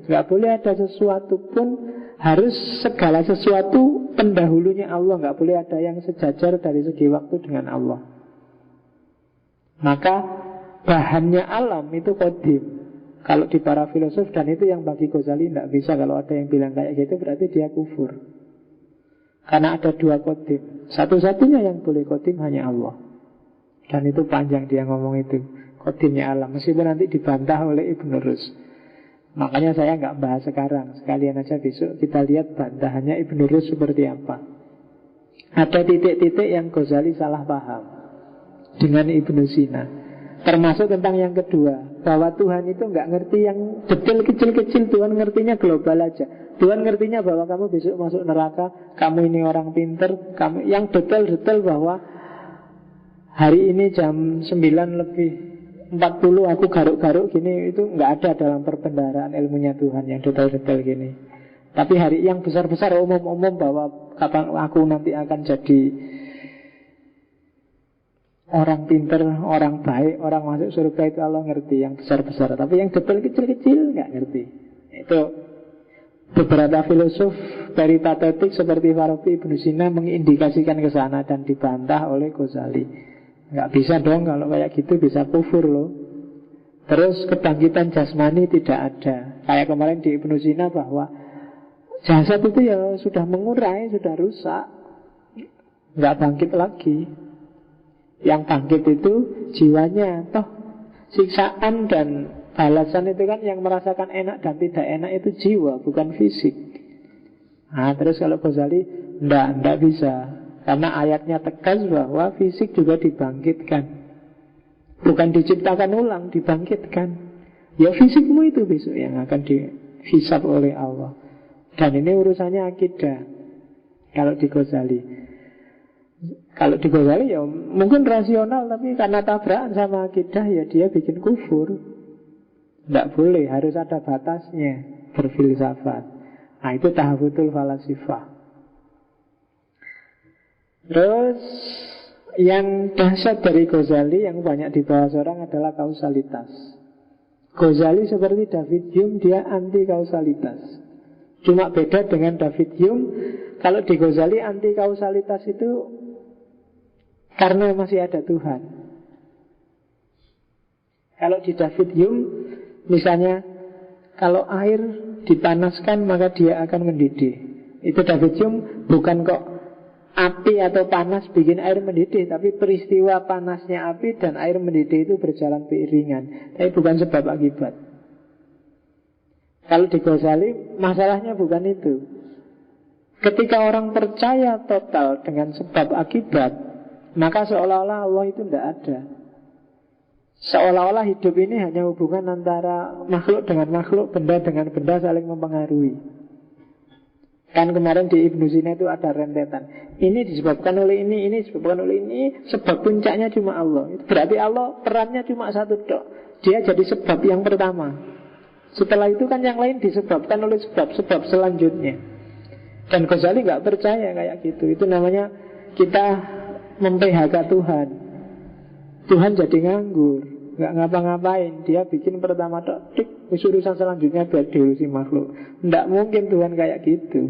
boleh ada sesuatu pun, harus segala sesuatu pendahulunya Allah. Nggak boleh ada yang sejajar dari segi waktu dengan Allah. Maka bahannya alam itu kodim. Kalau di para filosof, dan itu yang bagi Ghazali tidak bisa. Kalau ada yang bilang kayak gitu berarti dia kufur. Karena ada 2 kodim. Satu-satunya yang boleh kodim hanya Allah. Dan itu panjang dia ngomong itu, kodimnya alam. Meskipun nanti dibantah oleh Ibnu Rus. Makanya saya nggak bahas sekarang. Sekalian aja besok kita lihat bantahannya Ibnu Rus seperti apa. Ada titik-titik yang Ghazali salah paham dengan Ibnu Sina. Termasuk tentang yang kedua, bahwa Tuhan itu nggak ngerti yang detail kecil-kecil. Tuhan ngertinya global aja. Tuhan ngertinya bahwa kamu besok masuk neraka, kamu ini orang pinter, kamu yang detail-detail bahwa hari ini jam 9:40 aku garuk-garuk gini, itu nggak ada dalam perbendaharaan ilmunya Tuhan yang detail-detail gini. Tapi hari yang besar-besar umum-umum bahwa kapan aku nanti akan jadi orang pinter, orang baik, orang masuk surga, itu Allah ngerti yang besar-besar. Tapi yang detail kecil-kecil nggak ngerti. Itu beberapa filosof peritatetik seperti Farabi, Ibnu Sina mengindikasikan ke sana dan dibantah oleh Ghazali. Nggak bisa dong kalau kayak gitu, bisa kufur loh. Terus kebangkitan jasmani tidak ada. Kayak kemarin di Ibnu Sina bahwa jasad itu ya sudah mengurai, sudah rusak, nggak bangkit lagi. Yang bangkit itu jiwanya. Toh siksaan dan balasan itu kan yang merasakan enak dan tidak enak itu jiwa, bukan fisik. Nah terus kalau Ghazali Nggak bisa. Karena ayatnya tegas bahwa fisik juga dibangkitkan. Bukan diciptakan ulang, dibangkitkan. Ya fisikmu itu besok yang akan dihisab oleh Allah. Dan ini urusannya akidah. Kalau di Ghazali, ya mungkin rasional, tapi karena tabrakan sama akidah ya dia bikin kufur. Tidak boleh, harus ada batasnya berfilsafat. Nah itu tahafutul falasifah. Terus yang dahsyat dari Ghazali yang banyak dibahas orang adalah kausalitas. Ghazali seperti David Hume, dia anti kausalitas. Cuma beda dengan David Hume, kalau di Ghazali anti kausalitas itu karena masih ada Tuhan. Kalau di David Hume, misalnya kalau air dipanaskan maka dia akan mendidih. Itu David Hume bukan kok api atau panas bikin air mendidih, tapi peristiwa panasnya api dan air mendidih itu berjalan beriringan. Tapi bukan sebab akibat. Kalau di Ghazali masalahnya bukan itu. Ketika orang percaya total dengan sebab akibat, maka seolah-olah Allah itu tidak ada. Seolah-olah hidup ini hanya hubungan antara makhluk dengan makhluk, benda dengan benda saling mempengaruhi. Kan kemarin di Ibnu Sina itu ada rentetan. Ini disebabkan oleh ini disebabkan oleh ini. Sebab puncaknya cuma Allah. Berarti Allah perannya cuma satu dok. Dia jadi sebab yang pertama. Setelah itu kan yang lain disebabkan oleh sebab-sebab selanjutnya. Dan Ghazali nggak percaya kayak gitu. Itu namanya kita mem-PHK Tuhan. Tuhan jadi nganggur, nggak ngapa-ngapain. Dia bikin pertama tok, urusan selanjutnya biar diurusi makhluk. Nggak mungkin Tuhan kayak gitu.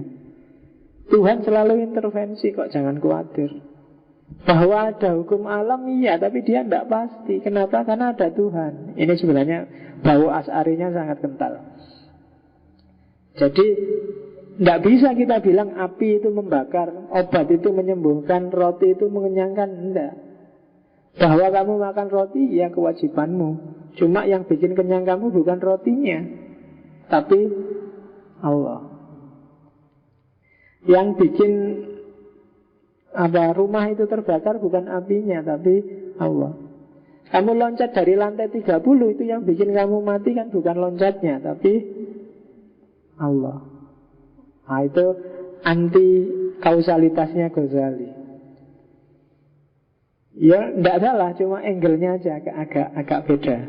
Tuhan selalu intervensi kok, jangan khawatir. Bahwa ada hukum alam iya, tapi dia tidak pasti. Kenapa? Karena ada Tuhan. Ini sebenarnya bau asy'arinya sangat kental. Jadi tidak bisa kita bilang api itu membakar, obat itu menyembuhkan, roti itu mengenyangkan. Tidak. Bahwa kamu makan roti, ya kewajibanmu. Cuma yang bikin kenyang kamu bukan rotinya, tapi Allah. Yang bikin rumah itu terbakar bukan apinya, tapi Allah. Kamu loncat dari lantai 30, itu yang bikin kamu mati kan bukan loncatnya, tapi Allah. Nah itu anti kausalitasnya Ghazali. Ya tidak salah, cuma angle-nya aja agak beda.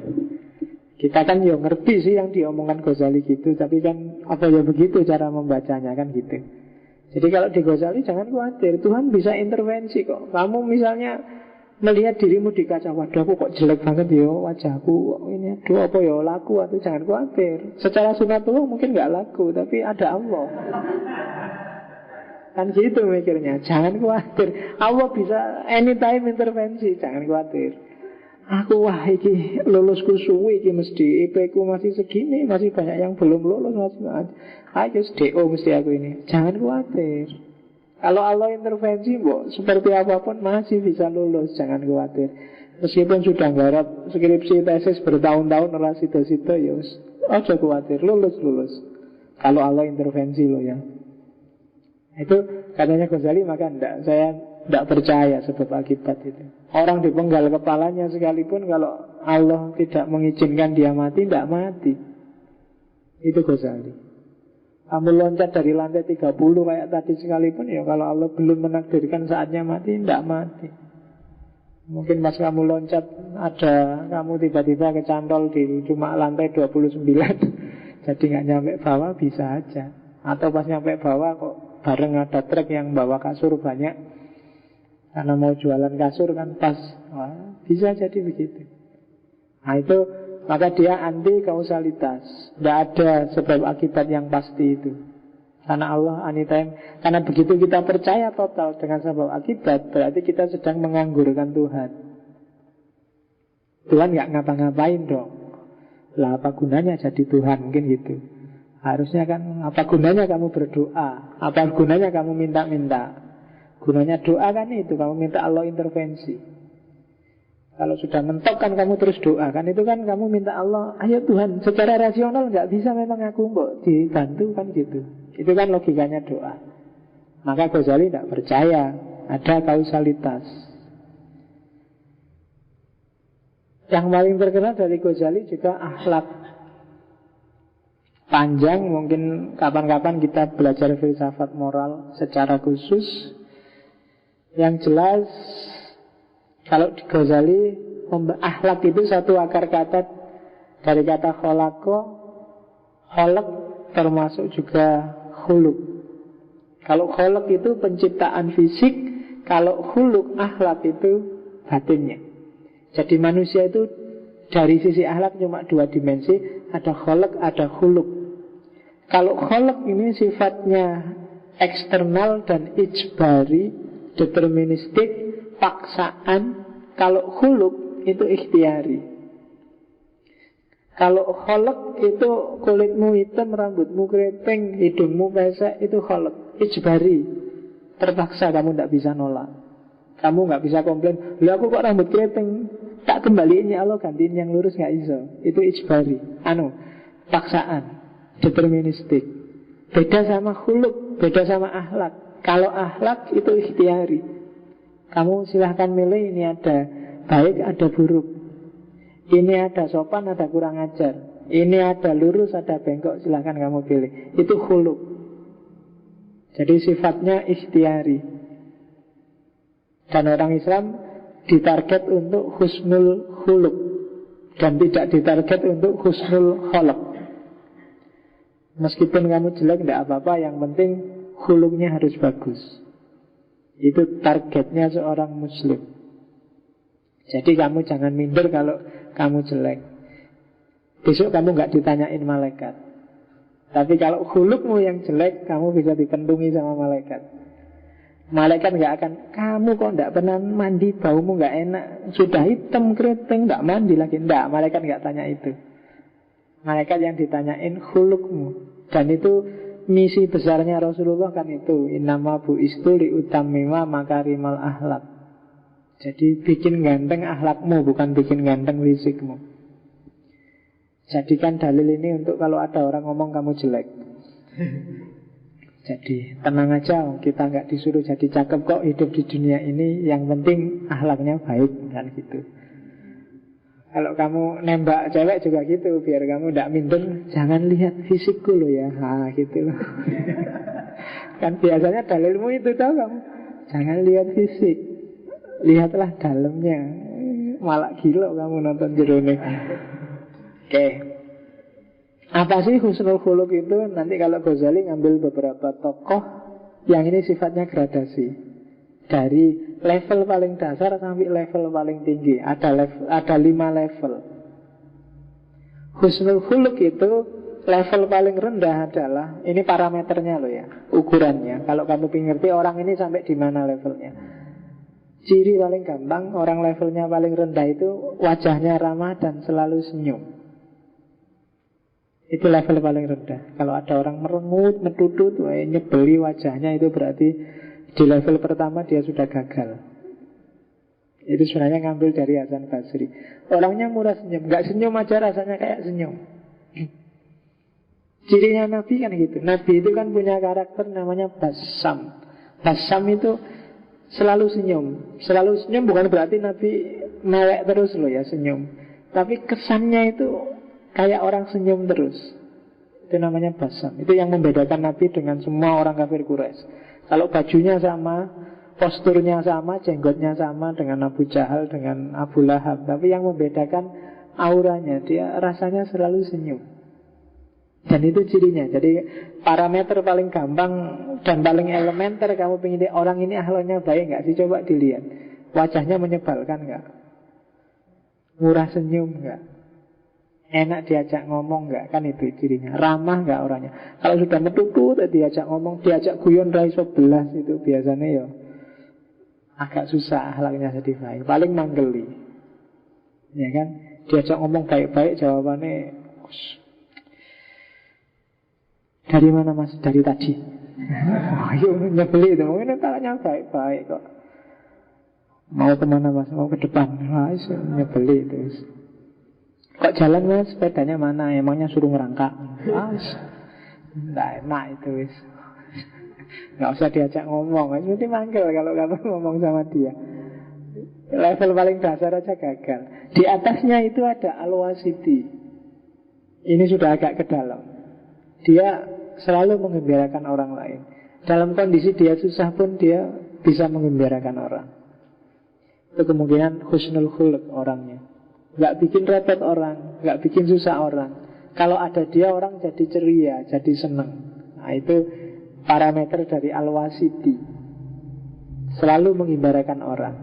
Kita kan ya ngerti sih yang diomongkan Ghazali gitu, tapi kan apa ya begitu cara membacanya kan gitu. Jadi kalau di Ghazali jangan khawatir, Tuhan bisa intervensi kok. Kamu misalnya melihat dirimu di kaca, waduh aku kok jelek banget ya wajahku, ini aduh apa ya laku, atau jangan khawatir. Secara sunatullah mungkin gak laku, tapi ada Allah. Kan gitu mikirnya, jangan khawatir. Allah bisa anytime intervensi, jangan khawatir. Aku wah iki lulusku suwi iki mesti IP ku masih segini, masih banyak yang belum lulus masih. Ayo DO mesti aku ini. Jangan khawatir. Kalau Allah intervensi, seperti apapun masih bisa lulus, jangan khawatir. Meskipun sudah nggarap skripsi tesis bertahun-tahun ora sida-sida ya wis aja khawatir, lulus. Kalau Allah intervensi loh ya. Itu katanya Ghazali, maka saya tidak percaya sebab akibat itu. Orang dipenggal kepalanya sekalipun, kalau Allah tidak mengizinkan dia mati, tidak mati. Itu Ghazali. Kamu loncat dari lantai 30 kayak tadi sekalipun, ya kalau Allah belum menakdirkan saatnya mati, tidak mati. Mungkin pas kamu loncat kamu tiba-tiba kecantol di cuma lantai 29 jadi nggak nyampe bawah, bisa aja. Atau pas nyampe bawah kok bareng ada truk yang bawa kasur banyak, karena mau jualan kasur kan pas. Wah, bisa jadi begitu. Nah itu, maka dia anti kausalitas. Tidak ada sebab akibat yang pasti itu. Karena Allah anytime. Karena begitu kita percaya total dengan sebab akibat, berarti kita sedang menganggurkan Tuhan. Tuhan nggak ngapa-ngapain dong. Lah apa gunanya jadi Tuhan, mungkin gitu. Harusnya kan apa gunanya kamu berdoa, apa gunanya kamu minta-minta. Gunanya doa kan itu, kamu minta Allah intervensi. Kalau sudah mentok kan kamu terus doa, kan itu kan kamu minta Allah, ayo Tuhan, secara rasional nggak bisa memang aku dibantu kan gitu. Itu kan logikanya doa. Maka Ghazali tidak percaya ada kausalitas. Yang paling terkenal dari Ghazali juga akhlak. Panjang, mungkin kapan-kapan kita belajar filsafat moral secara khusus. Yang jelas, kalau di Ghazali, akhlak itu satu akar kata dari kata kholako. Kholak termasuk juga khuluk. Kalau kholak itu penciptaan fisik, kalau khuluk, akhlak itu batinnya. Jadi manusia itu dari sisi akhlak cuma dua dimensi, ada kholak, ada khuluk. Kalau kholak ini sifatnya eksternal dan ijbari, deterministik, paksaan. Kalau khuluk itu ikhtiari. Kalau kholak itu kulitmu hitam, rambutmu keriting, hidungmu pesek, itu kholak, ijbari. Terpaksa, kamu tidak bisa nolak. Kamu nggak bisa komplain, "Loh aku kok rambut keriting, tak kembaliin ya Allah, gantiin yang lurus." Nggak bisa. Itu ijbari, paksaan, deterministik. Beda sama khuluk, beda sama akhlak. Kalau akhlak itu ikhtiari. Kamu silahkan milih, ini ada baik, ada buruk. Ini ada sopan, ada kurang ajar. Ini ada lurus, ada bengkok, silahkan kamu pilih. Itu khuluk. Jadi sifatnya ikhtiari. Dan orang Islam ditarget untuk husnul khuluk, dan tidak ditarget untuk husnul kholak. Meskipun kamu jelek tidak apa-apa, yang penting khuluknya harus bagus. Itu targetnya seorang muslim. Jadi kamu jangan minder kalau kamu jelek. Besok kamu nggak ditanyain malaikat. Tapi kalau khulukmu yang jelek, kamu bisa dikentungi sama malaikat. Malaikat nggak akan, "Kamu kok nggak pernah mandi, baumu nggak enak, sudah hitam keriting, nggak mandi lagi." Nggak, malaikat nggak tanya itu. Malaikat yang ditanyain khulukmu. Dan itu misi besarnya Rasulullah kan itu, innama bu'istu liutammima makarimal akhlak. Jadi bikin ganteng akhlakmu, bukan bikin ganteng fisikmu. Jadikan dalil ini untuk kalau ada orang ngomong kamu jelek. Jadi tenang aja, kita nggak disuruh jadi cakep kok hidup di dunia ini. Yang penting akhlaknya baik, kan gitu. Kalau kamu nembak cewek juga gitu, biar kamu tidak minder, "Jangan lihat fisikku loh ya." Gitu loh. Kan biasanya dalilmu itu, tahu kamu, jangan lihat fisik, lihatlah dalamnya. Malah gila kamu nonton jerone. Oke. Apa sih husnul khuluq itu? Nanti kalau Ghazali ngambil beberapa tokoh yang ini sifatnya gradasi. Dari level paling dasar sampai level paling tinggi. Ada 5 level. Husnul khuluq itu level paling rendah adalah, ini parameternya loh ya, ukurannya. Kalau kamu ingin ngerti orang ini sampai di mana levelnya. Ciri paling gampang, orang levelnya paling rendah itu wajahnya ramah dan selalu senyum. Itu level paling rendah. Kalau ada orang merengut, metutut, nyebeli wajahnya, itu berarti di level pertama dia sudah gagal. Itu sebenarnya ngambil dari Hasan Basri. Orangnya murah senyum, nggak senyum aja rasanya kayak senyum. Cirinya Nabi kan gitu. Nabi itu kan punya karakter namanya Bassam. Bassam itu selalu senyum. Selalu senyum bukan berarti Nabi mewek terus loh ya senyum. Tapi kesannya itu kayak orang senyum terus. Itu namanya Bassam. Itu yang membedakan Nabi dengan semua orang kafir Quraisy. Kalau bajunya sama, posturnya sama, jenggotnya sama dengan Abu Jahal, dengan Abu Lahab, tapi yang membedakan auranya, dia rasanya selalu senyum. Dan itu cirinya. Jadi parameter paling gampang dan paling elementer kamu pengen orang ini akhlaknya baik nggak sih? Coba dilihat. Wajahnya menyebalkan nggak? Murah senyum nggak? Enak diajak ngomong nggak? Kan itu cirinya. Ramah nggak orangnya? Kalau sudah metutut diajak ngomong, diajak guyon rai 11 itu biasanya ya agak susah akhlaknya jadi baik. Paling manggeli, ya kan? Diajak ngomong baik-baik jawabannya, "Dari mana mas?" "Dari tadi." Ayo nyebeli itu. Mungkin tanya baik-baik kok. "Mau kemana mas?" "Mau ke depan." Wah, nyebeli itu. "Kok jalan mas? Sepedanya mana?" "Emangnya suruh ngerangkak." Nggak enak itu wis. Nggak usah diajak ngomong, mesti manggil kalau kamu ngomong sama dia. Level paling dasar aja gagal. Di atasnya itu ada al-wasiti. Ini sudah agak ke dalam. Dia selalu menggembirakan orang lain. Dalam kondisi dia susah pun dia bisa menggembirakan orang. Itu kemungkinan husnul khuluq orangnya. Gak bikin repot orang, gak bikin susah orang. Kalau ada dia orang jadi ceria, jadi senang. Nah itu parameter dari al-wasiti. Selalu mengimbarakan orang.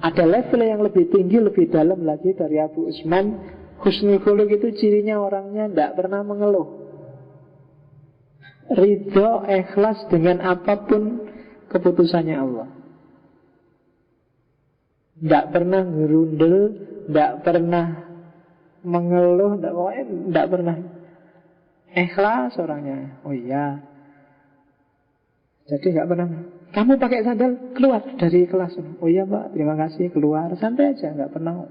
Ada level yang lebih tinggi, lebih dalam lagi dari Abu Usman. Husnul khuluq itu cirinya orangnya tidak pernah mengeluh. Ridho, ikhlas dengan apapun keputusannya Allah. Tidak pernah ngerundel, tidak pernah mengeluh, tidak pernah. Ikhlas orangnya. Oh iya. Jadi nggak pernah. Kamu pakai sandal keluar dari kelas. Oh iya Pak, terima kasih, keluar. Santai aja, nggak pernah.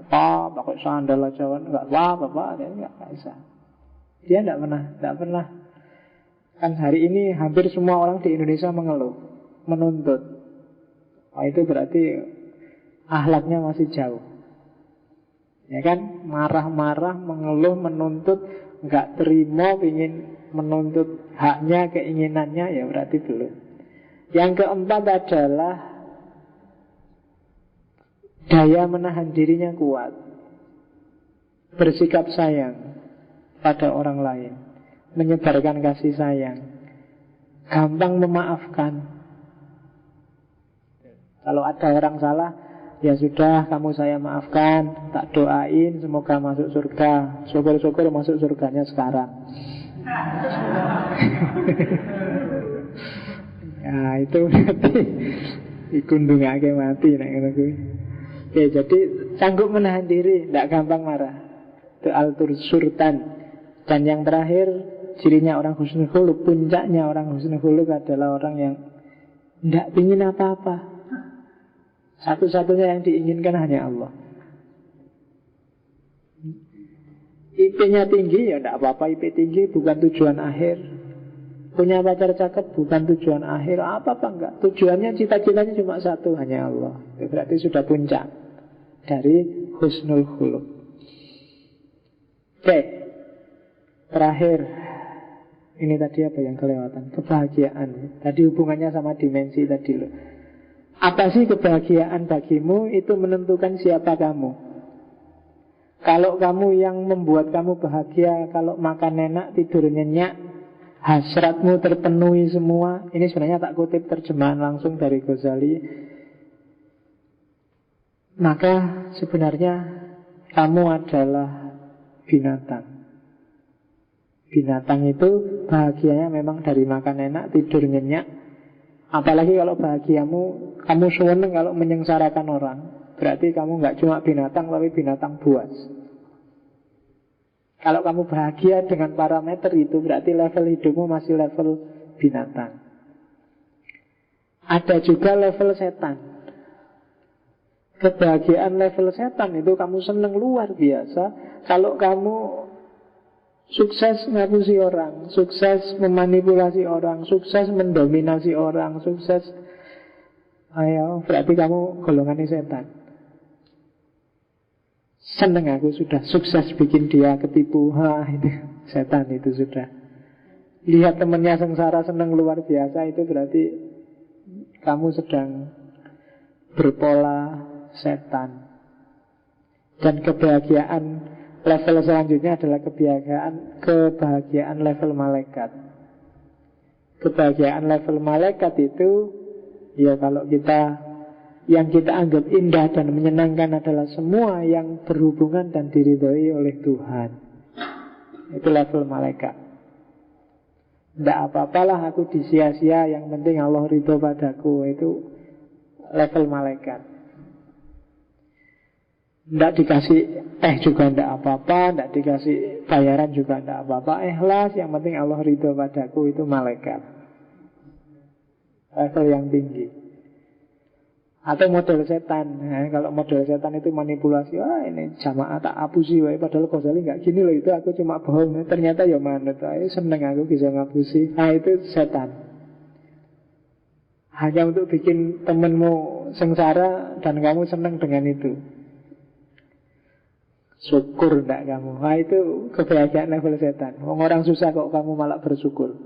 Pakai sandal aja, nggak Pak, dia nggak bisa. Dia nggak pernah. Kan hari ini hampir semua orang di Indonesia mengeluh, menuntut. Itu berarti akhlaknya masih jauh. Ya kan, marah-marah, mengeluh, menuntut, nggak terima, ingin menuntut haknya, keinginannya, ya berarti belum. Yang keempat adalah daya menahan dirinya kuat, bersikap sayang pada orang lain, menyebarkan kasih sayang, gampang memaafkan. Kalau ada orang salah, ya sudah, kamu saya maafkan, tak doain semoga masuk surga. Syukur-syukur masuk surganya sekarang. Ya itu berarti ikundungake mati nek ngono kuwi. Oke, jadi sanggup menahan diri, tidak gampang marah. Itu al-surtan. Dan yang terakhir, cirinya orang husnul khuluq, puncaknya orang husnul khuluq adalah orang yang tidak ingin apa-apa. Satu-satunya yang diinginkan hanya Allah. IP-nya tinggi, ya tidak apa-apa. IP tinggi bukan tujuan akhir. Punya pacar cakep bukan tujuan akhir. Apa-apa enggak. Tujuannya, cita-citanya cuma satu, hanya Allah. Itu berarti sudah puncak dari husnul khuluq. Oke, terakhir. Ini tadi apa yang kelewatan? Kebahagiaan. Tadi hubungannya sama dimensi tadi loh. Apa sih kebahagiaan bagimu? Itu menentukan siapa kamu. Kalau kamu yang membuat kamu bahagia, kalau makan enak, tidur nyenyak, hasratmu terpenuhi semua. Ini sebenarnya tak kutip terjemahan langsung dari Ghazali. Maka sebenarnya kamu adalah binatang. Binatang itu bahagianya memang dari makan enak, tidur nyenyak. Apalagi kalau bahagiamu, kamu seneng kalau menyengsarakan orang. Berarti kamu gak cuma binatang, tapi binatang buas. Kalau kamu bahagia dengan parameter itu, berarti level hidupmu masih level binatang. Ada juga level setan. Kebahagiaan level setan itu kamu seneng luar biasa kalau kamu sukses ngapusi orang, sukses memanipulasi orang, sukses mendominasi orang, sukses. Ayo, berarti kamu golongannya setan. Seneng aku sudah sukses bikin dia ketipu. Itu setan itu sudah. Lihat temennya sengsara seneng luar biasa, itu berarti kamu sedang berpola setan. Dan kebahagiaan level selanjutnya adalah kebahagiaan level malaikat. Kebahagiaan level malaikat itu, ya kalau yang kita anggap indah dan menyenangkan adalah semua yang berhubungan dan diridhoi oleh Tuhan. Itu level malaikat. Tidak apa-apalah aku disia-sia, yang penting Allah ridho padaku. Itu level malaikat. Tidak dikasih teh juga tidak apa-apa, tidak dikasih bayaran juga tidak apa-apa, ikhlas, yang penting Allah ridho padaku. Itu malaikat, level yang tinggi. Atau model setan. Kalau model setan itu manipulasi. Ini jamaah tak apusi wae, padahal Ghazali nggak gini loh, itu aku cuma bohong. Ternyata ya manut. Seneng aku bisa ngapusi. Itu setan. hanya untuk bikin temenmu sengsara dan kamu senang dengan itu. Syukur enggak kamu? Nah itu kebahagiaan level setan. Orang susah kok kamu malah bersyukur.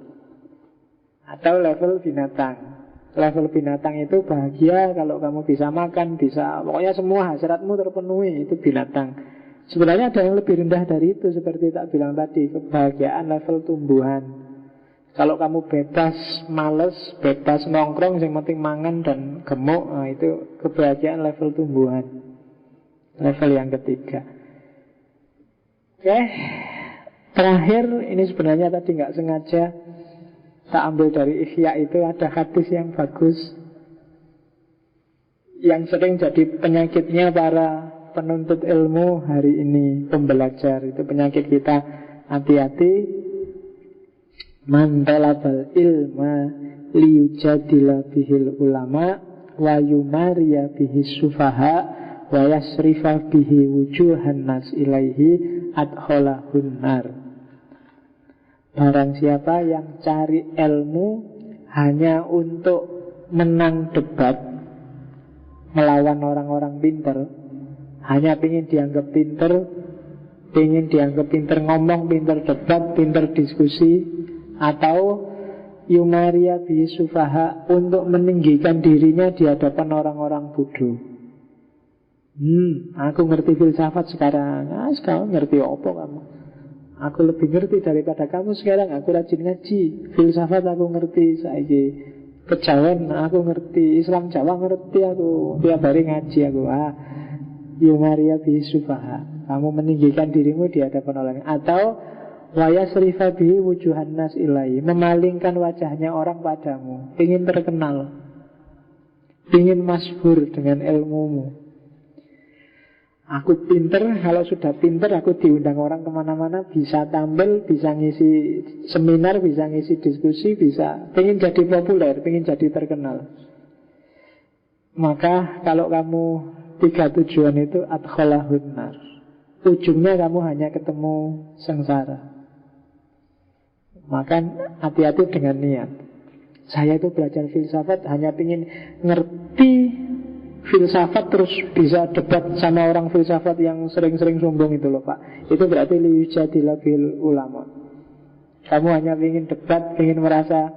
Atau level binatang. Level binatang itu bahagia kalau kamu bisa makan, bisa, pokoknya semua hasratmu terpenuhi. Itu binatang. Sebenarnya ada yang lebih rendah dari itu, seperti tak bilang tadi, kebahagiaan level tumbuhan. Kalau kamu bebas males, bebas nongkrong, yang penting mangan dan gemuk, nah itu kebahagiaan level tumbuhan. Level yang ketiga. Oke, terakhir ini sebenarnya tadi nggak sengaja tak ambil dari Ihya, itu ada hadis yang bagus yang sering jadi penyakitnya para penuntut ilmu hari ini, pembelajar. Itu penyakit kita, hati-hati. Man talabal ilma liyujadila bihil ulama wa yumariya bihi sufaha wa yasrifa bihi wujuhan nas ilaihi adkholahun nar. Barang siapa yang cari ilmu hanya untuk menang debat, melawan orang-orang pinter, hanya ingin dianggap pinter, ingin dianggap pinter ngomong, pinter debat, pinter diskusi, atau yumaria bi sufaha, untuk meninggikan dirinya di hadapan orang-orang bodoh. Aku ngerti filsafat sekarang. Sekarang ngerti apa kamu? Aku lebih ngerti daripada kamu sekarang. Aku rajin ngaji. Filsafat aku ngerti saiki. Kejawen aku ngerti. Islam Jawa ngerti aku. Tiap hari ngaji aku. Yumaria bi sufaha. Kamu meninggikan dirimu di hadapan orang. Atau waya serifa bihi wujuhan nas ilai, memalingkan wajahnya orang padamu, ingin terkenal, ingin masyhur dengan ilmumu. Aku pinter, kalau sudah pinter aku diundang orang kemana-mana, bisa tampil, bisa ngisi seminar, bisa ngisi diskusi, bisa, ingin jadi populer, ingin jadi terkenal. Maka kalau kamu 3 tujuan itu adkholahun nar, ujungnya kamu hanya ketemu sengsara. Maka hati-hati dengan niat. Saya itu belajar filsafat hanya ingin ngerti filsafat terus bisa debat sama orang filsafat yang sering-sering sombong itu loh Pak. Itu berarti liyujadila bil ulama. Kamu hanya ingin debat, ingin merasa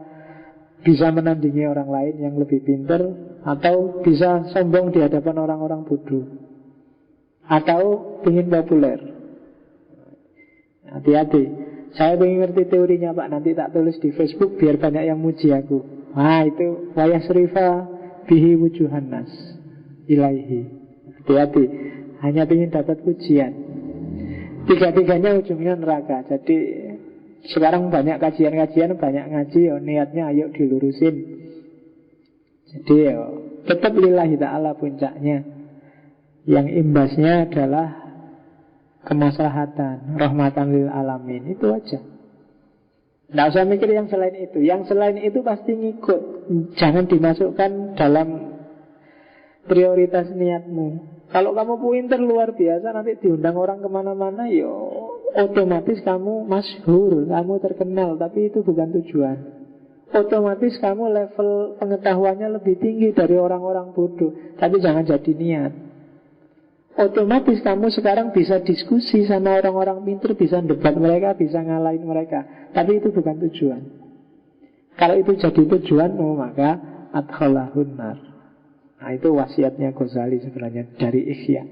bisa menandingi orang lain yang lebih pintar, atau bisa sombong di hadapan orang-orang bodoh, atau ingin populer. Hati-hati. Saya ingin ngerti teorinya Pak, nanti tak tulis di Facebook biar banyak yang muji aku. Itu wayasrifa bihi wujuhan nas ilaihi. Hati-hati, hanya ingin dapat pujian. Tiga-tiganya ujungnya neraka. Jadi sekarang banyak kajian-kajian, banyak ngaji, niatnya ayo dilurusin. Jadi tetap lillahi ta'ala puncaknya. Yang imbasnya adalah kemaslahatan, rahmatan lil alamin. Itu aja. Nggak usah mikir yang selain itu. Yang selain itu pasti ngikut. Jangan dimasukkan dalam prioritas niatmu. Kalau kamu pinter luar biasa, nanti diundang orang kemana-mana, otomatis kamu masyhur, kamu terkenal. Tapi itu bukan tujuan. Otomatis kamu level pengetahuannya lebih tinggi dari orang-orang bodoh. Tapi jangan jadi niat. Otomatis kamu sekarang bisa diskusi sama orang-orang pintar, bisa debat mereka, bisa ngalahin mereka. Tapi itu bukan tujuan. Kalau itu jadi tujuanmu, maka adkholahun nar. Nah itu wasiatnya Ghazali sebenarnya dari Ihya.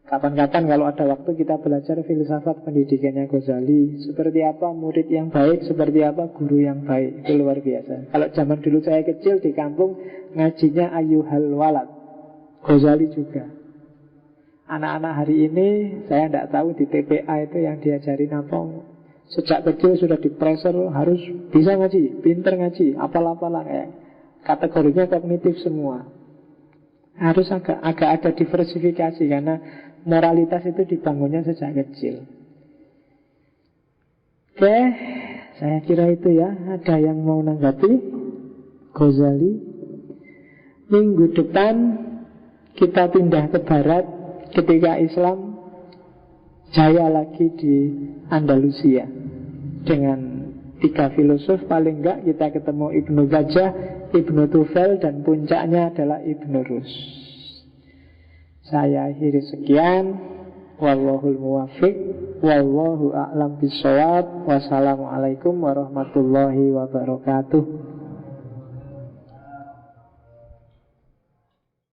Kapan-kapan kalau ada waktu kita belajar filsafat pendidikannya Ghazali. Seperti apa murid yang baik, seperti apa guru yang baik. Itu luar biasa. Kalau zaman dulu saya kecil di kampung, ngajinya Ayyuhal Walad, Ghazali juga. Anak-anak hari ini saya tidak tahu di TPA itu yang diajarin apa. Sejak kecil sudah dipressure harus bisa ngaji, pinter ngaji, apalah-apalah kayak kategorinya kognitif semua. Harus agak ada diversifikasi karena moralitas itu dibangunnya sejak kecil. Oke, saya kira itu ya. Ada yang mau nanggapi Ghazali? Minggu depan kita pindah ke barat ketika Islam jaya lagi di Andalusia dengan 3 filosof, paling enggak kita ketemu Ibnu Bajjah, Ibnu Tufel, dan puncaknya adalah Ibnu Rus. Saya akhiri sekian. Wallahul muwaffiq, wallahu a'lam bishawab. Wassalamualaikum warahmatullahi wabarakatuh.